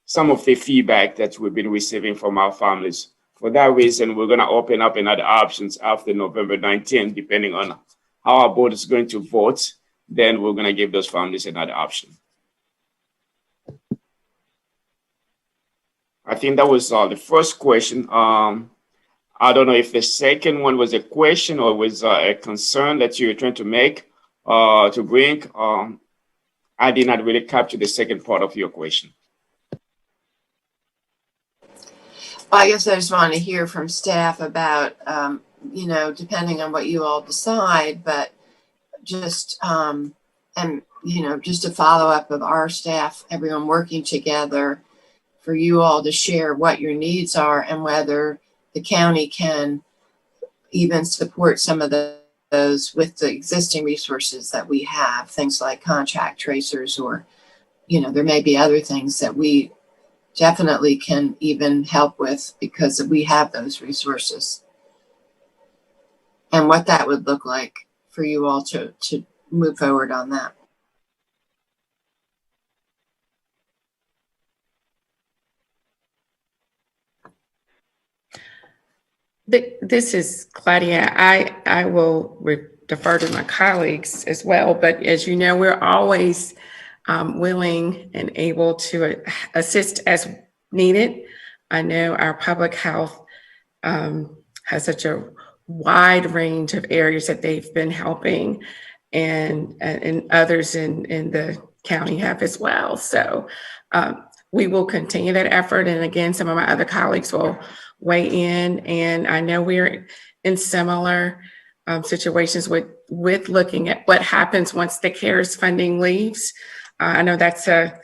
some of the feedback that we've been receiving from our families. For that reason, we're going to open up another options after November 19th, depending on how our board is going to vote. Then we're going to give those families another option. I think that was the first question. I don't know if the second one was a question or was a concern that you were trying to make, to bring. I did not really capture the second part of your question. Well, I guess I just want to hear from staff about, you know, depending on what you all decide, but just, and, you know, just a follow up of our staff, everyone working together for you all to share what your needs are and whether the county can even support some of those with the existing resources that we have, things like contact tracers, or, you know, there may be other things that we definitely can even help with because we have those resources. And what that would look like for you all to move forward on that. This is Claudia. I will defer to my colleagues as well, but as you know, we're always willing and able to assist as needed. I know our public health has such a wide range of areas that they've been helping, and others in the county have as well. So we will continue that effort. And again, some of my other colleagues will weigh in. And I know we're in similar situations with looking at what happens once the CARES funding leaves. I know that's a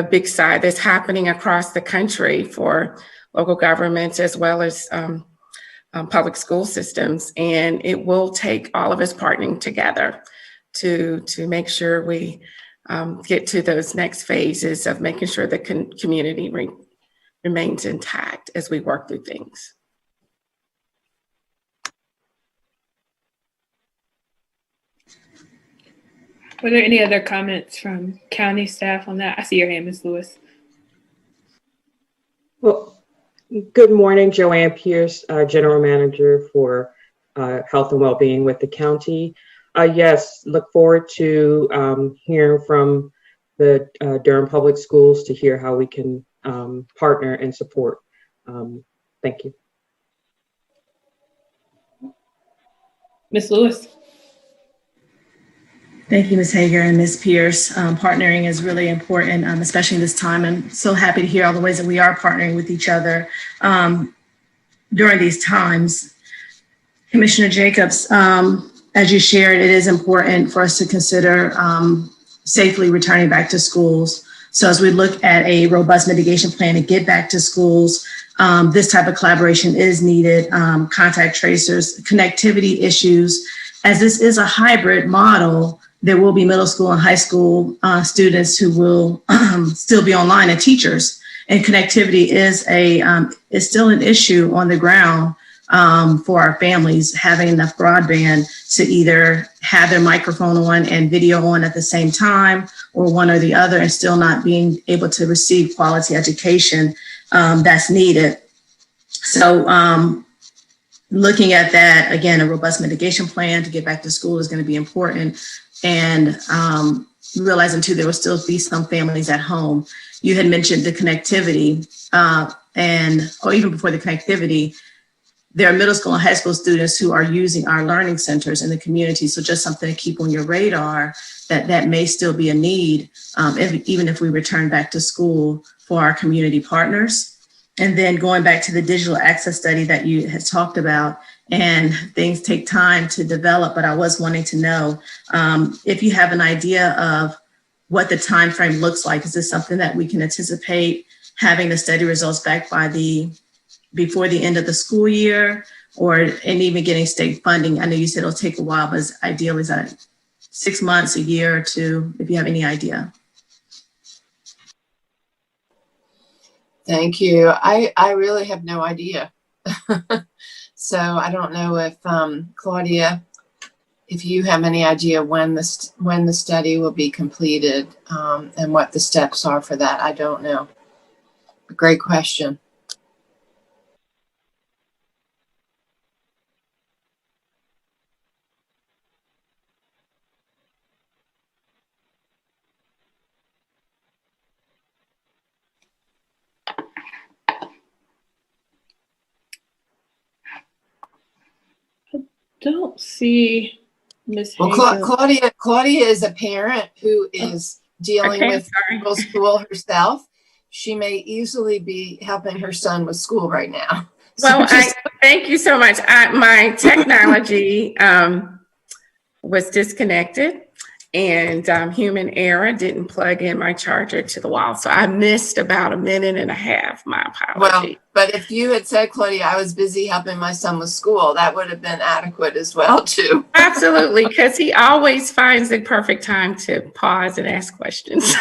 big side that's happening across the country for local governments as well as public school systems. And it will take all of us partnering together to make sure we get to those next phases of making sure the community remains intact as we work through things. Were there any other comments from county staff on that? I see your hand, Ms. Lewis. Well, good morning, Joanne Pierce, General Manager for Health and Wellbeing with the county. Yes, look forward to hearing from the Durham Public Schools to hear how we can partner and support. Thank you. Ms. Lewis. Thank you, Ms. Hager and Ms. Pierce. Partnering is really important, especially in this time. I'm so happy to hear all the ways that we are partnering with each other during these times. Commissioner Jacobs, as you shared, it is important for us to consider safely returning back to schools. So as we look at a robust mitigation plan to get back to schools, this type of collaboration is needed. Contact tracers, connectivity issues. As this is a hybrid model, there will be middle school and high school students who will still be online, and teachers. And connectivity is still an issue on the ground for our families, having enough broadband to either have their microphone on and video on at the same time, or one or the other, and still not being able to receive quality education that's needed. So looking at that, again, a robust mitigation plan to get back to school is going to be important. And realizing too, there will still be some families at home. You had mentioned the connectivity or even before the connectivity, there are middle school and high school students who are using our learning centers in the community. So just something to keep on your radar, that may still be a need, even if we return back to school for our community partners. And then going back to the digital access study that you had talked about, and things take time to develop, but I was wanting to know if you have an idea of what the time frame looks like. Is this something that we can anticipate having the study results back before the end of the school year, and even getting state funding? I know you said it'll take a while, but ideally is that 6 months, a year or two, if you have any idea? Thank you. I really have no idea. So I don't know if Claudia, if you have any idea when the study will be completed and what the steps are for that. I don't know. Great question. Don't see Ms. Well, Claudia is a parent who is dealing with middle school herself. She may easily be helping her son with school right now. Well, thank you so much. My technology was disconnected, and human error, didn't plug in my charger to the wall. So I missed about 1.5 minutes. My apology. Well, but if you had said, Claudia, I was busy helping my son with school, that would have been adequate as well, too. Absolutely, because he always finds the perfect time to pause and ask questions.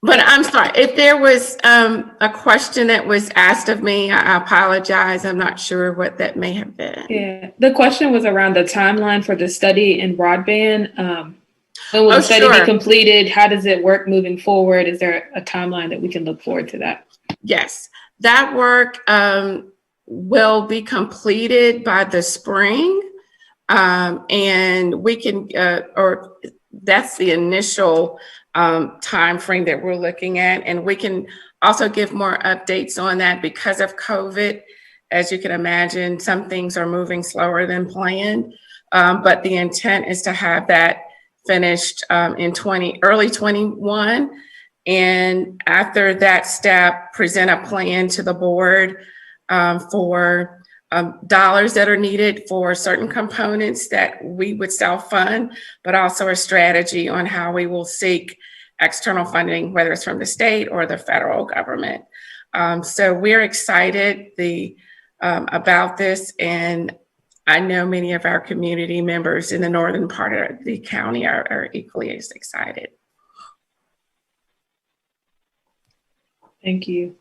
But I'm sorry, if there was a question that was asked of me, I apologize. I'm not sure what that may have been. Yeah, the question was around the timeline for the study in broadband. When will the study be completed? How does it work moving forward? Is there a timeline that we can look forward to that? Yes, that work will be completed by the spring. And we can, or that's the initial time frame that we're looking at. And we can also give more updates on that because of COVID. As you can imagine, some things are moving slower than planned, but the intent is to have that finished in early 21. And after that step, present a plan to the board for dollars that are needed for certain components that we would self-fund, but also a strategy on how we will seek external funding, whether it's from the state or the federal government. So we're excited about this, and I know many of our community members in the northern part of the county are equally as excited. Thank you.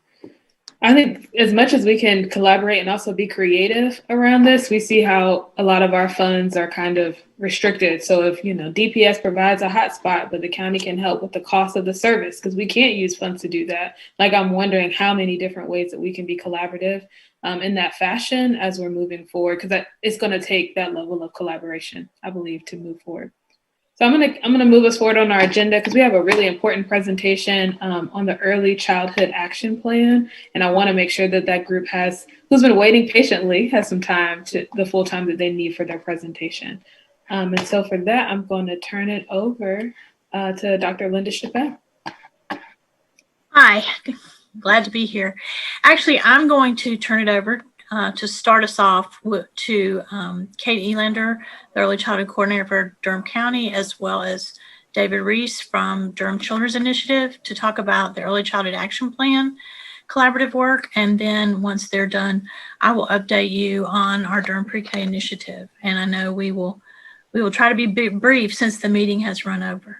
I think as much as we can collaborate and also be creative around this, we see how a lot of our funds are kind of restricted. So if, DPS provides a hotspot, but the county can help with the cost of the service because we can't use funds to do that. Like, I'm wondering how many different ways that we can be collaborative in that fashion as we're moving forward, because it's going to take that level of collaboration, I believe, to move forward. So I'm gonna move us forward on our agenda because we have a really important presentation on the Early Childhood Action Plan, and I want to make sure that group who's been waiting patiently, has some time the full time that they need for their presentation. And so for that, I'm going to turn it over to Dr. Linda Chappelle. Hi, glad to be here. Actually, I'm going to turn it over to start us off to Kate Elander, the Early Childhood Coordinator for Durham County, as well as David Reese from Durham Children's Initiative to talk about the Early Childhood Action Plan collaborative work. And then once they're done, I will update you on our Durham Pre-K initiative. And I know we will try to be brief since the meeting has run over.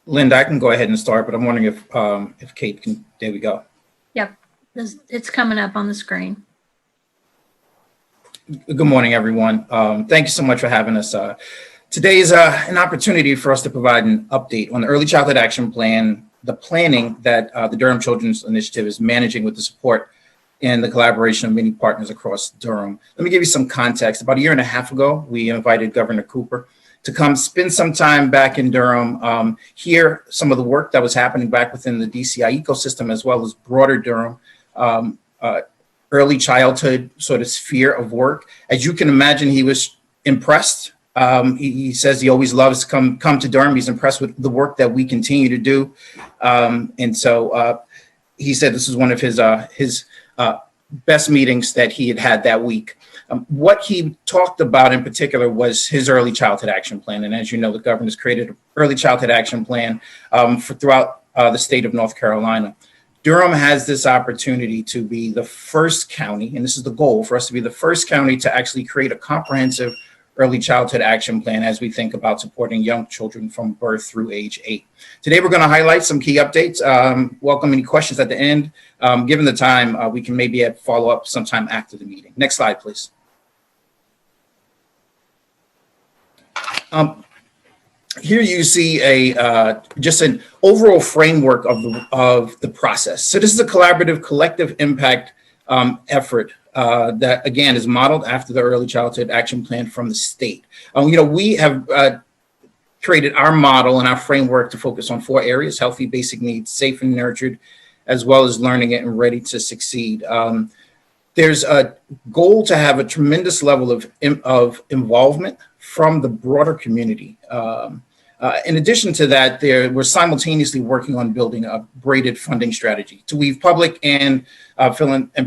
Linda, I can go ahead and start, but I'm wondering if Kate can. There we go. Yep, it's coming up on the screen. Good morning, everyone. Thank you so much for having us. Today is an opportunity for us to provide an update on the Early Childhood Action Plan, the planning that the Durham Children's Initiative is managing with the support and the collaboration of many partners across Durham. Let me give you some context. About 1.5 years ago, we invited Governor Cooper to come spend some time back in Durham, hear some of the work that was happening back within the DCI ecosystem, as well as broader Durham early childhood sort of sphere of work. As you can imagine, he was impressed. He says he always loves to come to Durham. He's impressed with the work that we continue to do. And so he said this is one of his best meetings that he had that week. What he talked about in particular was his Early Childhood Action Plan. And as you know, the governor's created an Early Childhood Action Plan throughout the state of North Carolina. Durham has this opportunity to be the first county, and this is the goal, for us to be the first county to actually create a comprehensive Early Childhood Action Plan as we think about supporting young children from birth through age 8. Today, we're going to highlight some key updates. Welcome any questions at the end. Given the time, we can maybe follow up sometime after the meeting. Next slide, please. Here you see just an overall framework of the process. So this is a collaborative, collective impact effort that, again, is modeled after the Early Childhood Action Plan from the state. We have created our model and our framework to focus on 4 areas: healthy basic needs, safe and nurtured, as well as learning it and ready to succeed. There's a goal to have a tremendous level of involvement from the broader community. In addition to that, we're simultaneously working on building a braided funding strategy to weave public and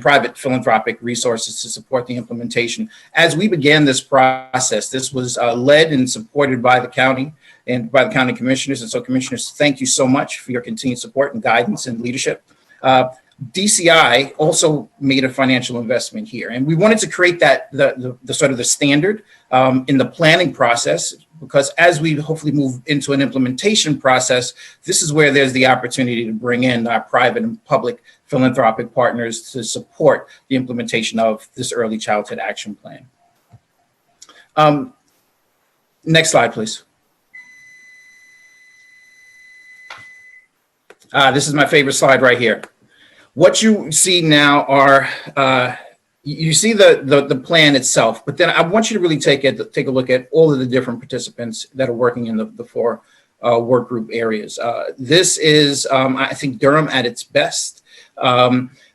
private philanthropic resources to support the implementation. As we began this process, this was led and supported by the county and by the county commissioners. And so, commissioners, thank you so much for your continued support and guidance and leadership. DCI also made a financial investment here, and we wanted to create that the sort of the standard in the planning process, because as we hopefully move into an implementation process, this is where there's the opportunity to bring in our private and public philanthropic partners to support the implementation of this early childhood action plan. Next slide, please. This is my favorite slide right here. What you see now are, you see the plan itself, but then I want you to really take a look at all of the different participants that are working in the four work group areas. This is, I think, Durham at its best.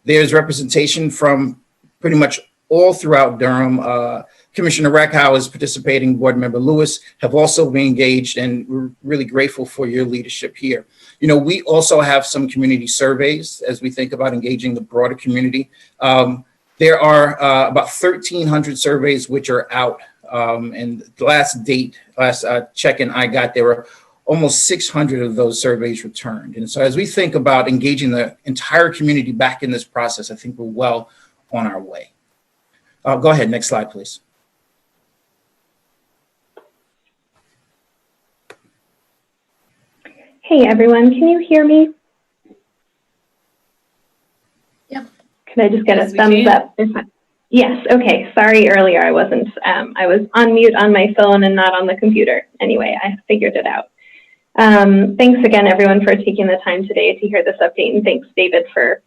There's representation from pretty much all throughout Durham. Commissioner Reckhow is participating, Board Member Lewis have also been engaged, and we're really grateful for your leadership here. You know, we also have some community surveys as we think about engaging the broader community. There are about 1,300 surveys which are out, and the last check-in I got, there were almost 600 of those surveys returned. And so as we think about engaging the entire community back in this process, I think we're well on our way. Go ahead, next slide, please. Hey everyone, can you hear me? Yep. Can I just get a thumbs up? Yes, okay, sorry earlier I wasn't, I was on mute on my phone and not on the computer. Anyway, I figured it out. Thanks again everyone for taking the time today to hear this update, and thanks David for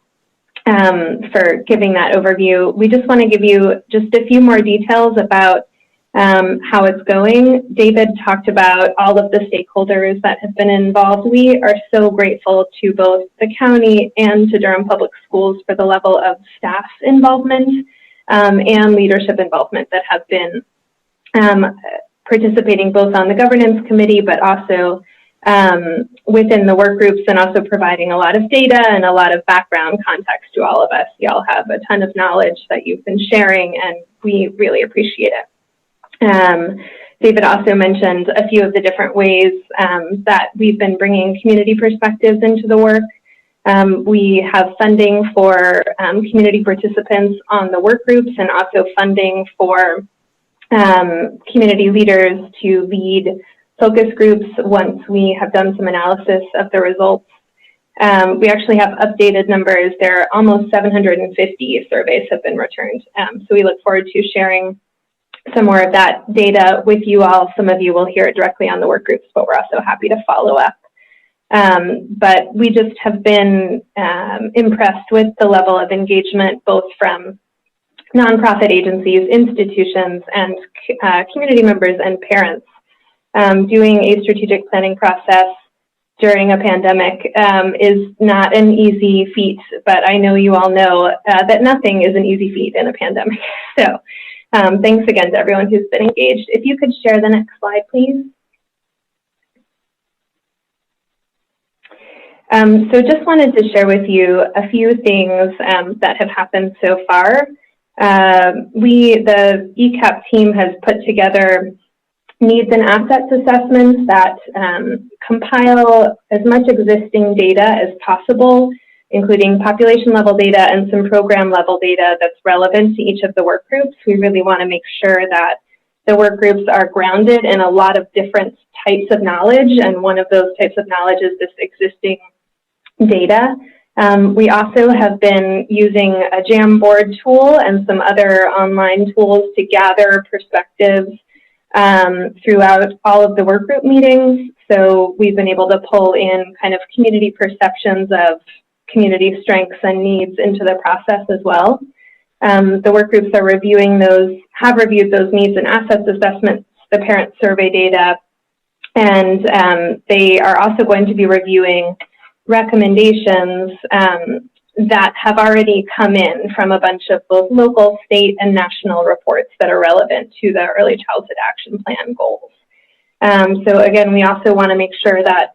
giving that overview. We just want to give you just a few more details about how it's going. David talked about all of the stakeholders that have been involved. We are so grateful to both the county and to Durham Public Schools for the level of staff involvement and leadership involvement that have been participating both on the governance committee, but also within the work groups, and also providing a lot of data and a lot of background context to all of us. Y'all have a ton of knowledge that you've been sharing, and we really appreciate it. David also mentioned a few of the different ways that we've been bringing community perspectives into the work. We have funding for community participants on the work groups, and also funding for community leaders to lead focus groups once we have done some analysis of the results. We actually have updated numbers. There are almost 750 surveys have been returned. So we look forward to sharing some more of that data with you all. Some of you will hear it directly on the work groups, but we're also happy to follow up. But we just have been impressed with the level of engagement, both from nonprofit agencies, institutions, and community members and parents. Doing a strategic planning process during a pandemic is not an easy feat, but I know you all know that nothing is an easy feat in a pandemic. So thanks again to everyone who's been engaged. If you could share the next slide, please. So just wanted to share with you a few things that have happened so far. The ECAP team has put together needs and assets assessments that compile as much existing data as possible, including population level data and some program level data that's relevant to each of the work groups. We really want to make sure that the work groups are grounded in a lot of different types of knowledge, and one of those types of knowledge is this existing data. We also have been using a Jamboard tool and some other online tools to gather perspectives throughout all of the work group meetings. So we've been able to pull in kind of community perceptions of community strengths and needs into the process as well. The work groups are reviewing those, have reviewed those needs and assets assessments, the parent survey data, and they are also going to be reviewing recommendations that have already come in from a bunch of both local, state, and national reports that are relevant to the Early Childhood Action Plan goals. So again, we also want to make sure that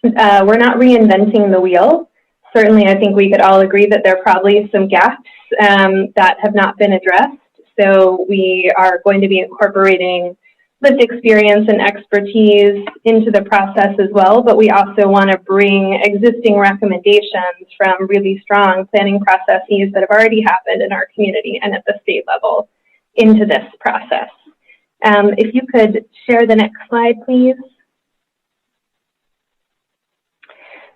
we're not reinventing the wheel. Certainly, I think we could all agree that there are probably some gaps that have not been addressed. So we are going to be incorporating lived experience and expertise into the process as well, but we also want to bring existing recommendations from really strong planning processes that have already happened in our community and at the state level into this process. If you could share the next slide, please.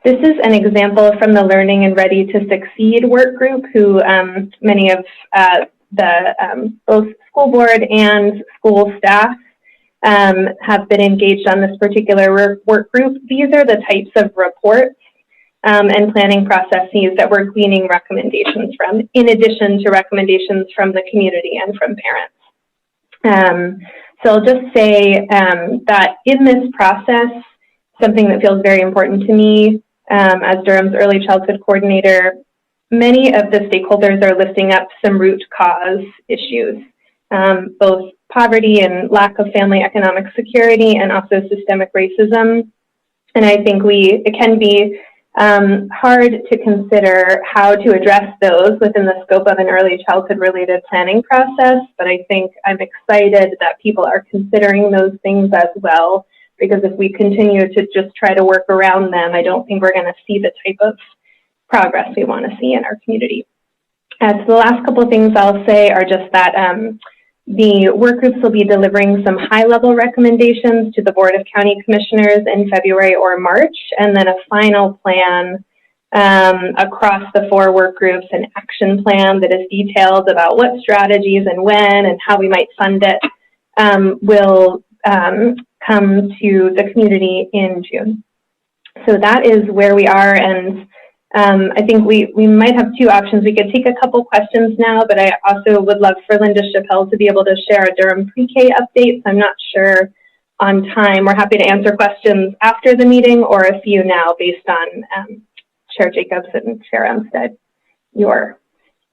This is an example from the Learning and Ready to Succeed work group, who many of both school board and school staff have been engaged on this particular work group. These are the types of reports and planning processes that we're gleaning recommendations from, in addition to recommendations from the community and from parents. So I'll just say that in this process, something that feels very important to me as Durham's early childhood coordinator, many of the stakeholders are lifting up some root cause issues, both poverty and lack of family economic security and also systemic racism. And I think it can be hard to consider how to address those within the scope of an early childhood related planning process. But I think I'm excited that people are considering those things as well, because if we continue to just try to work around them, I don't think we're going to see the type of progress we want to see in our community. So the last couple of things I'll say are just that the work groups will be delivering some high-level recommendations to the Board of County Commissioners in February or March, and then a final plan across the 4 work groups, an action plan that is detailed about what strategies and when and how we might fund it will come to the community in June. So that is where we are, and I think we might have 2 options. We could take a couple questions now, but I also would love for Linda Chappelle to be able to share a Durham pre-K update. So I'm not sure on time. We're happy to answer questions after the meeting or a few now based on Chair Jacobs and Chair Umstead, your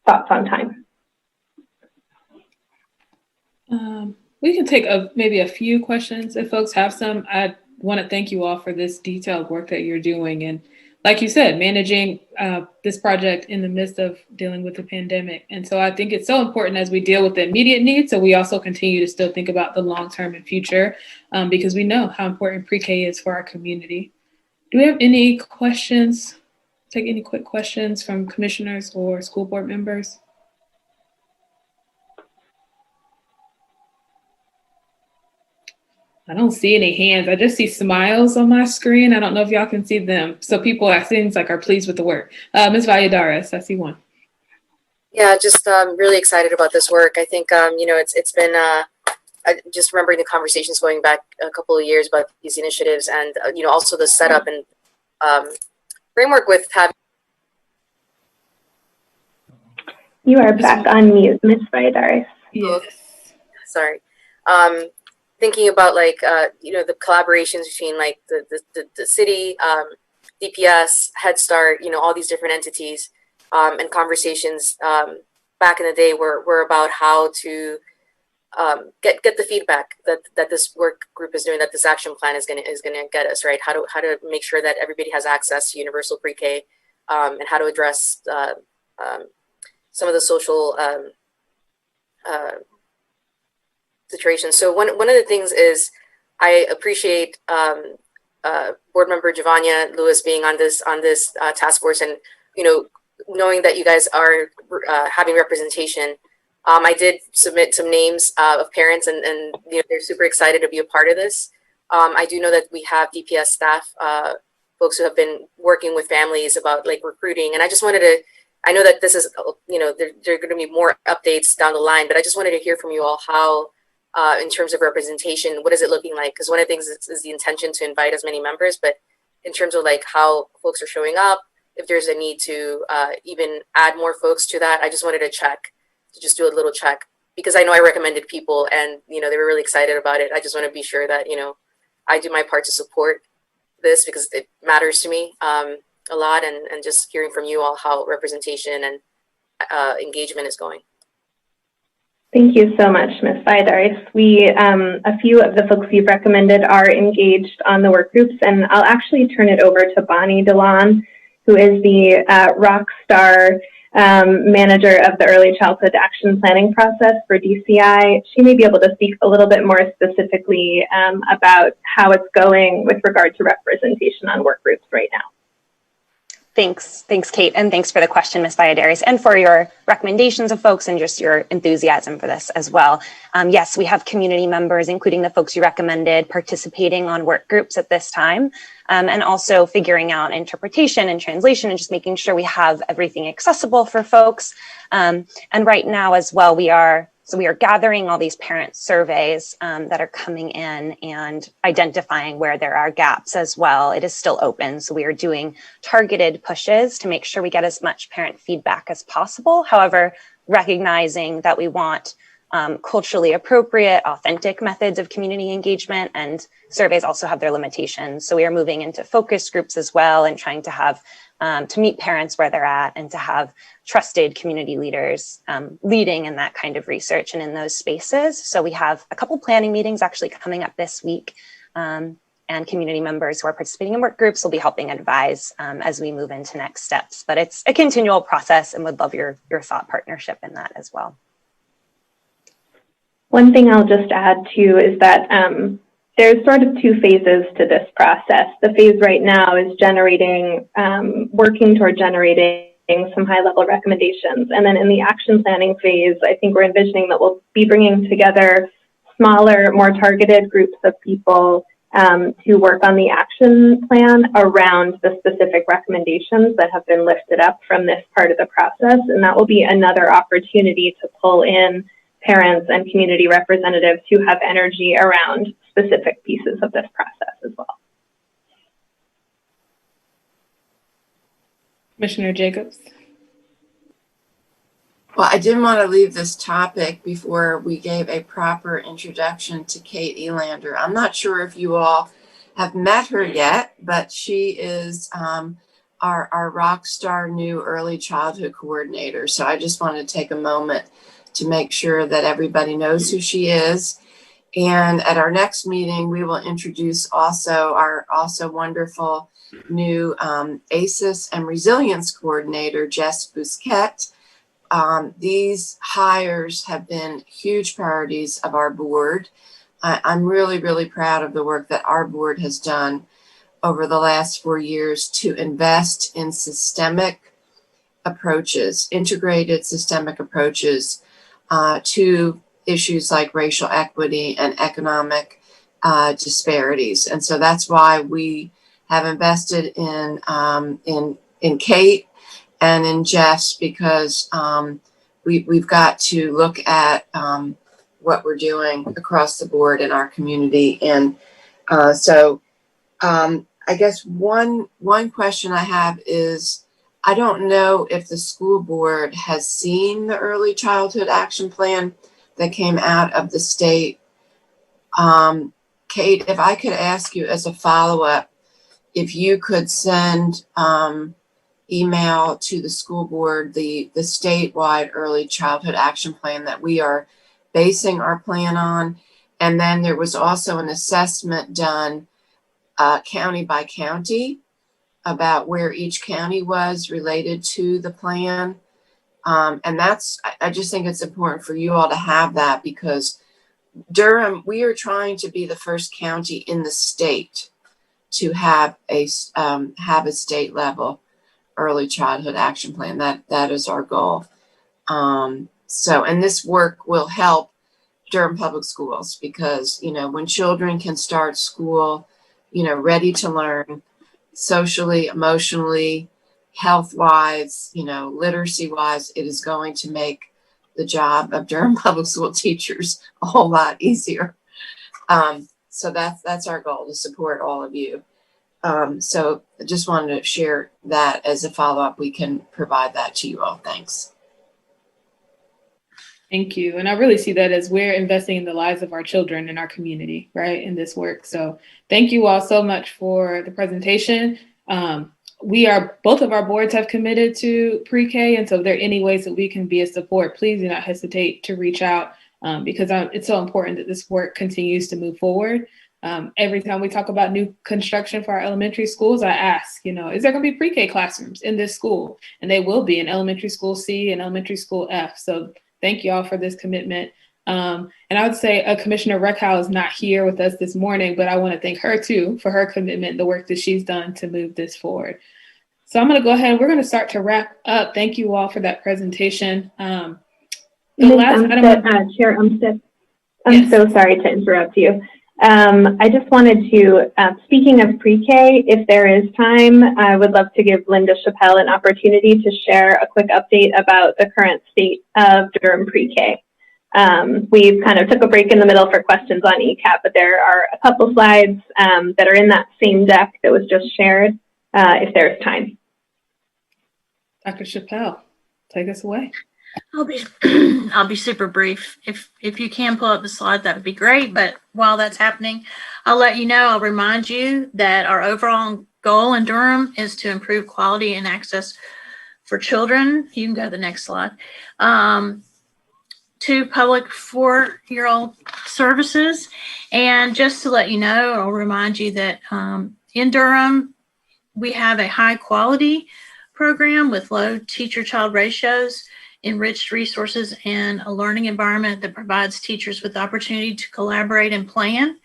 thoughts on time. We can take maybe a few questions if folks have some. I want to thank you all for this detailed work that you're doing. And like you said, managing this project in the midst of dealing with the pandemic. And so I think it's so important as we deal with the immediate needs, so we also continue to still think about the long-term and future, because we know how important pre-K is for our community. Do we have any questions? Take any quick questions from commissioners or school board members? I don't see any hands. I just see smiles on my screen. I don't know if y'all can see them. So people, it seems like, are pleased with the work. Ms. Valladares, I see one. Yeah, just really excited about this work. I think, it's been, just remembering the conversations going back a couple of years about these initiatives and, also the setup and framework with having. You are back on mute, Ms. Valladares. Yes. Sorry. Thinking about the collaborations between like the city, DPS, Head Start, all these different entities, and conversations back in the day were about how to get the feedback that this work group is doing, that this action plan is gonna get us, right? How to make sure that everybody has access to universal pre-K, and how to address some of the social situations. So one of the things is I appreciate board member Javania Lewis being on this task force, and knowing that you guys are having representation. I did submit some names of parents, and they're super excited to be a part of this. I do know that we have DPS staff, folks who have been working with families about like recruiting, and I just wanted to. I know that this is there are going to be more updates down the line, but I just wanted to hear from you all how. In terms of representation, what is it looking like? Because one of the things is the intention to invite as many members, but in terms of like how folks are showing up, if there's a need to even add more folks to that, I just wanted to just do a little check, because I know I recommended people and they were really excited about it. I just want to be sure that I do my part to support this because it matters to me. a lot, and just hearing from you all how representation and engagement is going. Thank you so much, Ms. Valladares. A few of the folks you've recommended are engaged on the work groups, and I'll actually turn it over to Bonnie DeLon, who is the rock star manager of the Early Childhood Action Planning process for DCI. She may be able to speak a little bit more specifically about how it's going with regard to representation on work groups right now. Thanks, Kate, and thanks for the question, Ms. Valladares, and for your recommendations of folks and just your enthusiasm for this as well. Yes, we have community members, including the folks you recommended, participating on work groups at this time, and also figuring out interpretation and translation and just making sure we have everything accessible for folks. And right now as well, we are gathering all these parent surveys that are coming in and identifying where there are gaps as well. It is still open, so we are doing targeted pushes to make sure we get as much parent feedback as possible. However, recognizing that we want culturally appropriate, authentic methods of community engagement, and surveys also have their limitations. So we are moving into focus groups as well and trying to have to meet parents where they're at and to have trusted community leaders leading in that kind of research and in those spaces. So we have a couple planning meetings actually coming up this week, and community members who are participating in work groups will be helping advise as we move into next steps. But it's a continual process, and would love your thought partnership in that as well. One thing I'll just add too is that there's sort of two phases to this process. The phase right now is working toward generating some high-level recommendations. And then in the action planning phase, I think we're envisioning that we'll be bringing together smaller, more targeted groups of people to work on the action plan around the specific recommendations that have been lifted up from this part of the process. And that will be another opportunity to pull in parents and community representatives who have energy around specific pieces of this process as well. Commissioner Jacobs. Well, I didn't want to leave this topic before we gave a proper introduction to Kate Elander. I'm not sure if you all have met her yet, but she is our rock star new early childhood coordinator. So I just want to take a moment to make sure that everybody knows who she is. And at our next meeting, we will introduce also our also wonderful new ACES and resilience coordinator, Jess Busquet. These hires have been huge priorities of our board. I'm really, really proud of the work that our board has done over the last 4 years to invest in systemic approaches, integrated systemic approaches to issues like racial equity and economic disparities. And so that's why we have invested in Kate and in Jess, because we've got to look at what we're doing across the board in our community. And so I guess one question I have is, I don't know if the school board has seen the early childhood action plan that came out of the state. Kate, if I could ask you as a follow-up, if you could send email to the school board, the statewide early childhood action plan that we are basing our plan on. And then there was also an assessment done county by county about where each county was related to the plan. And I just think it's important for you all to have that, because Durham, we are trying to be the first county in the state to have a state level early childhood action plan. That is our goal. And this work will help Durham Public Schools, because, when children can start school, ready to learn socially, emotionally, health-wise, literacy-wise, it is going to make the job of Durham Public School teachers a whole lot easier. So that's our goal, to support all of you. So I just wanted to share that as a follow-up. We can provide that to you all. Thanks. Thank you. And I really see that as we're investing in the lives of our children in our community, right, in this work. So thank you all so much for the presentation. both of our boards have committed to pre-K. And so if there are any ways that we can be a support, please do not hesitate to reach out because it's so important that this work continues to move forward. Every time we talk about new construction for our elementary schools, I ask, is there going to be pre-K classrooms in this school? And they will be in elementary school C and elementary school F. So thank you all for this commitment. And I would say Commissioner Reckhow is not here with us this morning, but I want to thank her too for her commitment and the work that she's done to move this forward. So I'm going to go ahead. We're going to start to wrap up. Thank you all for that presentation. Chair Umstead, I'm so sorry to interrupt you. I just wanted to, speaking of pre-K, if there is time, I would love to give Linda Chappelle an opportunity to share a quick update about the current state of Durham pre-K. We've kind of took a break in the middle for questions on ECAP, but there are a couple slides that are in that same deck that was just shared, if there's time. Dr. Chappelle, take us away. I'll be super brief. If you can pull up the slide, that would be great. But while that's happening, I'll remind you that our overall goal in Durham is to improve quality and access for children. You can go to the next slide. To public 4-year-old services. And just to let you know, I'll remind you that in Durham, we have a high quality program with low teacher-child ratios, enriched resources, and a learning environment that provides teachers with the opportunity to collaborate and plan.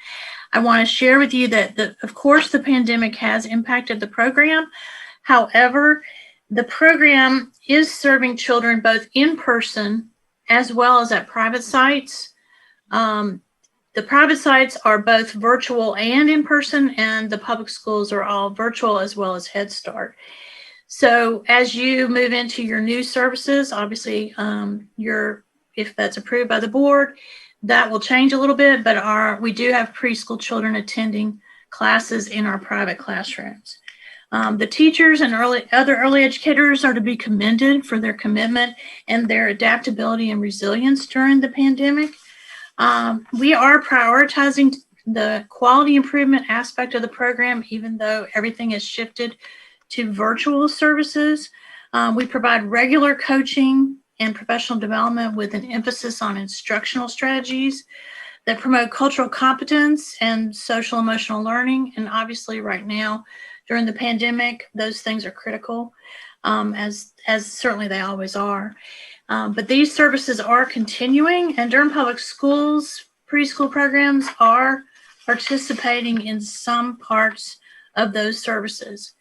I want to share with you that, of course, the pandemic has impacted the program. However, the program is serving children both in person as well as at private sites. The private sites are both virtual and in person, and the public schools are all virtual as well as Head Start. So as you move into your new services, obviously, if that's approved by the board, that will change a little bit, but we do have preschool children attending classes in our private classrooms. The teachers and other early educators are to be commended for their commitment and their adaptability and resilience during the pandemic. We are prioritizing the quality improvement aspect of the program, even though everything has shifted to virtual services. We provide regular coaching and professional development with an emphasis on instructional strategies that promote cultural competence and social emotional learning. And obviously right now, during the pandemic, those things are critical, as certainly they always are. But these services are continuing, and Durham Public Schools preschool programs are participating in some parts of those services.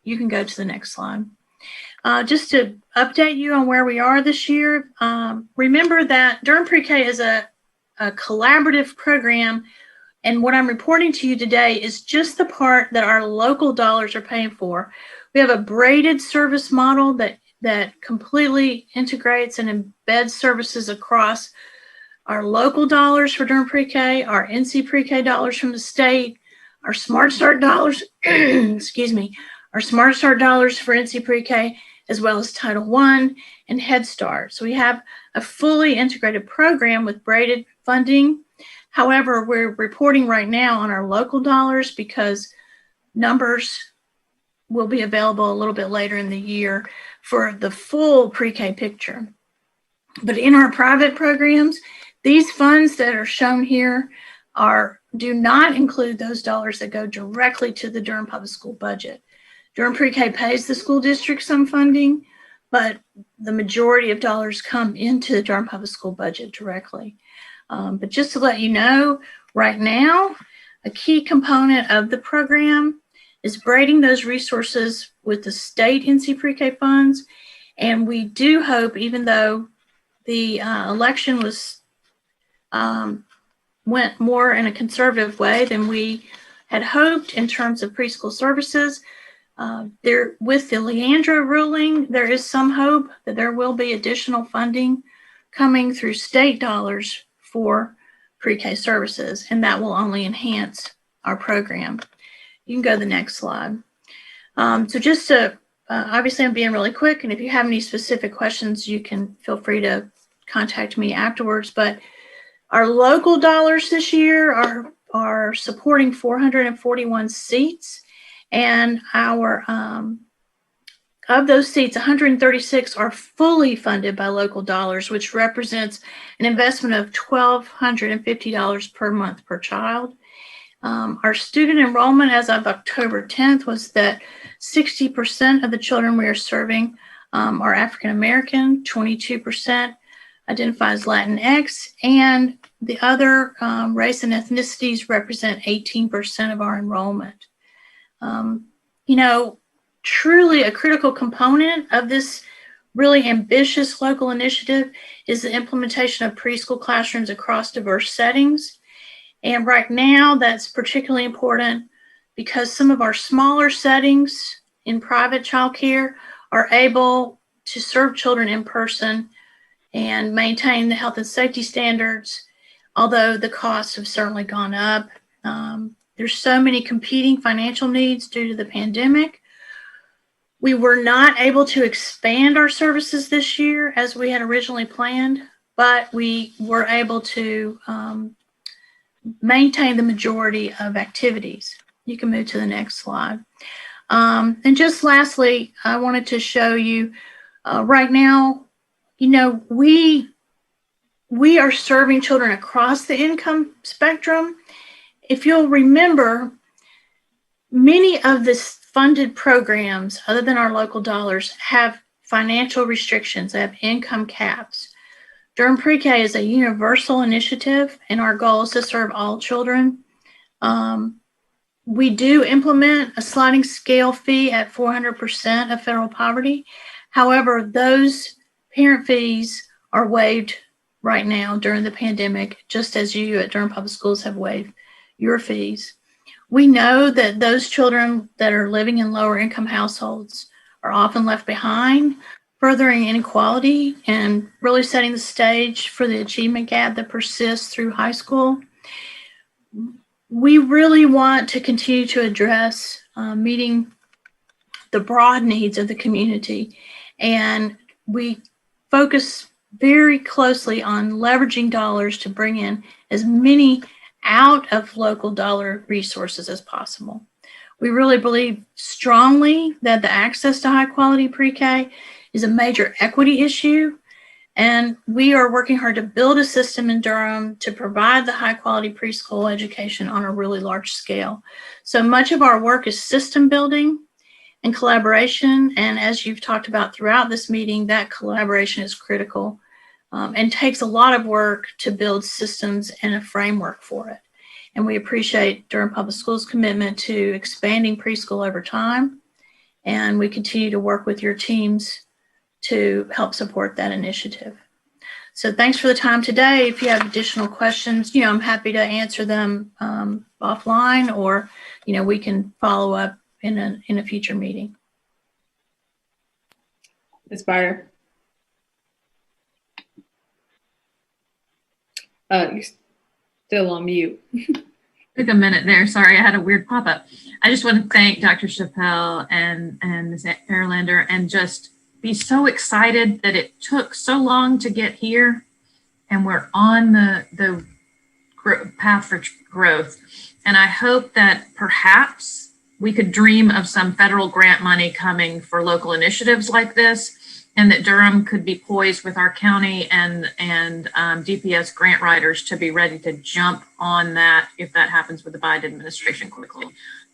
You can go to the next slide. Just to update you on where we are this year, remember that Durham Pre-K is a collaborative program, and what I'm reporting to you today is just the part that our local dollars are paying for. We have a braided service model that completely integrates and embeds services across our local dollars for Durham Pre-K, our NC Pre-K dollars from the state, our Smart Start dollars, excuse me, our Smart Start dollars for NC Pre-K, as well as Title I and Head Start. So we have a fully integrated program with braided funding. However, we're reporting right now on our local dollars because numbers will be available a little bit later in the year for the full pre-K picture. But in our private programs, these funds that are shown here do not include those dollars that go directly to the Durham Public School budget. Durham Pre-K pays the school district some funding, but the majority of dollars come into the Durham Public School budget directly. But just to let you know, right now, a key component of the program is braiding those resources with the state NC Pre-K funds. And we do hope, even though the election went more in a conservative way than we had hoped in terms of preschool services, with the Leandra ruling, there is some hope that there will be additional funding coming through state dollars for pre-K services, and that will only enhance our program. You can go to the next slide. So just to, obviously I'm being really quick, and if you have any specific questions, you can feel free to contact me afterwards, but our local dollars this year are supporting 441 seats, and our of those seats, 136 are fully funded by local dollars, which represents an investment of $1,250 per month per child. Our student enrollment as of October 10th was that 60% of the children we are serving are African American, 22% identify as Latinx, and the other race and ethnicities represent 18% of our enrollment. You know, truly a critical component of this really ambitious local initiative is the implementation of preschool classrooms across diverse settings. And right now, that's particularly important because some of our smaller settings in private childcare are able to serve children in person and maintain the health and safety standards, although the costs have certainly gone up. There's so many competing financial needs due to the pandemic. We were not able to expand our services this year as we had originally planned, but we were able to maintain the majority of activities. You can move to the next slide. And just lastly, I wanted to show you right now, you know, we are serving children across the income spectrum. If you'll remember, many of the funded programs, other than our local dollars, have financial restrictions. They have income caps. Durham Pre-K is a universal initiative, and our goal is to serve all children. We do implement a sliding scale fee at 400% of federal poverty. However, those parent fees are waived right now during the pandemic, just as you at Durham Public Schools have waived your fees. We know that those children that are living in lower income households are often left behind, furthering inequality and really setting the stage for the achievement gap that persists through high school. We really want to continue to address meeting the broad needs of the community, and we focus very closely on leveraging dollars to bring in as many out of local dollar resources as possible. We really believe strongly that the access to high quality pre-K is a major equity issue, and we are working hard to build a system in Durham to provide the high quality preschool education on a really large scale. So much of our work is system building and collaboration, and as you've talked about throughout this meeting, that collaboration is critical and takes a lot of work to build systems and a framework for it. And we appreciate Durham Public Schools' commitment to expanding preschool over time, and we continue to work with your teams to help support that initiative. So thanks for the time today. If you have additional questions, you know, I'm happy to answer them offline, or, you know, we can follow up in a future meeting. Ms. Byer. You're still on mute. Took a minute there. Sorry, I had a weird pop-up. I just want to thank Dr. Chappelle and Ms. Erlander, and just be so excited that it took so long to get here, and we're on the path for growth. And I hope that perhaps we could dream of some federal grant money coming for local initiatives like this, and that Durham could be poised with our county and DPS grant writers to be ready to jump on that if that happens with the Biden administration quickly,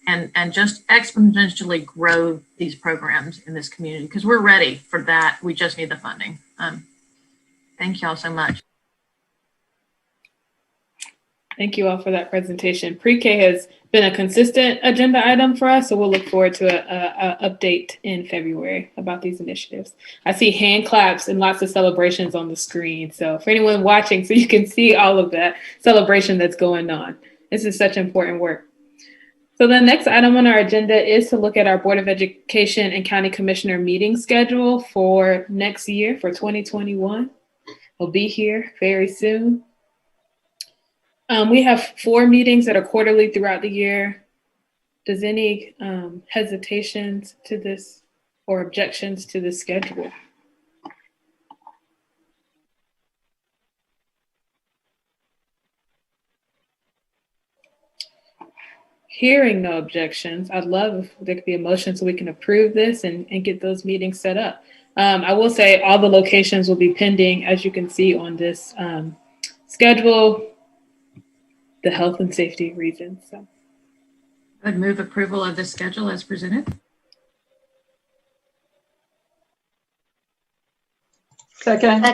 and just exponentially grow these programs in this community, because we're ready for that. We just need the funding. Thank y'all so much. Thank you all for that presentation. Pre-K has been a consistent agenda item for us, so we'll look forward to an update in February about these initiatives. I see hand claps and lots of celebrations on the screen. So for anyone watching, so you can see all of that celebration that's going on. This is such important work. So the next item on our agenda is to look at our Board of Education and County Commissioner meeting schedule for next year, for 2021. We'll be here very soon. We have 4 meetings that are quarterly throughout the year. Does any hesitations to this or objections to this schedule? Hearing no objections, I'd love if there could be a motion so we can approve this and get those meetings set up. I will say all the locations will be pending, as you can see on this schedule, the health and safety reasons. So. I'd move approval of the schedule as presented. Second.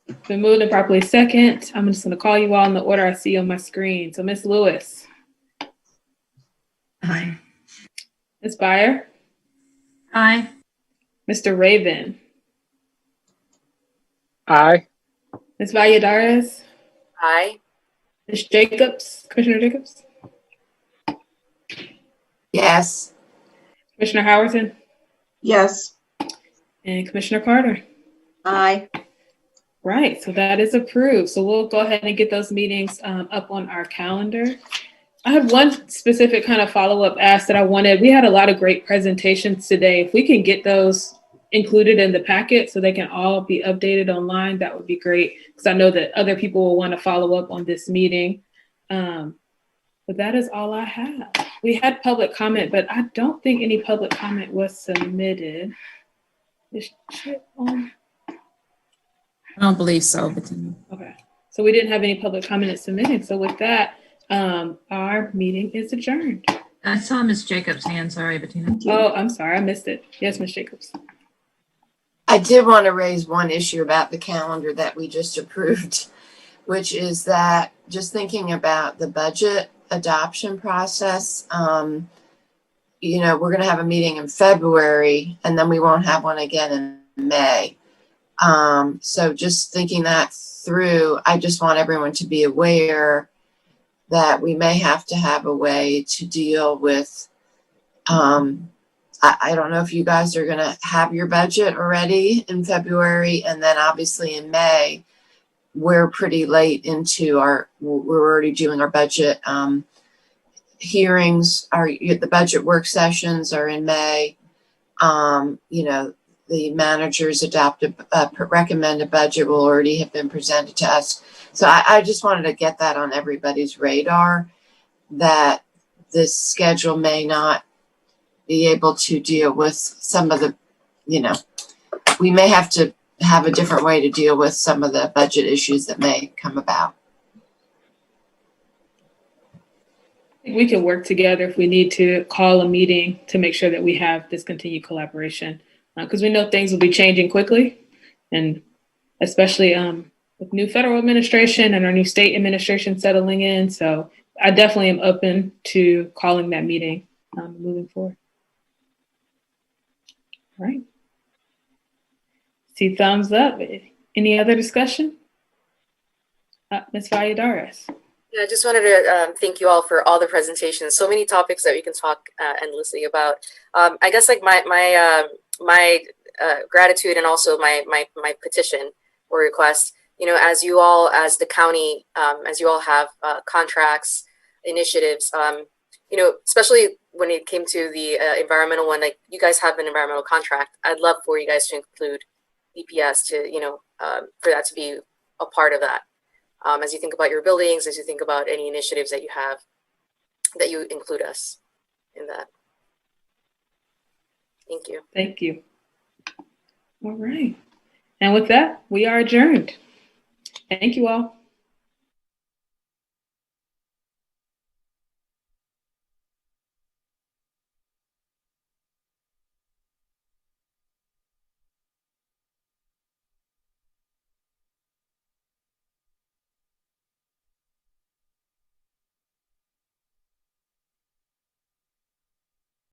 It's been moved and properly second. I'm just going to call you all in the order I see on my screen. So Ms. Lewis. Aye. Ms. Byer. Aye. Mr. Raven. Aye. Ms. Valladares. Aye. Ms. Jacobs. Commissioner Jacobs. Yes. Commissioner Howerton. Yes. And Commissioner Carter. Aye. Right, so that is approved. So we'll go ahead and get those meetings up on our calendar. I had one specific kind of follow-up ask that I wanted. We had a lot of great presentations today. If we can get those included in the packet so they can all be updated online, that would be great, because I know that other people will want to follow up on this meeting. But that is all I have. We had public comment, but I don't think any public comment was submitted. Is Chip on? I don't believe so, but Okay, so we didn't have any public comment submitted. So with that, our meeting is adjourned. I saw Ms. Jacobs' hand. Sorry, Bettina. Oh, I'm sorry, I missed it. Yes, Ms. Jacobs. I did want to raise one issue about the calendar that we just approved, which is that just thinking about the budget adoption process, you know, we're going to have a meeting in February and then we won't have one again in May. So just thinking that through, I just want everyone to be aware that we may have to have a way to deal with, I don't know if you guys are going to have your budget already in February, and then obviously in May, we're pretty late into we're already doing our budget hearings. The budget work sessions are in May. You know, the manager's recommended budget will already have been presented to us. So I just wanted to get that on everybody's radar, that this schedule may not be able to deal with some of the, you know, we may have to have a different way to deal with some of the budget issues that may come about. We can work together if we need to call a meeting to make sure that we have this continued collaboration, because we know things will be changing quickly, and especially with new federal administration and our new state administration settling in. So I definitely am open to calling that meeting moving forward. All right. See thumbs up. Any other discussion? Ms. Valladares. Yeah, I just wanted to thank you all for all the presentations. So many topics that we can talk endlessly about. I guess like my gratitude and also my petition or request, you know, as you all, as the county, as you all have contracts, initiatives, you know, especially when it came to the environmental one, like you guys have an environmental contract. I'd love for you guys to include EPS to, you know, for that to be a part of that. As you think about your buildings, as you think about any initiatives that you have, that you include us in that. Thank you. Thank you. All right. And with that, we are adjourned. Thank you all.